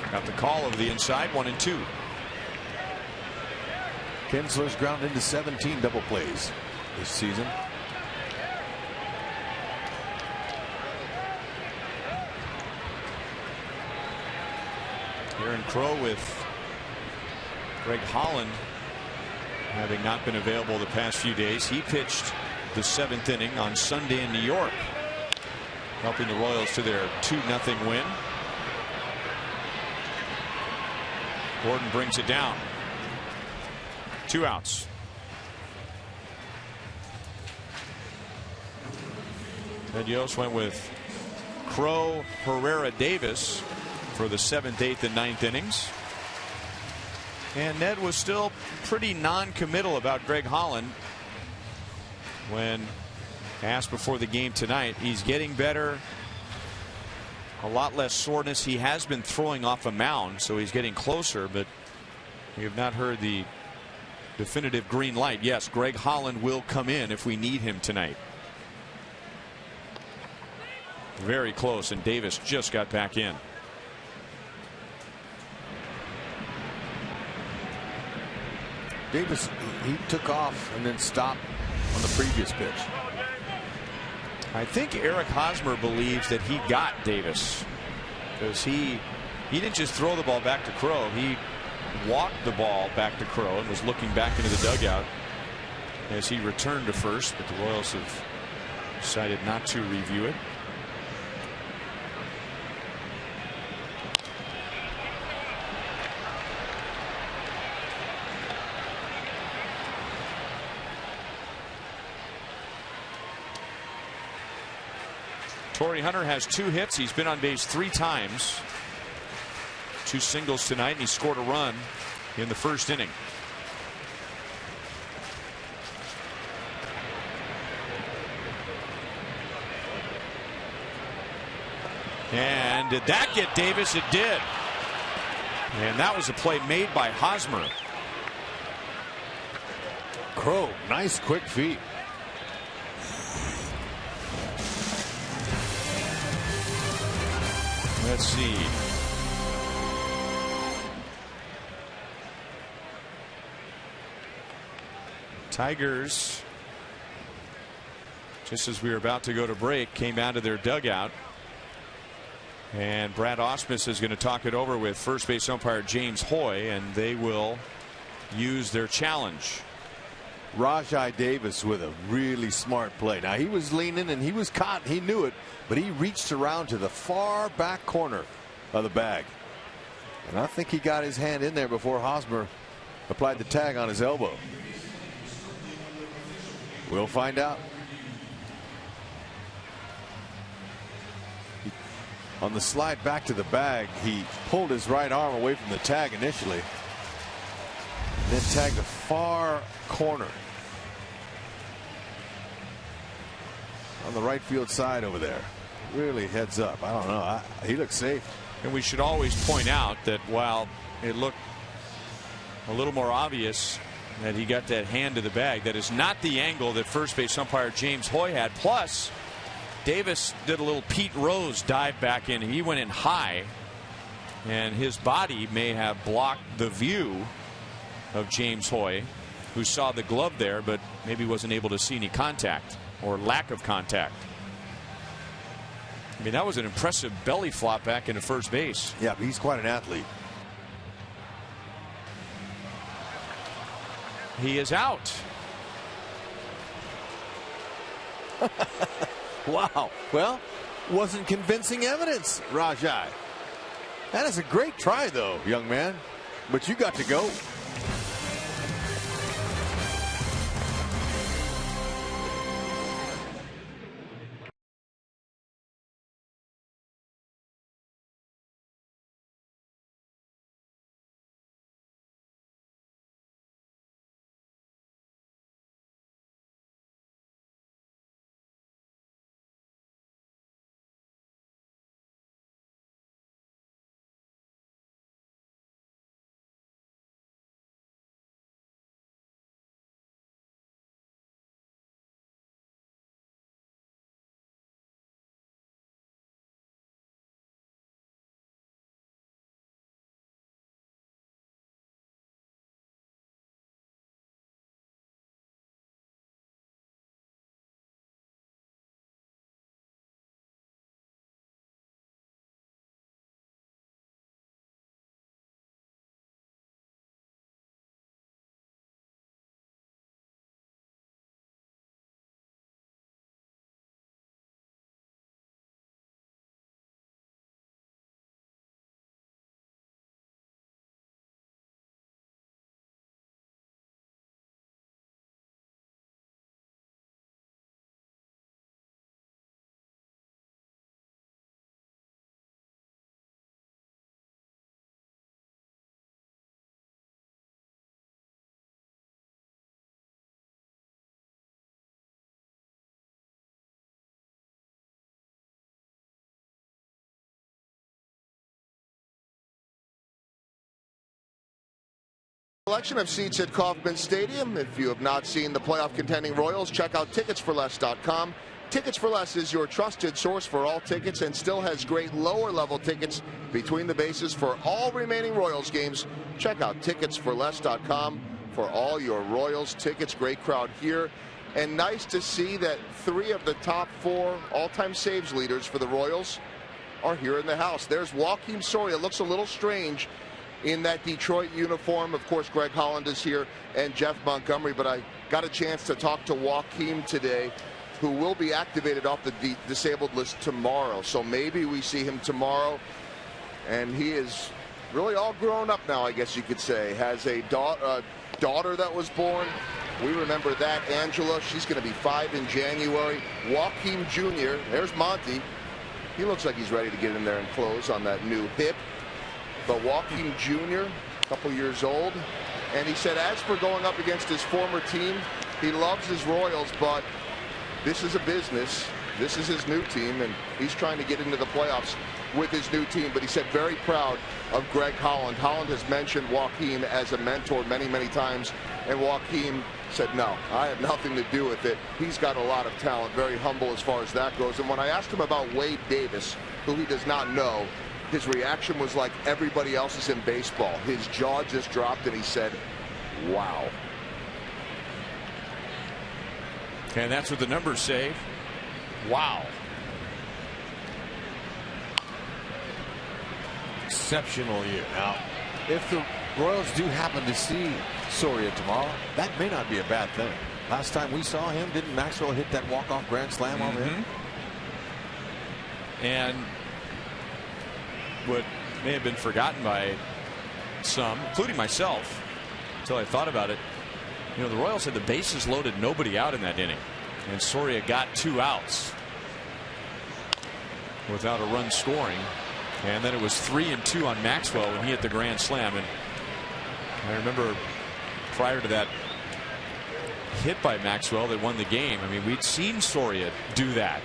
[SPEAKER 1] Got the call of the inside, 1-2.
[SPEAKER 5] Kinsler's ground into 17 double plays this season.
[SPEAKER 1] Aaron Crow with Greg Holland having not been available the past few days. He pitched the 7th inning on Sunday in New York, helping the Royals to their 2-0 win. Gordon brings it down. 2 outs. Ned Yost went with Crow, Herrera, Davis for the 7th, 8th, and 9th innings. And Ned was still pretty non-committal about Greg Holland when asked before the game tonight. He's getting better. A lot less soreness. He has been throwing off a mound, so he's getting closer, but we have not heard the definitive green light. Yes, Greg Holland will come in if we need him tonight. Very close, and Davis just got back in.
[SPEAKER 5] Davis, he took off and then stopped on the previous pitch.
[SPEAKER 1] I think Eric Hosmer believes that he got Davis because he didn't just throw the ball back to Crow. He walked the ball back to Crow and was looking back into the dugout as he returned to first, but the Royals have decided not to review it. Torrey Hunter has 2 hits. He's been on base 3 times. 2 singles tonight, and he scored a run in the 1st inning. And did that get Davis? It did. And that was a play made by Hosmer.
[SPEAKER 5] Crow, nice quick feet.
[SPEAKER 1] Let's see. Tigers, just as we were about to go to break, came out of their dugout. And Brad Ausmus is going to talk it over with first base umpire James Hoy, and they will use their challenge.
[SPEAKER 5] Rajai Davis with a really smart play. Now he was leaning and he was caught. He knew it, but he reached around to the far back corner of the bag And I think he got his hand in there before Hosmer applied the tag on his elbow. We'll find out. On the slide back to the bag, he pulled his right arm away from the tag initially, then tagged the far corner on the right field side over there. Really heads up. I don't know. He looks safe.
[SPEAKER 1] And we should always point out that while it looked a little more obvious that he got that hand to the bag, that is not the angle that first base umpire James Hoy had. Plus, Davis did a little Pete Rose dive back in. He went in high, and his body may have blocked the view of James Hoy, who saw the glove there, but maybe wasn't able to see any contact or lack of contact. I mean, that was an impressive belly flop back into first base.
[SPEAKER 5] Yeah, he's quite an athlete.
[SPEAKER 1] He is out.
[SPEAKER 5] Wow. Well, wasn't convincing evidence, Rajai. That is a great try, though, young man. But you got to go.
[SPEAKER 3] Selection of seats at Kauffman Stadium. If you have not seen the playoff contending Royals, check out ticketsforless.com. Tickets for Less is your trusted source for all tickets and still has great lower level tickets between the bases for all remaining Royals games. Check out ticketsforless.com for all your Royals tickets. Great crowd here. And nice to see that 3 of the top 4 all-time saves leaders for the Royals are here in the house. There's Joakim Soria. Looks a little strange in that Detroit uniform. Of course, Greg Holland is here and Jeff Montgomery, but I got a chance to talk to Joakim today, who will be activated off the disabled list tomorrow. So maybe we see him tomorrow. And he is really all grown up now, I guess you could say. Has a daughter that was born. We remember that, Angela. She's going to be 5 in January. Joakim Jr., there's Monty. He looks like he's ready to get in there and close on that new hip. But Joakim Jr., a couple years old, and he said as for going up against his former team, he loves his Royals, but this is a business. This is his new team, and he's trying to get into the playoffs with his new team. But he said very proud of Greg Holland. Holland has mentioned Joakim as a mentor many, many times, and Joakim said, no, I have nothing to do with it. He's got a lot of talent, very humble as far as that goes. And when I asked him about Wade Davis, who he does not know, his reaction was like everybody else's in baseball. His jaw just dropped and he said, wow.
[SPEAKER 1] And that's what the numbers say. Wow.
[SPEAKER 5] Exceptional year. Now, if the Royals do happen to see Soria tomorrow, that may not be a bad thing. Last time we saw him, didn't Maxwell hit that walk-off grand slam on him?
[SPEAKER 1] And what may have been forgotten by some, including myself, until I thought about it. You know, the Royals had the bases loaded, nobody out in that inning, and Soria got 2 outs without a run scoring, and then it was 3-2 on Maxwell when he hit the grand slam. And I remember prior to that hit by Maxwell that won the game, I mean, we'd seen Soria do that.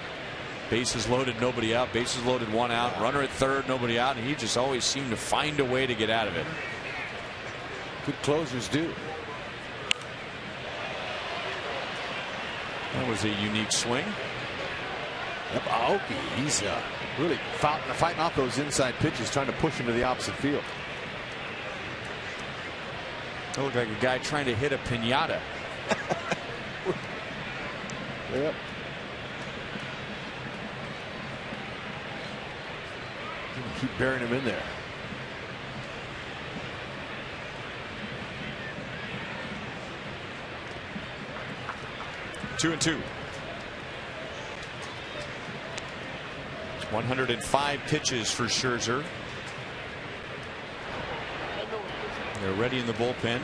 [SPEAKER 1] Bases loaded, nobody out. Bases loaded, 1 out. Runner at third, nobody out. And he just always seemed to find a way to get out of it.
[SPEAKER 5] Good closers do.
[SPEAKER 1] That was a unique swing.
[SPEAKER 5] Yep, AOKI, he's really fighting off those inside pitches, trying to push him to the opposite field.
[SPEAKER 1] It looked like a guy trying to hit a piñata.
[SPEAKER 5] Yep. Keep burying him in there.
[SPEAKER 1] Two and two. 105 pitches for Scherzer. They're ready in the bullpen.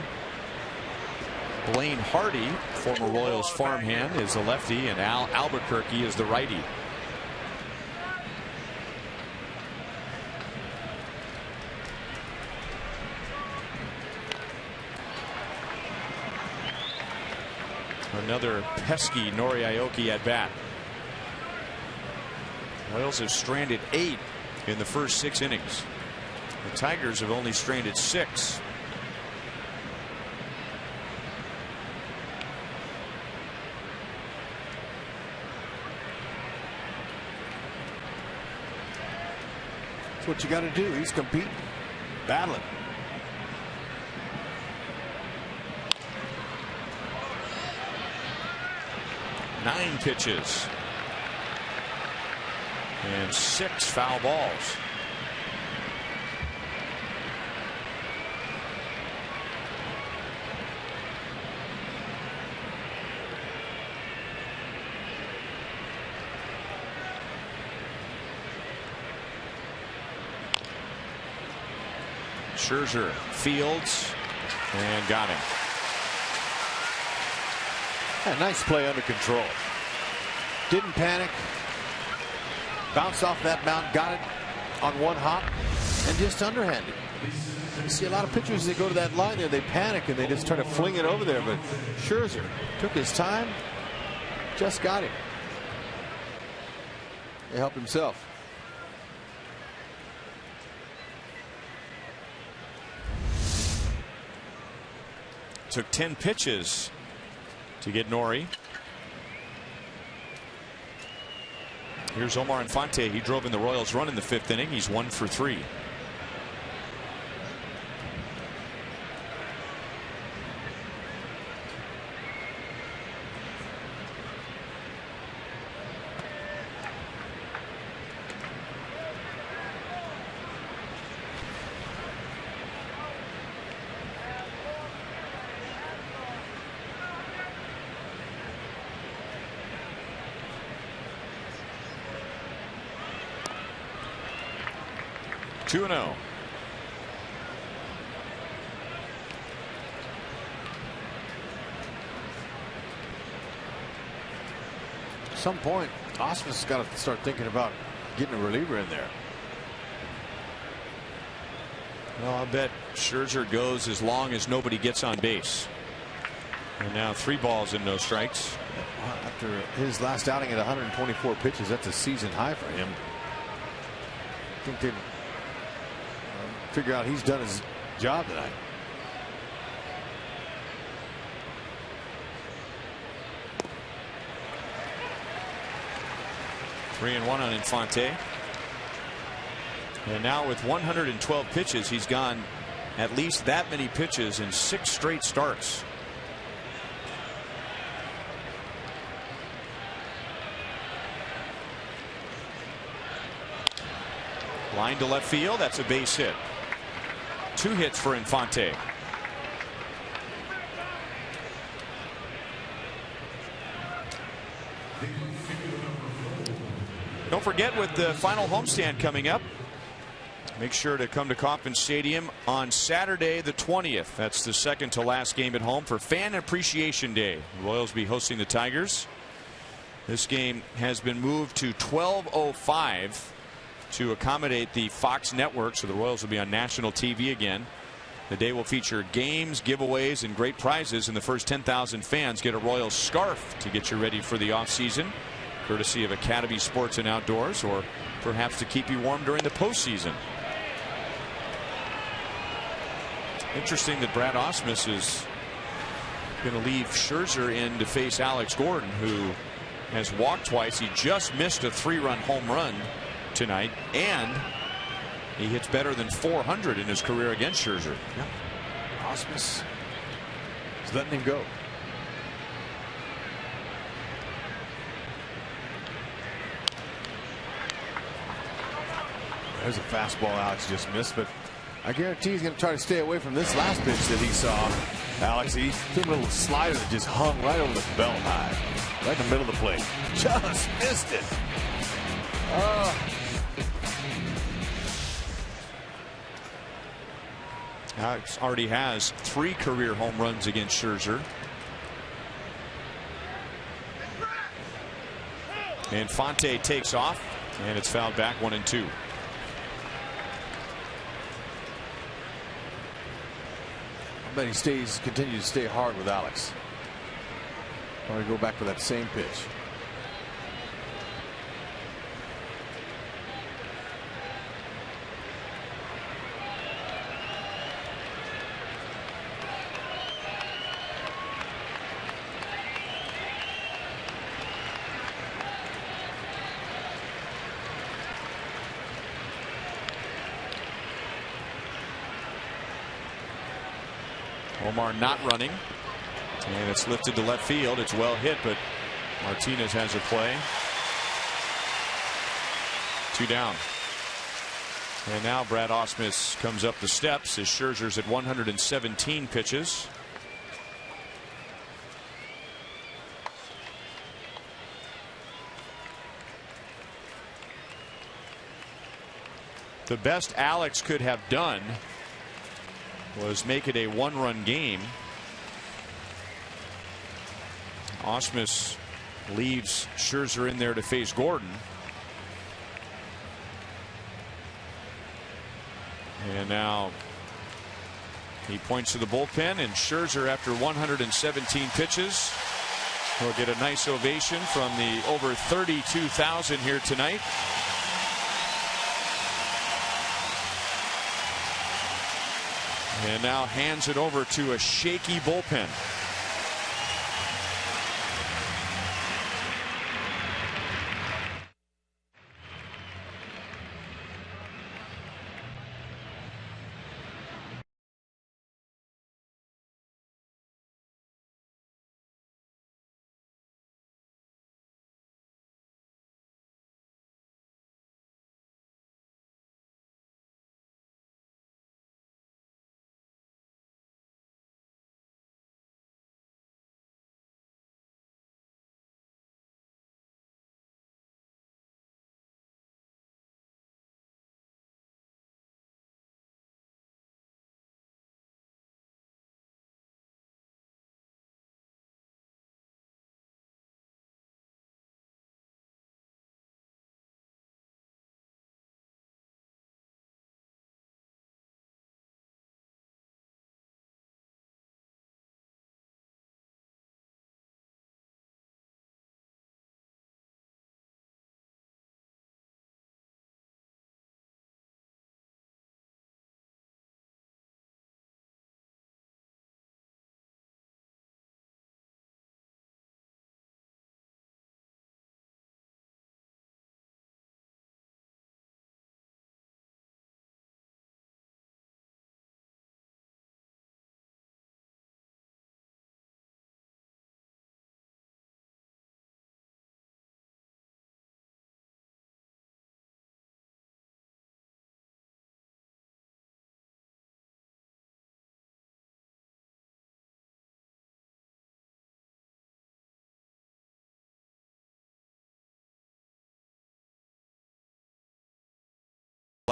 [SPEAKER 1] Blaine Hardy, former Royals farmhand, is the lefty, and Al Albuquerque is the righty. Another pesky Nori Aoki at bat. Royals have stranded 8 in the first 6 innings. The Tigers have only stranded 6.
[SPEAKER 5] That's what you got to do. He's competing, battling.
[SPEAKER 1] Nine pitches and 6 foul balls. Scherzer fields and got him.
[SPEAKER 5] Yeah, nice play under control. Didn't panic. Bounced off that mound, got it on one hop, and just underhanded. You see a lot of pitchers that go to that line there, they panic and they just try to fling it over there. But Scherzer took his time, just got him. He helped himself.
[SPEAKER 1] Took 10 pitches to get Nori. Here's Omar Infante. He drove in the Royals' run in the 5th inning. He's 1 for 3. Two and 0.
[SPEAKER 5] At some point, Osmus has got to start thinking about getting a reliever in there.
[SPEAKER 1] Well, I bet Scherzer goes as long as nobody gets on base. And now 3 balls and no strikes.
[SPEAKER 5] After his last outing at 124 pitches, that's a season high for him. I think they figure out he's done his job tonight.
[SPEAKER 1] Three and 1 on Infante. And now with 112 pitches, he's gone at least that many pitches in 6 straight starts. Line to left field. That's a base hit. 2 hits for Infante. Don't forget, with the final homestand coming up, Make sure to come to Kauffman Stadium on Saturday the 20th. That's the second to last game at home for Fan Appreciation Day. The Royals will be hosting the Tigers. This game has been moved to 12:05 to accommodate the Fox network, so the Royals will be on national TV again. The day will feature games, giveaways, and great prizes, and the first 10,000 fans get a Royals scarf to get you ready for the offseason, courtesy of Academy Sports and Outdoors, or perhaps to keep you warm during the postseason. Interesting that Brad Ausmus is going to leave Scherzer in to face Alex Gordon, who has walked twice. He just missed a 3-run home run tonight, and he hits better than 400 in his career against Scherzer.
[SPEAKER 5] Yeah. Ausmus is letting him go. There's a fastball Alex just missed, but I guarantee he's going to try to stay away from this last pitch that he saw. Alex, he threw a little slider that just hung right over the belt high, right in the middle of the plate. Just missed it.
[SPEAKER 1] Alex already has 3 career home runs against Scherzer. Infante takes off, and it's fouled back 1-2.
[SPEAKER 5] I bet he continues to stay hard with Alex. Probably go back for that same pitch.
[SPEAKER 1] Omar not running, and it's lifted to left field. It's well hit, but Martinez has a play. 2 down. And now Brad Ausmus comes up the steps as Scherzer's at 117 pitches. The best Alex could have done was make it a 1-run game. Ausmus leaves Scherzer in there to face Gordon. And now he points to the bullpen, and Scherzer, after 117 pitches, will get a nice ovation from the over 32,000 here tonight. And now hands it over to a shaky bullpen.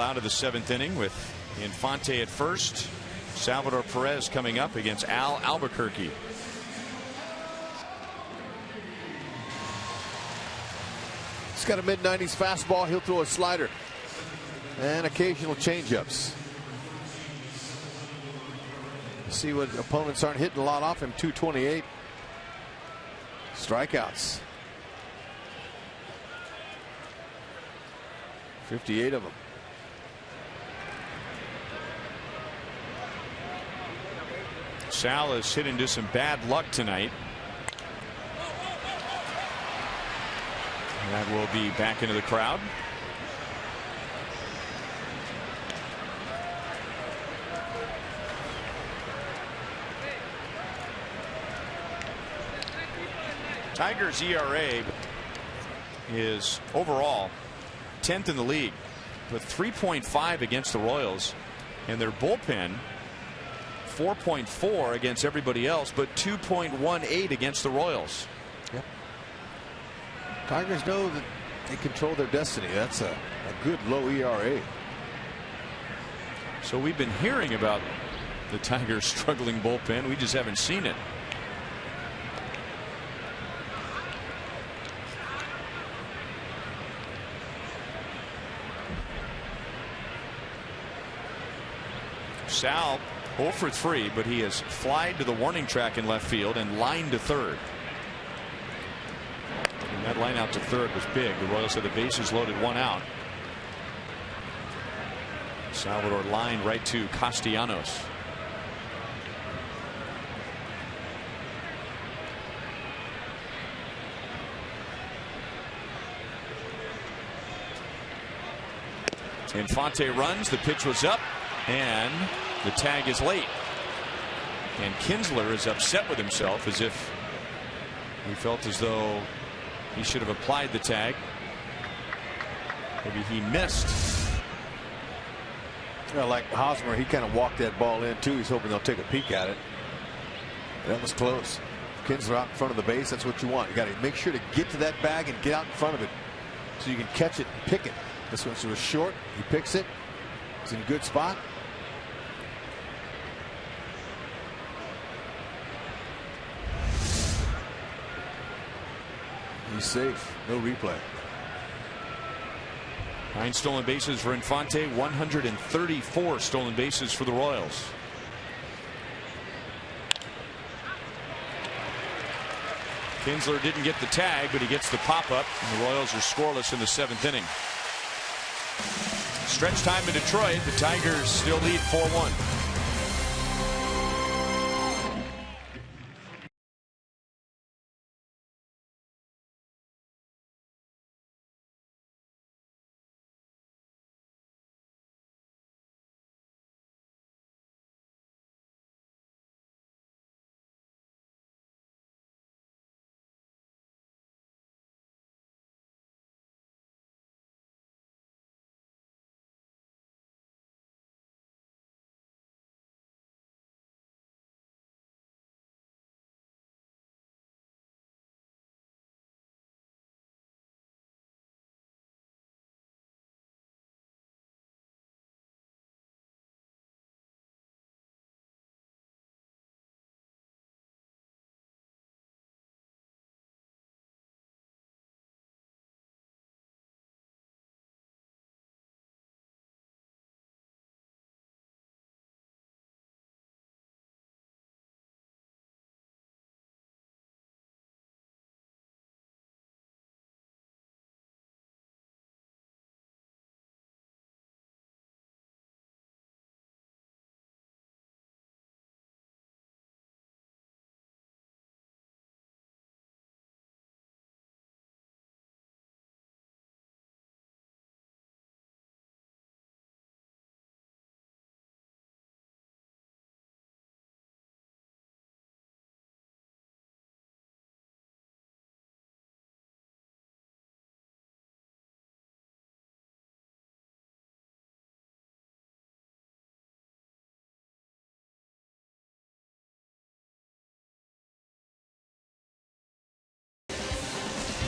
[SPEAKER 1] Out of the 7th inning with Infante at first. Salvador Perez coming up against Al Albuquerque.
[SPEAKER 5] He's got a mid-90s fastball. He'll throw a slider and occasional changeups. See what opponents aren't hitting a lot off him. 228 strikeouts. 58 of them.
[SPEAKER 1] Sal has hit into some bad luck tonight. That will be back into the crowd. Tigers' ERA is overall 10th in the league, with 3.5 against the Royals, and their bullpen 4.4 against everybody else, but 2.18 against the Royals.
[SPEAKER 5] Yep. Tigers know that they control their destiny. That's a good low ERA.
[SPEAKER 1] So we've been hearing about the Tigers' struggling bullpen. We just haven't seen it. Sal 0 for 3, but he has flied to the warning track in left field and lined to third. And that line out to third was big. The Royals had the bases loaded, 1 out. Salvador lined right to Castellanos. Infante runs. The pitch was up, and the tag is late. And Kinsler is upset with himself, as if he felt as though he should have applied the tag. Maybe he missed.
[SPEAKER 5] Well, like Hosmer, he kind of walked that ball in too. He's hoping they'll take a peek at it. That was close. Kinsler out in front of the base. That's what you want. You got to make sure to get to that bag and get out in front of it so you can catch it and pick it. This one was short. He picks it. He's in a good spot. He's safe. No replay.
[SPEAKER 1] 9 stolen bases for Infante, 134 stolen bases for the Royals. Kinsler didn't get the tag, but he gets the pop-up, and the Royals are scoreless in the 7th inning. Stretch time in Detroit. The Tigers still lead 4-1.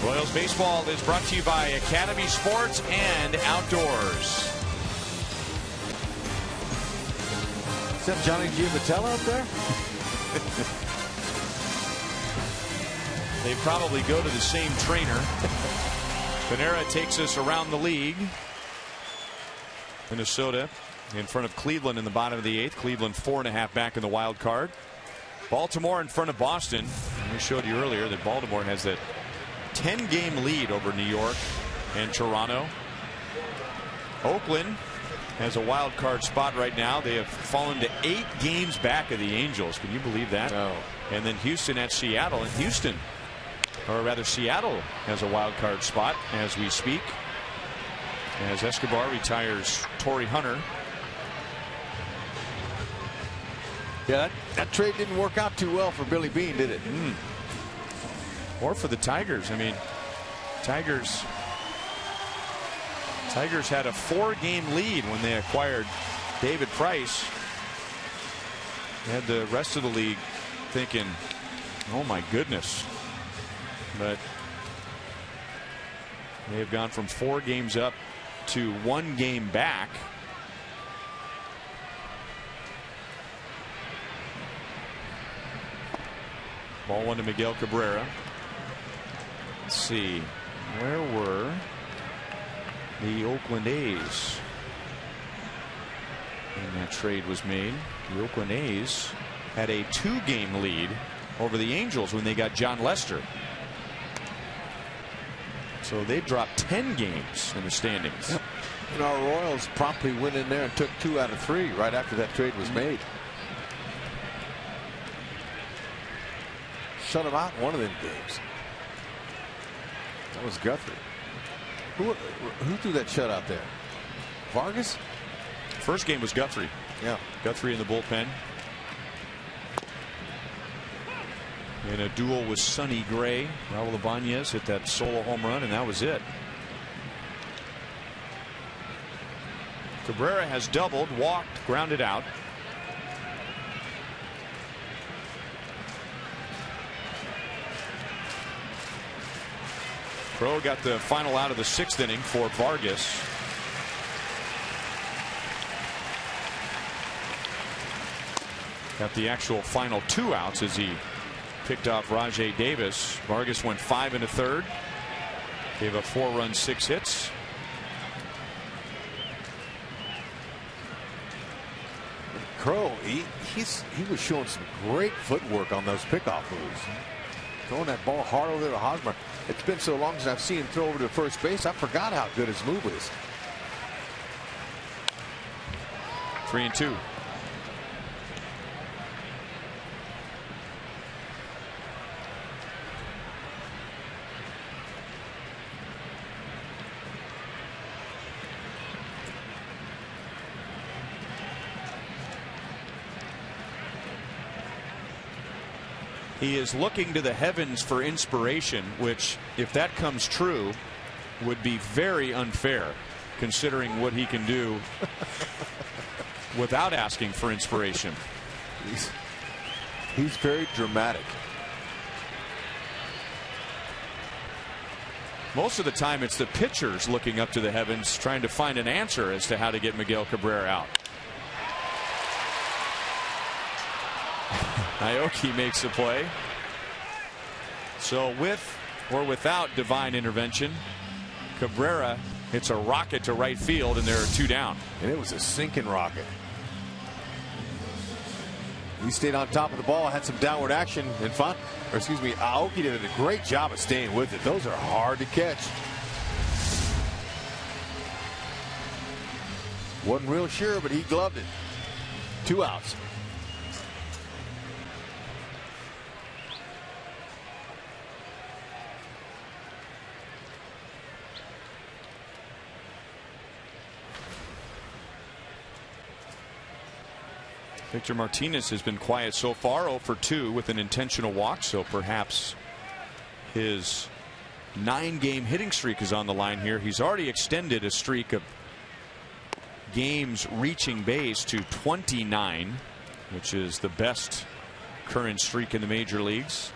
[SPEAKER 1] Royals baseball is brought to you by Academy Sports and Outdoors.
[SPEAKER 5] Is that Johnny Giavatello up there?
[SPEAKER 1] They probably go to the same trainer. Panera takes us around the league. Minnesota in front of Cleveland in the bottom of the 8th. Cleveland 4.5 back in the wild card. Baltimore in front of Boston. We showed you earlier that Baltimore has that 10-game lead over New York and Toronto. Oakland has a wild card spot right now. They have fallen to 8 games back of the Angels. Can you believe that?
[SPEAKER 5] No.
[SPEAKER 1] And then Houston at Seattle. And Houston, or rather Seattle, has a wild card spot as we speak, as Escobar retires Torrey Hunter.
[SPEAKER 5] Yeah, that trade didn't work out too well for Billy Beane, did it?
[SPEAKER 1] Or for the Tigers. I mean, Tigers had a 4-game lead when they acquired David Price. They had the rest of the league thinking, oh my goodness. But they have gone from 4 games up to 1 game back. Ball 1 to Miguel Cabrera. Let's see, where were the Oakland A's when that trade was made? The Oakland A's had a 2-game lead over the Angels when they got John Lester. So they dropped 10 games in the standings.
[SPEAKER 5] And our Royals promptly went in there and took 2 out of 3 right after that trade was made. Shut them out in one of them games. That was Guthrie. Who threw that shutout there? Vargas?
[SPEAKER 1] First game was Guthrie.
[SPEAKER 5] Yeah.
[SPEAKER 1] Guthrie in the bullpen. In a duel with Sonny Gray. Raul Ibanez hit that solo home run, and that was it. Cabrera has doubled, walked, grounded out. Crow got the final out of the 6th inning for Vargas. Got the actual final 2 outs as he picked off Rajay Davis. Vargas went 5 1/3. Gave up 4 runs, 6 hits.
[SPEAKER 5] Crow, he was showing some great footwork on those pickoff moves. Throwing that ball hard over to Hosmer. It's been so long since I've seen him throw over to first base. I forgot how good his move is.
[SPEAKER 1] 3-2. He is looking to the heavens for inspiration, which, if that comes true, would be very unfair, considering what he can do without asking for inspiration.
[SPEAKER 5] He's very dramatic.
[SPEAKER 1] Most of the time, it's the pitchers looking up to the heavens, trying to find an answer as to how to get Miguel Cabrera out. Aoki makes the play. So with or without divine intervention, Cabrera hits a rocket to right field, and there are 2 down.
[SPEAKER 5] And it was a sinking rocket. He stayed on top of the ball, had some downward action. Aoki did a great job of staying with it. Those are hard to catch. Wasn't real sure, but he gloved it. 2 outs.
[SPEAKER 1] Victor Martinez has been quiet so far, 0 for 2 with an intentional walk, so perhaps his 9-game hitting streak is on the line here. He's already extended a streak of games reaching base to 29, which is the best current streak in the major leagues.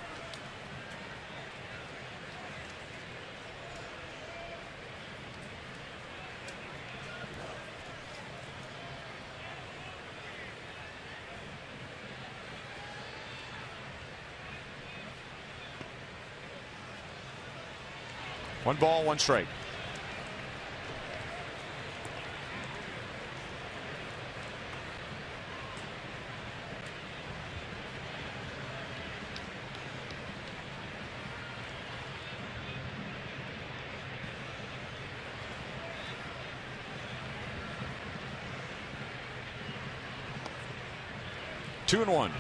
[SPEAKER 1] 1 ball, 1 strike. Two and 1.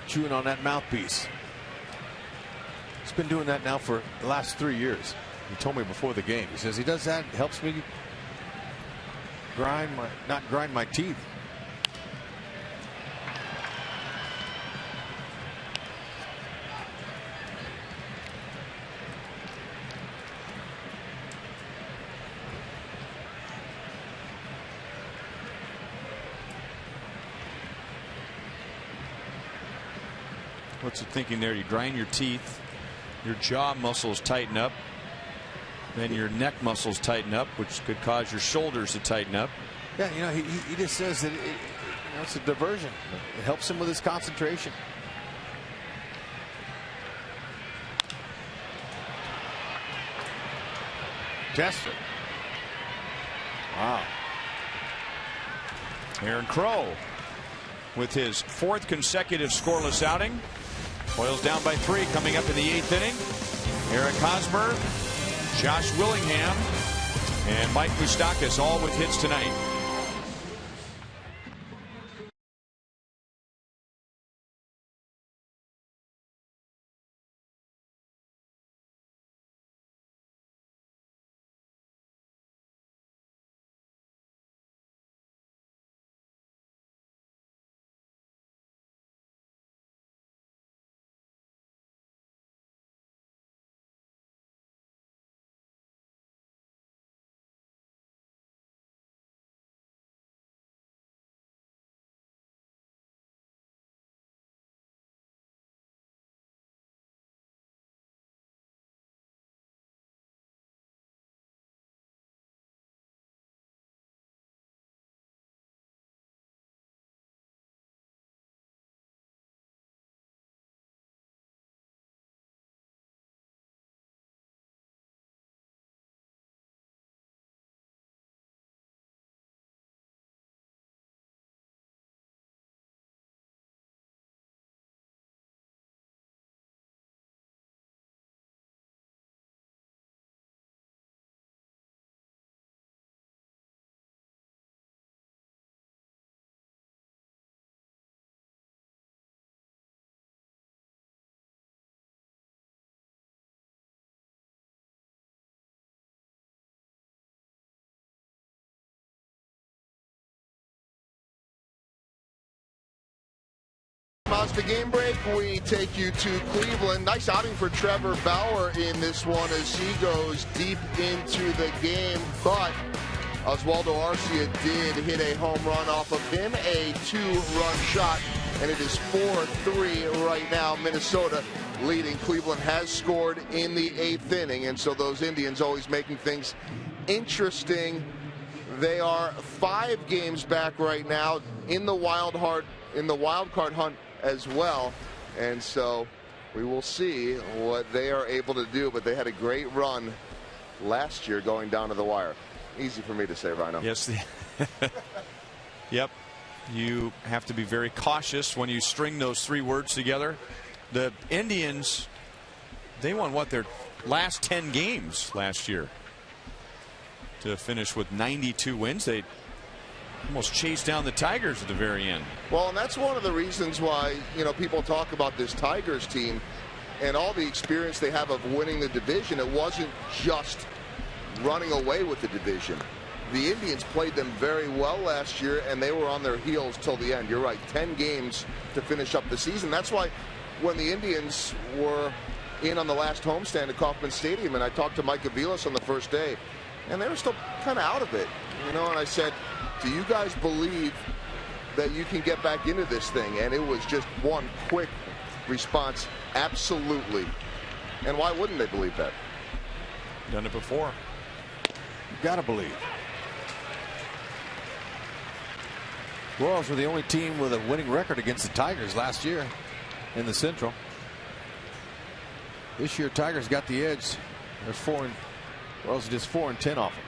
[SPEAKER 5] Chewing on that mouthpiece. He's been doing that now for the last 3 years. He told me before the game. He says he does that. It helps me not grind my teeth.
[SPEAKER 1] What's he thinking there? You grind your teeth, your jaw muscles tighten up, then your neck muscles tighten up, which could cause your shoulders to tighten up.
[SPEAKER 5] Yeah, you know, he just says that it's a diversion. It helps him with his concentration. Tester. Wow.
[SPEAKER 1] Aaron Crow with his 4th consecutive scoreless outing. Royals down by 3 coming up in the 8th inning. Eric Hosmer, Josh Willingham, and Mike Moustakas all with hits tonight.
[SPEAKER 3] The game break, we take you to Cleveland. Nice outing for Trevor Bauer in this one as he goes deep into the game, but Oswaldo Arcia did hit a home run off of him, a 2-run shot, and it is 4-3 right now. Minnesota leading. Cleveland has scored in the 8th inning, and so those Indians always making things interesting. They are 5 games back right now in the wild card hunt as well, and so we will see what they are able to do. But they had a great run last year going down to the wire. Easy for me to say, Rhino.
[SPEAKER 1] Yes. Yep. You have to be very cautious when you string those 3 words together. The Indians, they won their last 10 games last year to finish with 92 wins. They almost chased down the Tigers at the very end.
[SPEAKER 3] Well, and that's one of the reasons why, you know, people talk about this Tigers team and all the experience they have of winning the division. It wasn't just running away with the division. The Indians played them very well last year, and they were on their heels till the end. You're right, 10 games to finish up the season. That's why when the Indians were in on the last homestand at Kauffman Stadium, and I talked to Mike Aviles on the first day, and they were still kind of out of it, you know, and I said, do you guys believe that you can get back into this thing? And it was just one quick response, absolutely. And why wouldn't they believe that?
[SPEAKER 1] Done it before.
[SPEAKER 5] Gotta believe. Royals were the only team with a winning record against the Tigers last year in the Central. This year, Tigers got the edge. They're Royals are just 4-10 off them.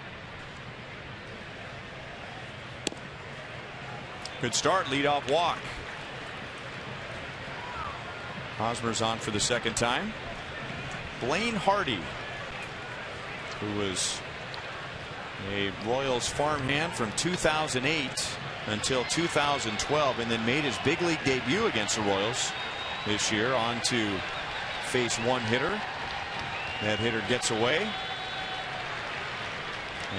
[SPEAKER 1] Good start, leadoff walk. Hosmer's on for the second time. Blaine Hardy, who was a Royals farmhand from 2008 until 2012, and then made his big league debut against the Royals this year, on to face one hitter. That hitter gets away,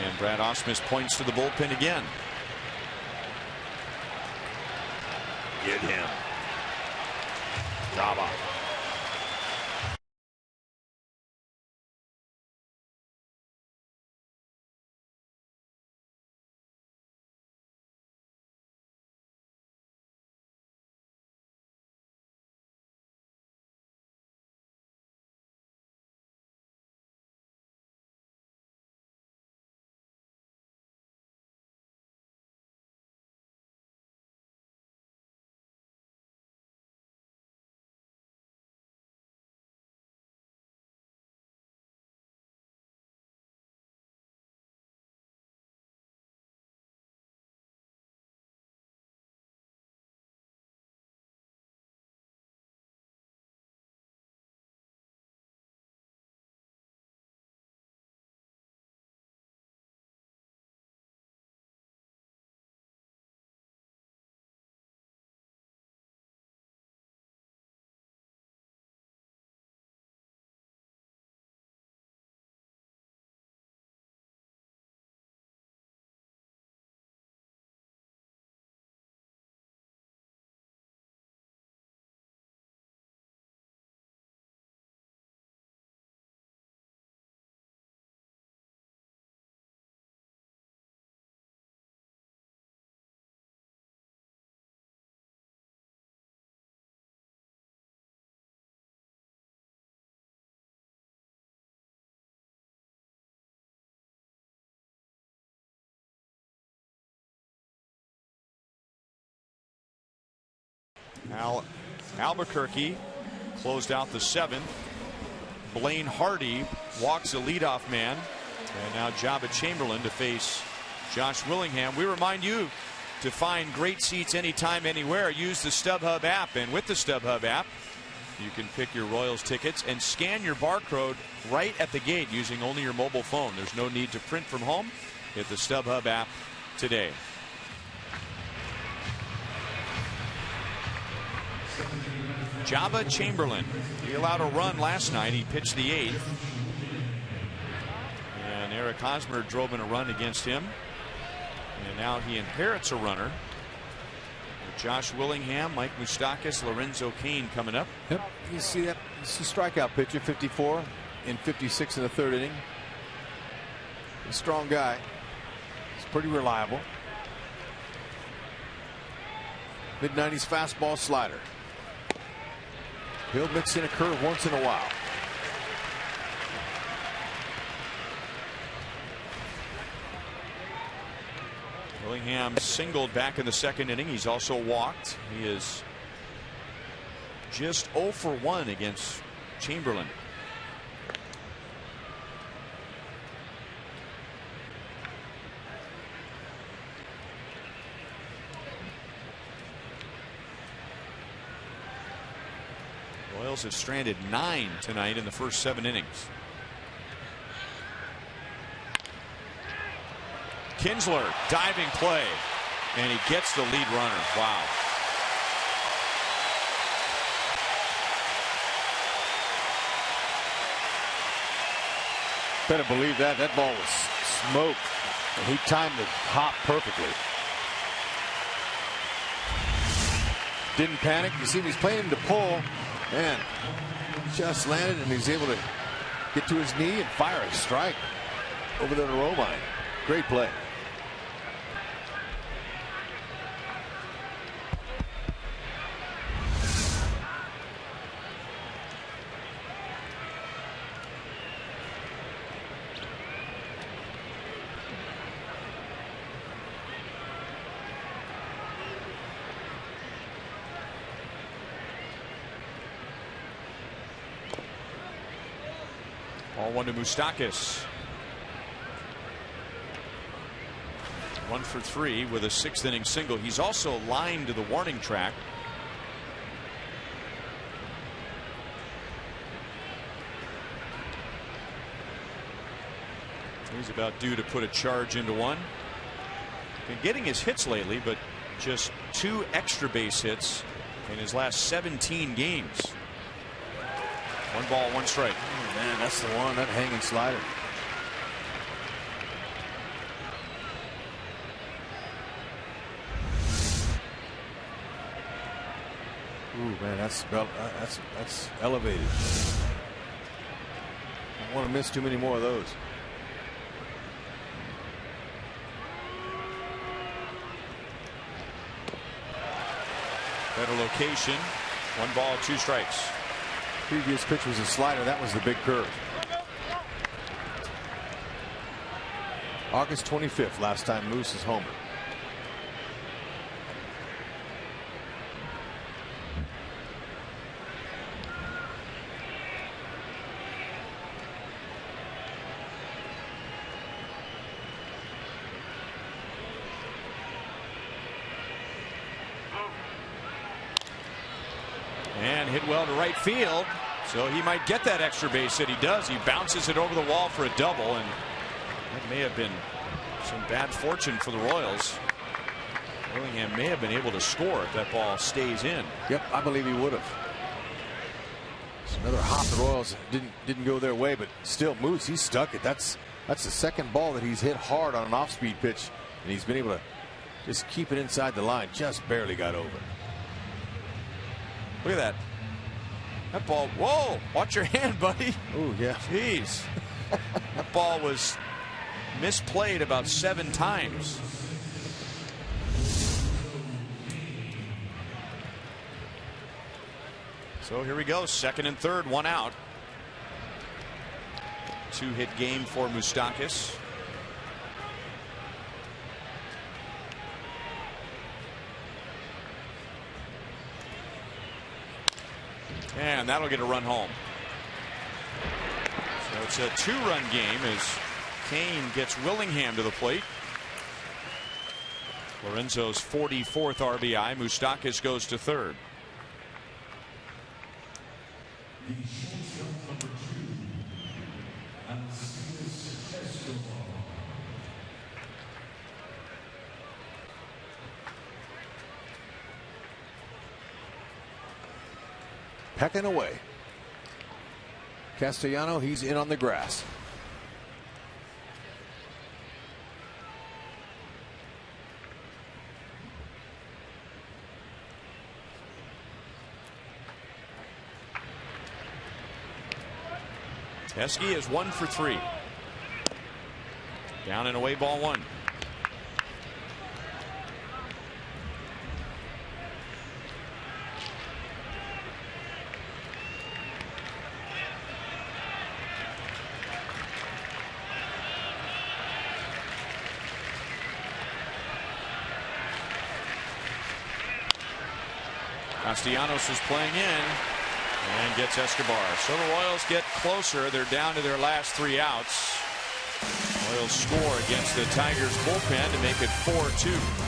[SPEAKER 1] and Brad Ausmus points to the bullpen again. Get him. Java. Albuquerque closed out the seventh. Blaine Hardy walks the leadoff man, and now Jabba Chamberlain to face Josh Willingham. We remind you to find great seats anytime, anywhere. Use the StubHub app, and with the StubHub app, you can pick your Royals tickets and scan your barcode right at the gate using only your mobile phone. There's no need to print from home. Get the StubHub app today. Jabba Chamberlain, he allowed a run last night. He pitched the eighth, and Eric Hosmer drove in a run against him, and now he inherits a runner. With Josh Willingham, Mike Moustakas, Lorenzo Cain coming up.
[SPEAKER 5] Yep, you see that? It's a strikeout pitcher, 54 in 56 in the third inning. A strong guy. He's pretty reliable. Mid-90s fastball, slider. He'll mix in a curve once in a while.
[SPEAKER 1] Willingham singled back in the second inning. He's also walked. He is just 0 for 1 against Chamberlain. Royals have stranded 9 tonight in the first 7 innings. Kinsler, diving play, and he gets the lead runner. Wow.
[SPEAKER 5] Better believe that. That ball was smoked, and he timed the hop perfectly. Didn't panic. You see, he's playing him to pull. Man, just landed, and he's able to get to his knee and fire a strike over the row line. Great play.
[SPEAKER 1] 0-1 to Moustakas. 1 for 3 with a 6th inning single. He's also lined to the warning track. He's about due to put a charge into one. Been getting his hits lately, but just 2 extra base hits in his last 17 games. 1 ball, 1 strike.
[SPEAKER 5] Oh, man, that's the one, that hanging slider. Ooh, man, that's elevated. Don't want to miss too many more of those.
[SPEAKER 1] Better location. 1 ball, 2 strikes.
[SPEAKER 5] Previous pitch was a slider. That was the big curve. August 25th, last time Moose is homer.
[SPEAKER 1] And hit well to right field, so he might get that extra base hit. He does. He bounces it over the wall for a double, and that may have been some bad fortune for the Royals. Willingham may have been able to score if that ball stays in.
[SPEAKER 5] Yep, I believe he would have. It's another hop. The Royals didn't go their way, but still, Moose, he stuck it. That's the second ball that he's hit hard on an off-speed pitch, and he's been able to just keep it inside the line. Just barely got over.
[SPEAKER 1] Look at that. That ball. Whoa! Watch your hand, buddy.
[SPEAKER 5] Oh yeah.
[SPEAKER 1] Jeez. That ball was misplayed about 7 times. So here we go. 2nd and 3rd, 1 out. 2-hit game for Moustakas. And that'll get a run home. So it's a 2-run game as CAIN gets Willingham to the plate. Lorenzo's 44th RBI. Moustakas goes to 3rd.
[SPEAKER 5] Pecking away. Castellano, he's in on the grass.
[SPEAKER 1] Heskey is 1 for 3. Down and away, ball 1. Castellanos is playing in and gets Escobar. So the Royals get closer. They're down to their last 3 outs. Royals score against the Tigers bullpen to make it 4-2.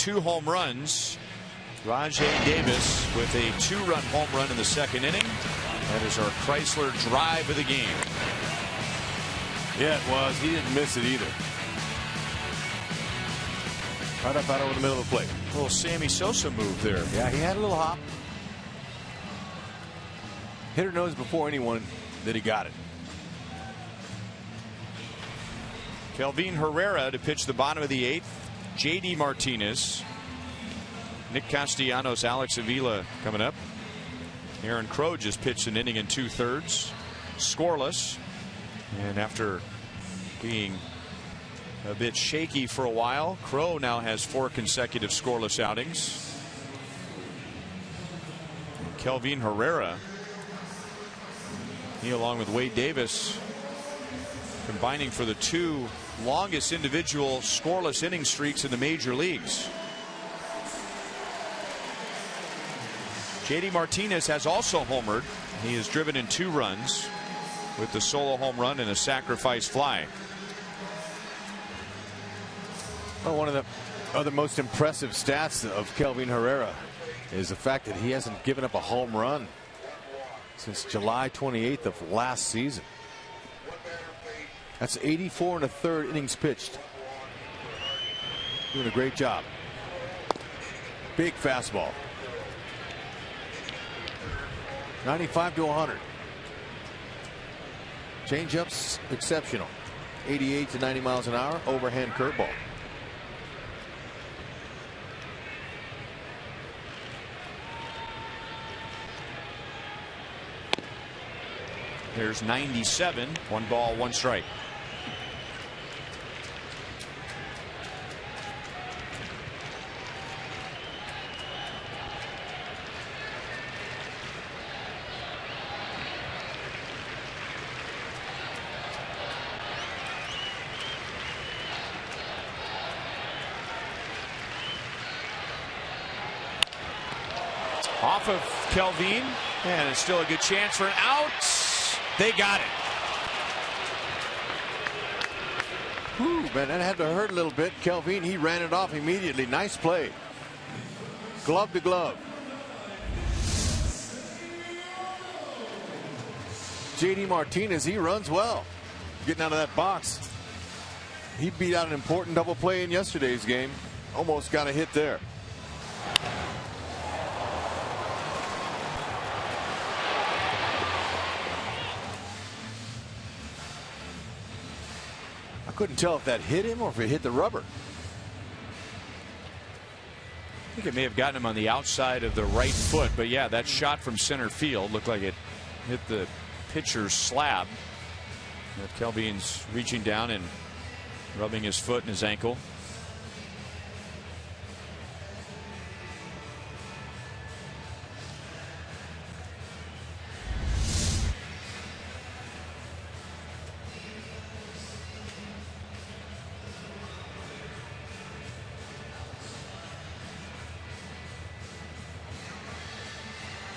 [SPEAKER 1] 2 home runs. Rajay Davis with a 2-run home run in the 2nd inning. That is our Chrysler drive of the game.
[SPEAKER 2] Yeah, it was. He didn't miss it either. Right up out over the middle of the plate.
[SPEAKER 1] A little Sammy Sosa move there.
[SPEAKER 5] Yeah, he had a little hop. Hitter knows before anyone that he got it.
[SPEAKER 1] Kelvin Herrera to pitch the bottom of the 8th. J.D. Martinez. Nick Castellanos, Alex Avila coming up. Aaron Crow just pitched an inning and 2/3. Scoreless. And after being a bit shaky for a while, Crow now has 4 consecutive scoreless outings. And Kelvin Herrera, he along with Wade Davis, combining for the 2 longest individual scoreless inning streaks in the major leagues. J.D. Martinez has also homered. He has driven in 2 runs with the solo home run and a sacrifice fly.
[SPEAKER 5] Well, one of the other most impressive stats of Kelvin Herrera is the fact that he hasn't given up a home run since July 28th of last season. That's 84 1/3 innings pitched. Doing a great job. Big fastball. 95 to 100. Changeups exceptional. 88 to 90 miles an hour. Overhand curveball.
[SPEAKER 1] There's 97. 1 ball, 1 strike. Off of Kelvin, and it's still a good chance for an out. They got it.
[SPEAKER 5] Whew, man, that had to hurt a little bit. Kelvin, he ran it off immediately. Nice play. Glove to glove. J.D. Martinez, he runs well. Getting out of that box. He beat out an important double play in yesterday's game. Almost got a hit there. Couldn't tell if that hit him or if it hit the rubber.
[SPEAKER 1] I think it may have gotten him on the outside of the right foot, but yeah, that shot from center field looked like it hit the pitcher's slab. Kelvin's reaching down and rubbing his foot and his ankle.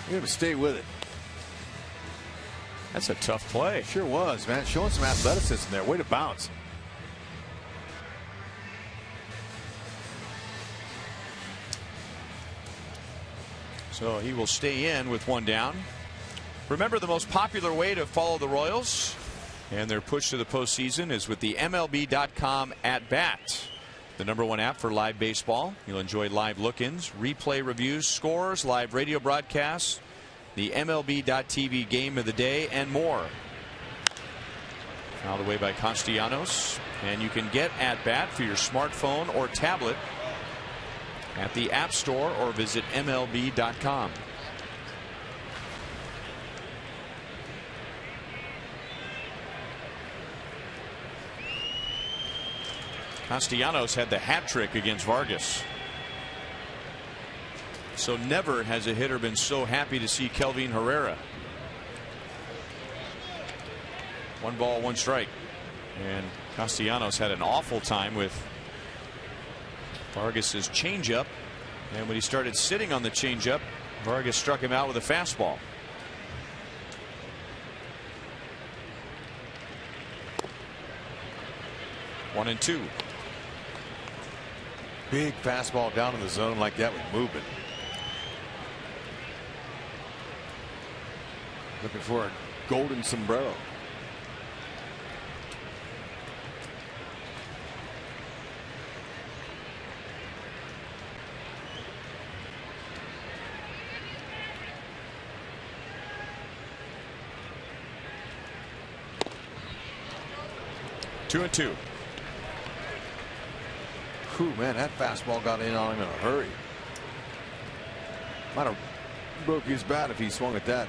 [SPEAKER 5] You have to stay with it.
[SPEAKER 1] That's a tough play.
[SPEAKER 5] Sure was, man. Showing some athleticism there. Way to bounce.
[SPEAKER 1] So he will stay in with 1 down. Remember, the most popular way to follow the Royals and their push to the postseason is with the MLB.com At Bat. The #1 app for live baseball. You'll enjoy live look-ins, replay reviews, scores, live radio broadcasts, the MLB.TV game of the day, and more. Fouled away by Castellanos. And you can get At Bat for your smartphone or tablet at the App Store or visit MLB.com. Castellanos had the hat trick against Vargas. So never has a hitter been so happy to see Kelvin Herrera. 1 ball, 1 strike. And Castellanos had an awful time with Vargas's changeup. And when he started sitting on the changeup, Vargas struck him out with a fastball. One and 2.
[SPEAKER 5] Big fastball down in the zone like that with movement. Looking for a golden sombrero.
[SPEAKER 1] Two and two.
[SPEAKER 5] Whew, man, that fastball got in on him in a hurry. Might have broke his bat if he swung at that.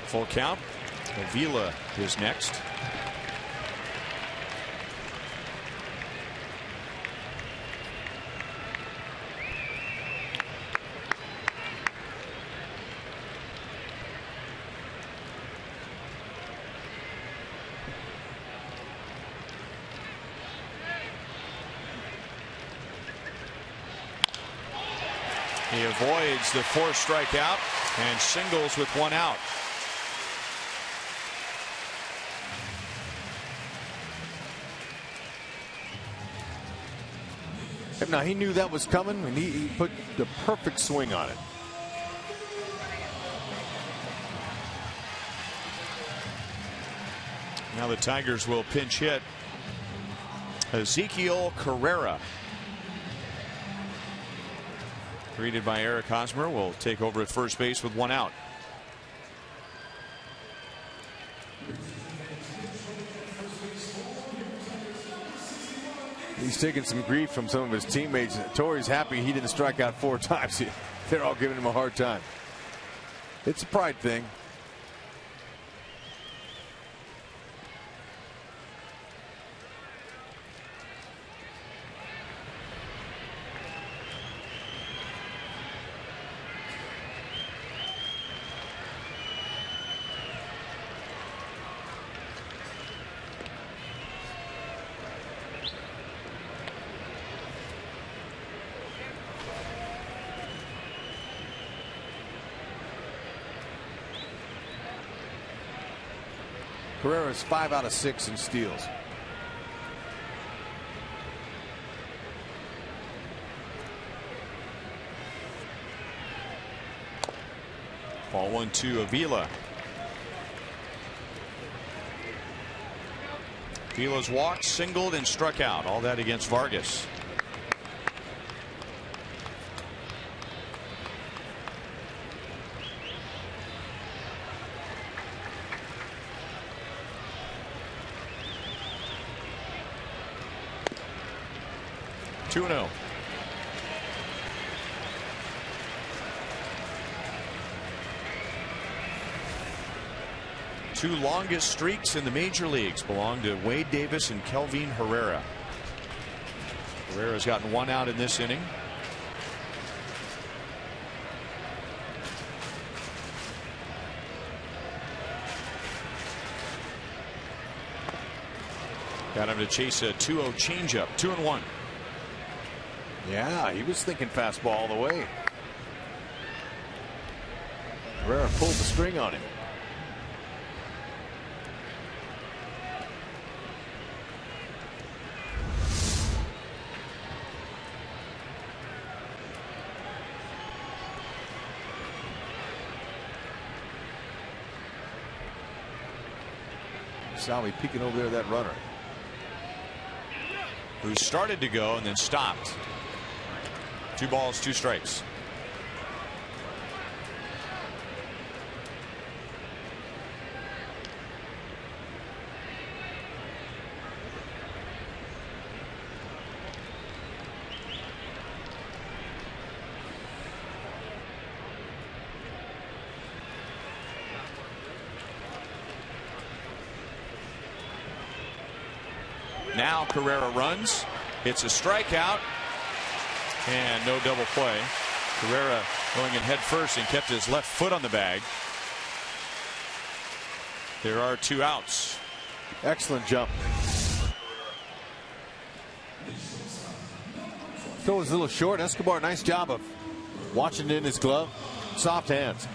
[SPEAKER 1] Full count. Avila is next. He avoids the forced strikeout and singles with one out.
[SPEAKER 5] Now he knew that was coming, and he put the perfect swing on it.
[SPEAKER 1] Now the Tigers will pinch hit Ezequiel Carrera. Greeted by Eric Hosmer, will take over at first base with one out.
[SPEAKER 5] He's taking some grief from some of his teammates. Torrey's happy he didn't strike out 4 times. They're all giving him a hard time. It's a pride thing. Carrera's 5 out of 6 in steals.
[SPEAKER 1] Ball 1-2 Avila. Avila's walked, singled, and struck out. All that against Vargas. Two and 0. Two longest streaks in the major leagues belong to Wade Davis and Kelvin Herrera. Herrera's gotten one out in this inning. Got him to chase a 2-0 changeup. 2-1.
[SPEAKER 5] Yeah, he was thinking fastball all the way. Herrera pulled the string on him. Salvi peeking over there, that runner.
[SPEAKER 1] Who started to go and then stopped. 2 balls, 2 strikes. Now Carrera runs. It's a strikeout. And no double play. Carrera going in head first and kept his left foot on the bag. There are 2 outs.
[SPEAKER 5] Excellent jump. Throw was a little short. Escobar, nice job of watching it in his glove. Soft hands.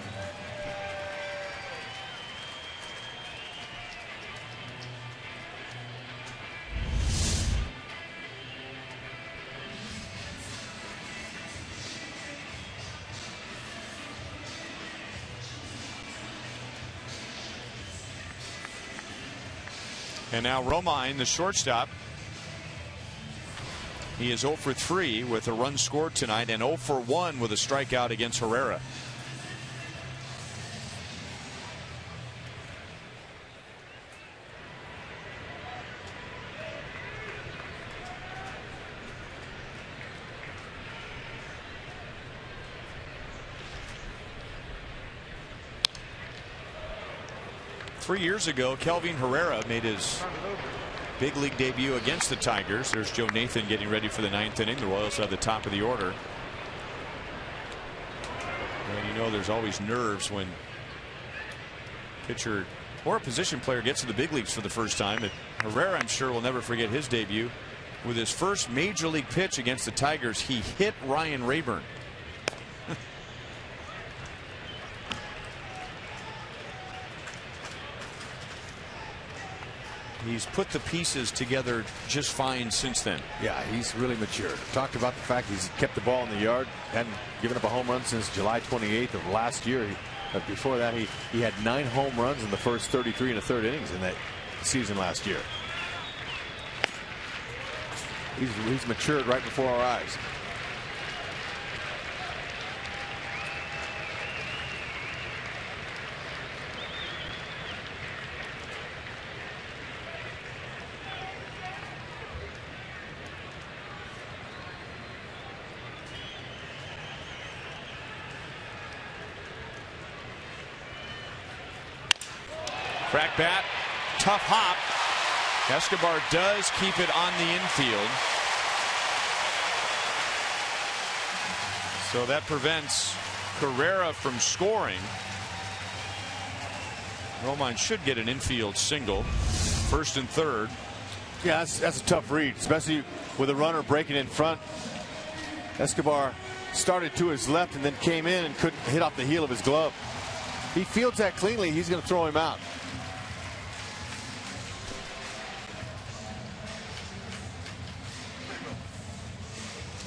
[SPEAKER 1] And now Romine, the shortstop. He is 0 for 3 with a run scored tonight and 0 for 1 with a strikeout against Herrera. Three years ago, Kelvin Herrera made his big league debut against the Tigers. There's Joe Nathan getting ready for the 9th inning. The Royals have the top of the order. And you know there's always nerves when pitcher or a position player gets to the big leagues for the first time. And Herrera, I'm sure, will never forget his debut. With his first major league pitch against the Tigers, he hit Ryan Rayburn. He's put the pieces together just fine since then.
[SPEAKER 5] Yeah, he's really matured. Talked about the fact he's kept the ball in the yard, hadn't given up a home run since July 28th of last year. But before that, he had 9 home runs in the first 33 1/3 innings in that season last year. He's matured right before our eyes.
[SPEAKER 1] Crack bat, tough hop. Escobar does keep it on the infield. So that prevents Carrera from scoring. Romine should get an infield single. 1st and 3rd.
[SPEAKER 5] Yeah, that's a tough read, especially with a runner breaking in front. Escobar started to his left and then came in and couldn't hit off the heel of his glove. He fields that cleanly, he's going to throw him out.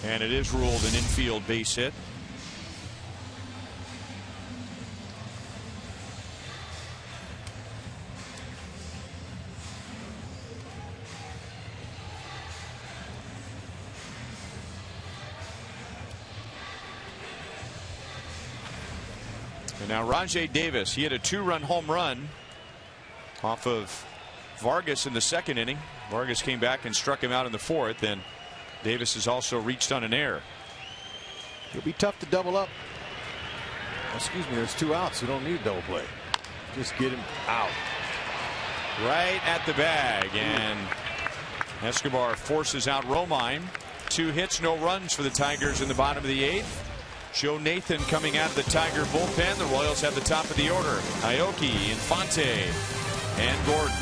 [SPEAKER 1] And it is ruled an infield base hit. And now Rajai Davis, he had a 2-run home run off of Vargas in the 2nd inning. Vargas came back and struck him out in the 4th. And Davis has also reached on an error.
[SPEAKER 5] It'll be tough to double up. Excuse me, there's 2 outs. You don't need a double play. Just get him out.
[SPEAKER 1] Right at the bag. And Escobar forces out Romine. 2 hits, no runs for the Tigers in the bottom of the 8th. Joe Nathan coming out of the Tiger bullpen. The Royals have the top of the order. AOKI, Infante, and Gordon.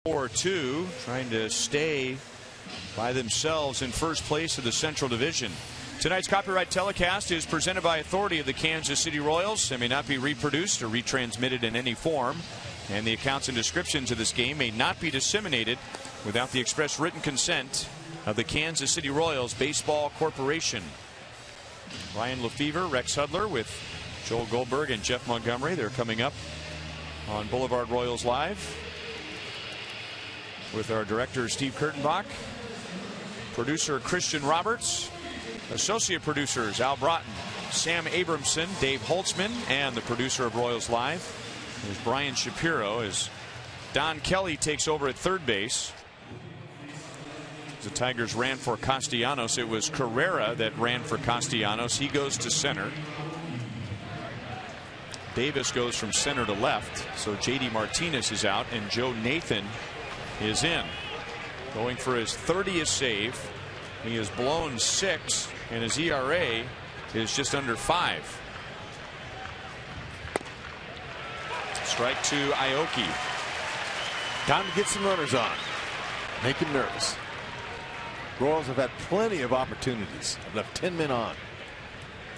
[SPEAKER 1] 4-2, trying to stay by themselves in first place of the Central Division. Tonight's copyright telecast is presented by authority of the Kansas City Royals and may not be reproduced or retransmitted in any form. And the accounts and descriptions of this game may not be disseminated without the express written consent of the Kansas City Royals Baseball Corporation. Ryan Lefevre, Rex Hudler with Joel Goldberg and Jeff Montgomery. They're coming up on Boulevard Royals Live with our director Steve Kurtenbach, producer Christian Roberts, associate producers Al Broughton, Sam Abramson, Dave Holtzman, and the producer of Royals Live is Brian Shapiro as Don Kelly takes over at third base. The Tigers ran for Castellanos. It was Carrera that ran for Castellanos. He goes to center. Davis goes from center to left. So J.D. Martinez is out and Joe Nathan is in. Going for his 30th save. He has blown 6 and his ERA is just under 5. Strike to Aoki.
[SPEAKER 5] Time to get some runners on. Make him nervous. Royals have had plenty of opportunities. I've left 10 men on.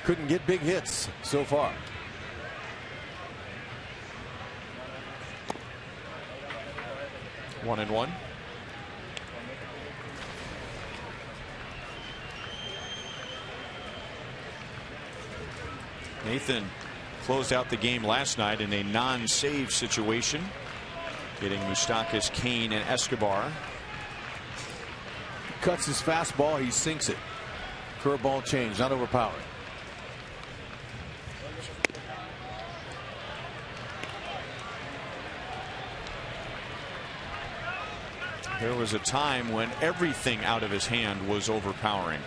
[SPEAKER 5] Couldn't get big hits so far.
[SPEAKER 1] One and one. Nathan closed out the game last night in a non-save situation, getting Moustakas, CAIN, and Escobar.
[SPEAKER 5] Cuts his fastball, he sinks it. Curveball change, not overpowered.
[SPEAKER 1] There was a time when everything out of his hand was overpowering.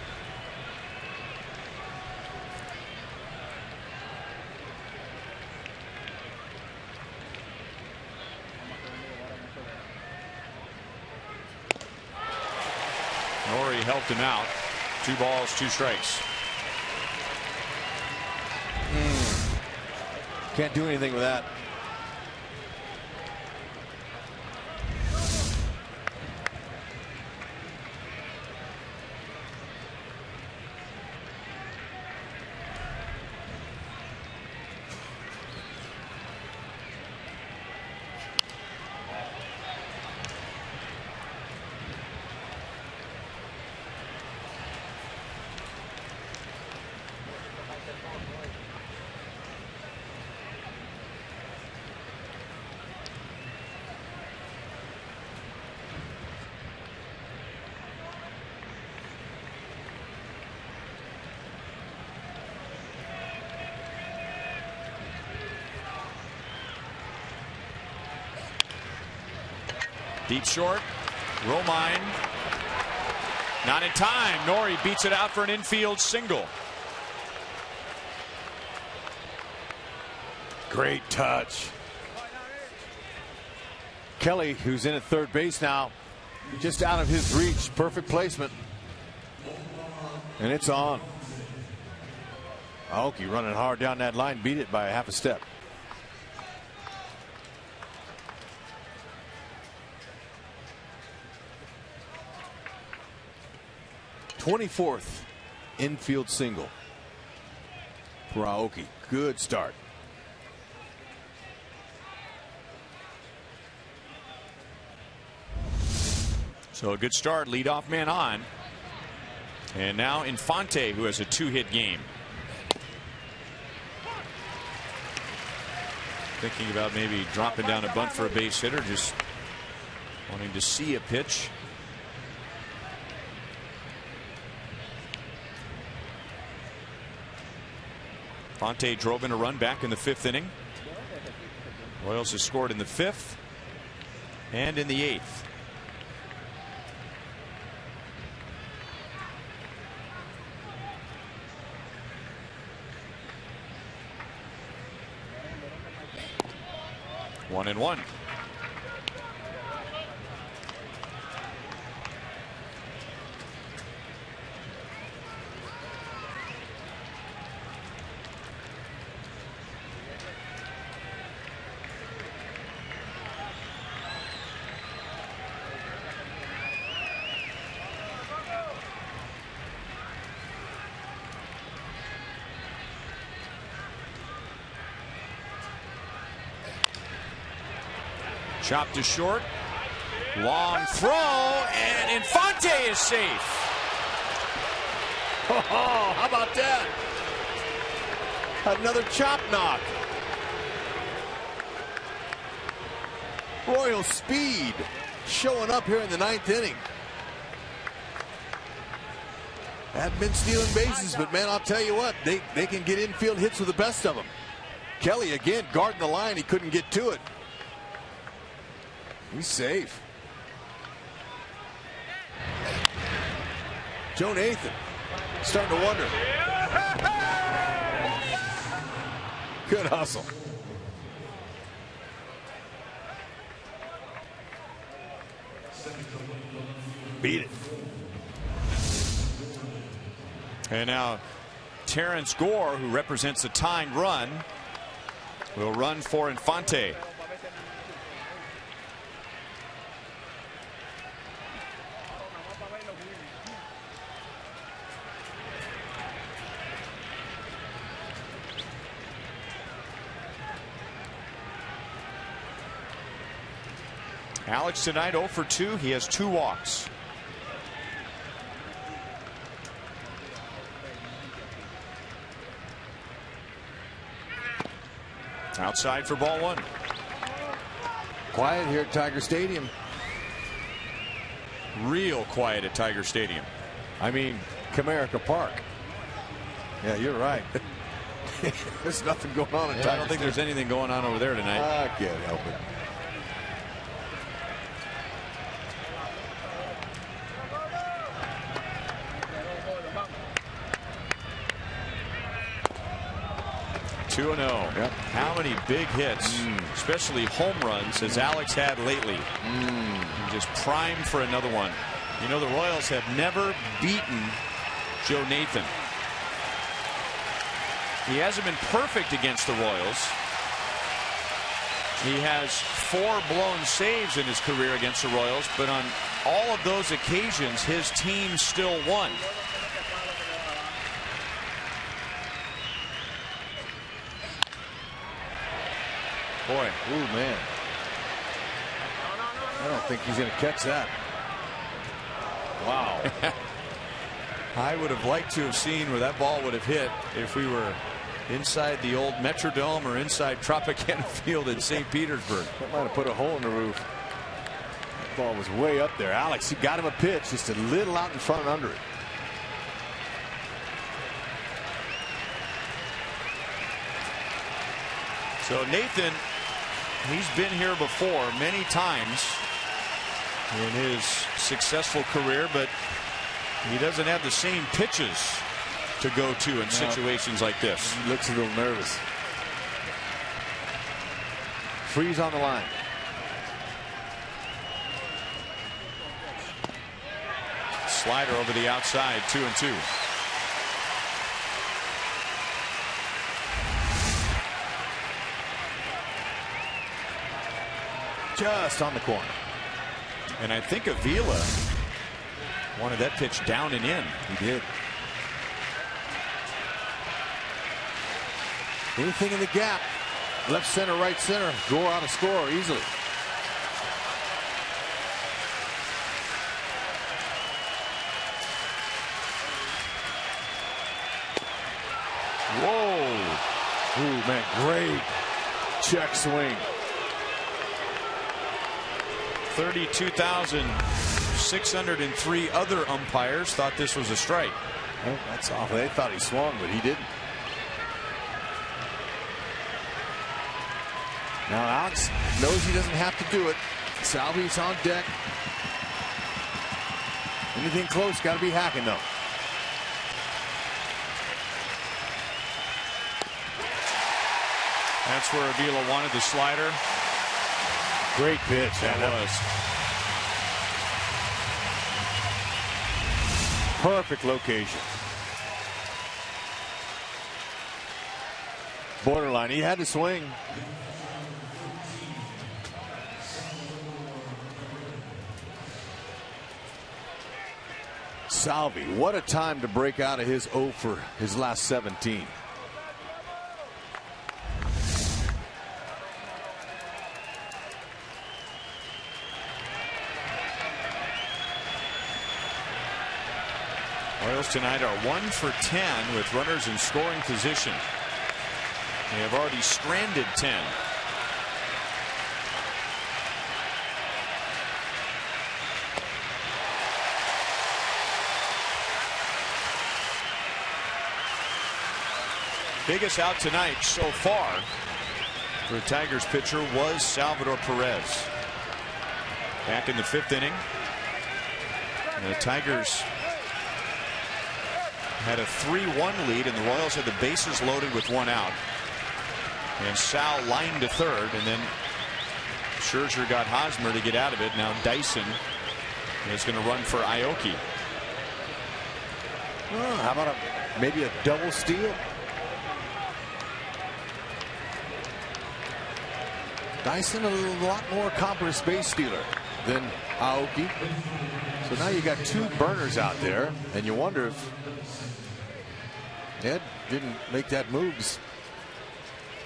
[SPEAKER 1] NORI helped him out. 2 balls, 2 strikes.
[SPEAKER 5] Can't do anything with that.
[SPEAKER 1] Deep short. Romine. Not in time. NORI beats it out for an infield single.
[SPEAKER 5] Great touch. Kelly, who's in at third base now, just out of his reach. Perfect placement. And it's on. Aoki running hard down that line, beat it by a half a step. '24th infield single for Aoki. Good start.
[SPEAKER 1] So a good start, leadoff man on. And now Infante, who has a 2-hit game. Thinking about maybe dropping down a bunt for a base hitter, just wanting to see a pitch. Infante drove in a run back in the 5th inning. Royals has scored in the 5th and in the 8th. One and one. Chopped to short. Long throw, and Infante is safe.
[SPEAKER 5] Oh, how about that? Another chop knock. Royal speed showing up here in the 9th inning. Hadn't been stealing bases, but man, I'll tell you what, they can get infield hits with the best of them. Kelly again guarding the line. He couldn't get to it. He's safe. Joe Nathan starting to wonder. Good hustle. Beat it.
[SPEAKER 1] And now Terrence Gore, who represents the tying run, will run for Infante. Alex tonight 0 for 2. He has 2 walks. Outside for ball 1.
[SPEAKER 5] Quiet here at Tiger Stadium.
[SPEAKER 1] Real quiet at Tiger Stadium.
[SPEAKER 5] I mean, Comerica Park. Yeah, you're right. There's nothing going on in Tiger
[SPEAKER 1] I don't think there's anything going on over there tonight.
[SPEAKER 5] I can't help it.
[SPEAKER 1] Two and 0.
[SPEAKER 5] Yep.
[SPEAKER 1] How many big hits, especially home runs, has Alex had lately? Just primed for another one. You know, the Royals have never beaten Joe Nathan. He hasn't been perfect against the Royals. He has 4 blown saves in his career against the Royals, but on all of those occasions, his team still won.
[SPEAKER 5] Boy, ooh, man. I don't think he's going to catch that. Wow.
[SPEAKER 1] I would have liked to have seen where that ball would have hit if we were inside the old Metrodome or inside Tropicana Field in St. Petersburg.
[SPEAKER 5] That might have put a hole in the roof. That ball was way up there. Alex, he got him a pitch just a little out in front and under it.
[SPEAKER 1] So Nathan, he's been here before many times in his successful career, but he doesn't have the same pitches to go to in situations like this.
[SPEAKER 5] He looks a little nervous. Freeze on the line.
[SPEAKER 1] Slider over the outside, 2-2.
[SPEAKER 5] Just on the corner.
[SPEAKER 1] And I think Avila wanted that pitch down and in.
[SPEAKER 5] He did. Anything in the gap, left center, right center, go out of score easily. Whoa. Ooh, man, great check swing.
[SPEAKER 1] 32,603 other umpires thought this was a strike.
[SPEAKER 5] Oh, that's awful. They thought he swung, but he didn't. Now Alex knows he doesn't have to do it. Salvi's on deck. Anything close, got to be hacking though.
[SPEAKER 1] That's where Avila wanted the slider.
[SPEAKER 5] Great pitch.
[SPEAKER 1] That was.
[SPEAKER 5] Perfect location. Borderline. He had to swing. Salvi, what a time to break out of his 0 for his last 17.
[SPEAKER 1] Royals tonight are 1 for 10 with runners in scoring position. They have already stranded 10. Biggest out tonight so far for the Tigers pitcher was Salvador Perez. Back in the 5th inning. And the Tigers had a 3-1 lead, and the Royals had the bases loaded with 1 out. And Sal lined to third, and then Scherzer got Hosmer to get out of it. Now Dyson is going to run for Aoki.
[SPEAKER 5] Oh, how about maybe a double steal? Dyson a lot more accomplished base stealer than Aoki. So now you got 2 burners out there, and you wonder if Ed didn't make that move to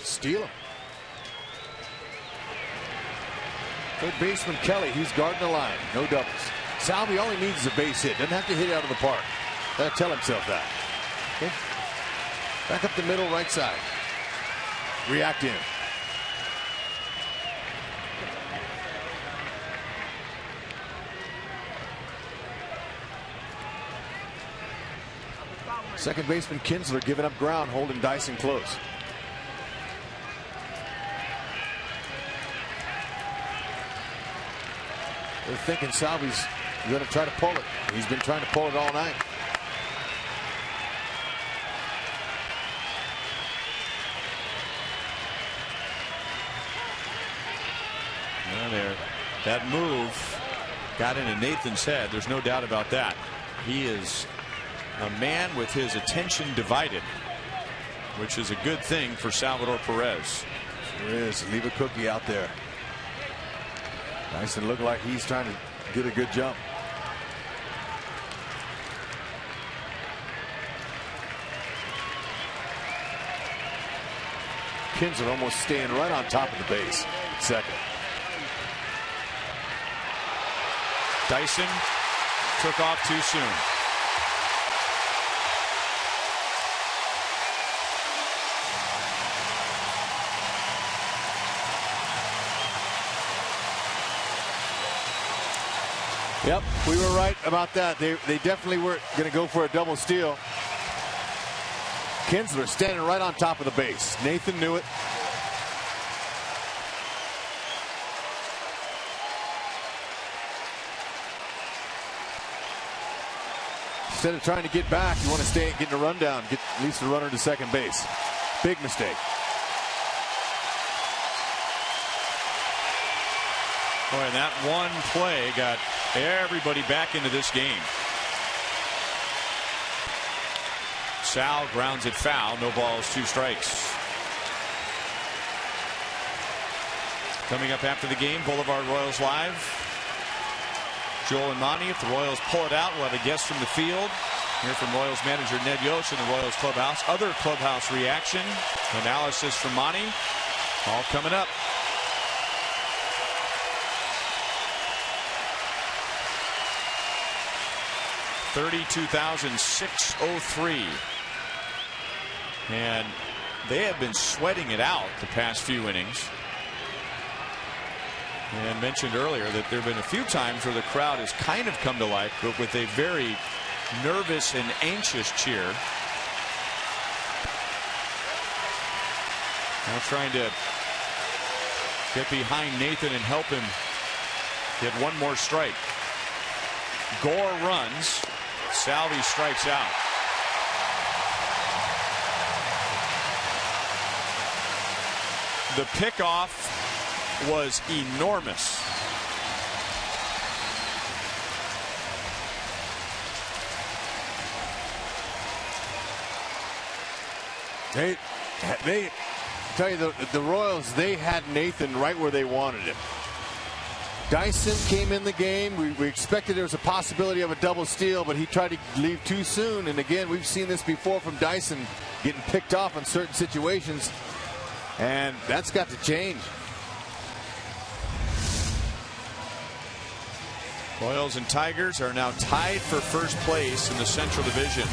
[SPEAKER 5] steal him. Third baseman Kelly, he's guarding the line. No doubles. Salvi only needs a base hit. Doesn't have to hit it out of the park. Gotta tell himself that. Okay. Back up the middle, right side. React in. Second baseman Kinsler giving up ground, holding Dyson close. They're thinking Salvi's going to try to pull it. He's been trying to pull it all night.
[SPEAKER 1] Well, there, that move got into Nathan's head. There's no doubt about that. He is a man with his attention divided, which is a good thing for Salvador Perez.
[SPEAKER 5] Sure is. Leave a cookie out there. Dyson look like he's trying to get a good jump. Kinsler almost staying right on top of the base. Second.
[SPEAKER 1] Dyson took off too soon.
[SPEAKER 5] Yep, we were right about that. They definitely were going to go for a double steal. Kinsler standing right on top of the base. Nathan knew it. Instead of trying to get back, you want to stay and get in a rundown, get at least the runner to second base. Big mistake.
[SPEAKER 1] Boy, and that one play got everybody back into this game. Sal grounds it foul. No balls, 2 strikes. Coming up after the game, Boulevard Royals Live. Joel and Monty. If the Royals pull it out, we'll have a guest from the field. Hear from Royals manager Ned Yost in the Royals clubhouse. Other clubhouse reaction, analysis from Monty. All coming up. $32,603. And they have been sweating it out the past few innings. And mentioned earlier that there have been a few times where the crowd has kind of come to life, but with a very nervous and anxious cheer. Now trying to get behind Nathan and help him get one more strike. Gore runs. Salvi strikes out. The pickoff was enormous.
[SPEAKER 5] They tell you the Royals, they had Nathan right where they wanted him. Dyson came in the game. We expected there was a possibility of a double steal, but he tried to leave too soon. And again, we've seen this before from Dyson, getting picked off in certain situations. And that's got to change.
[SPEAKER 1] Royals and Tigers are now tied for first place in the Central Division.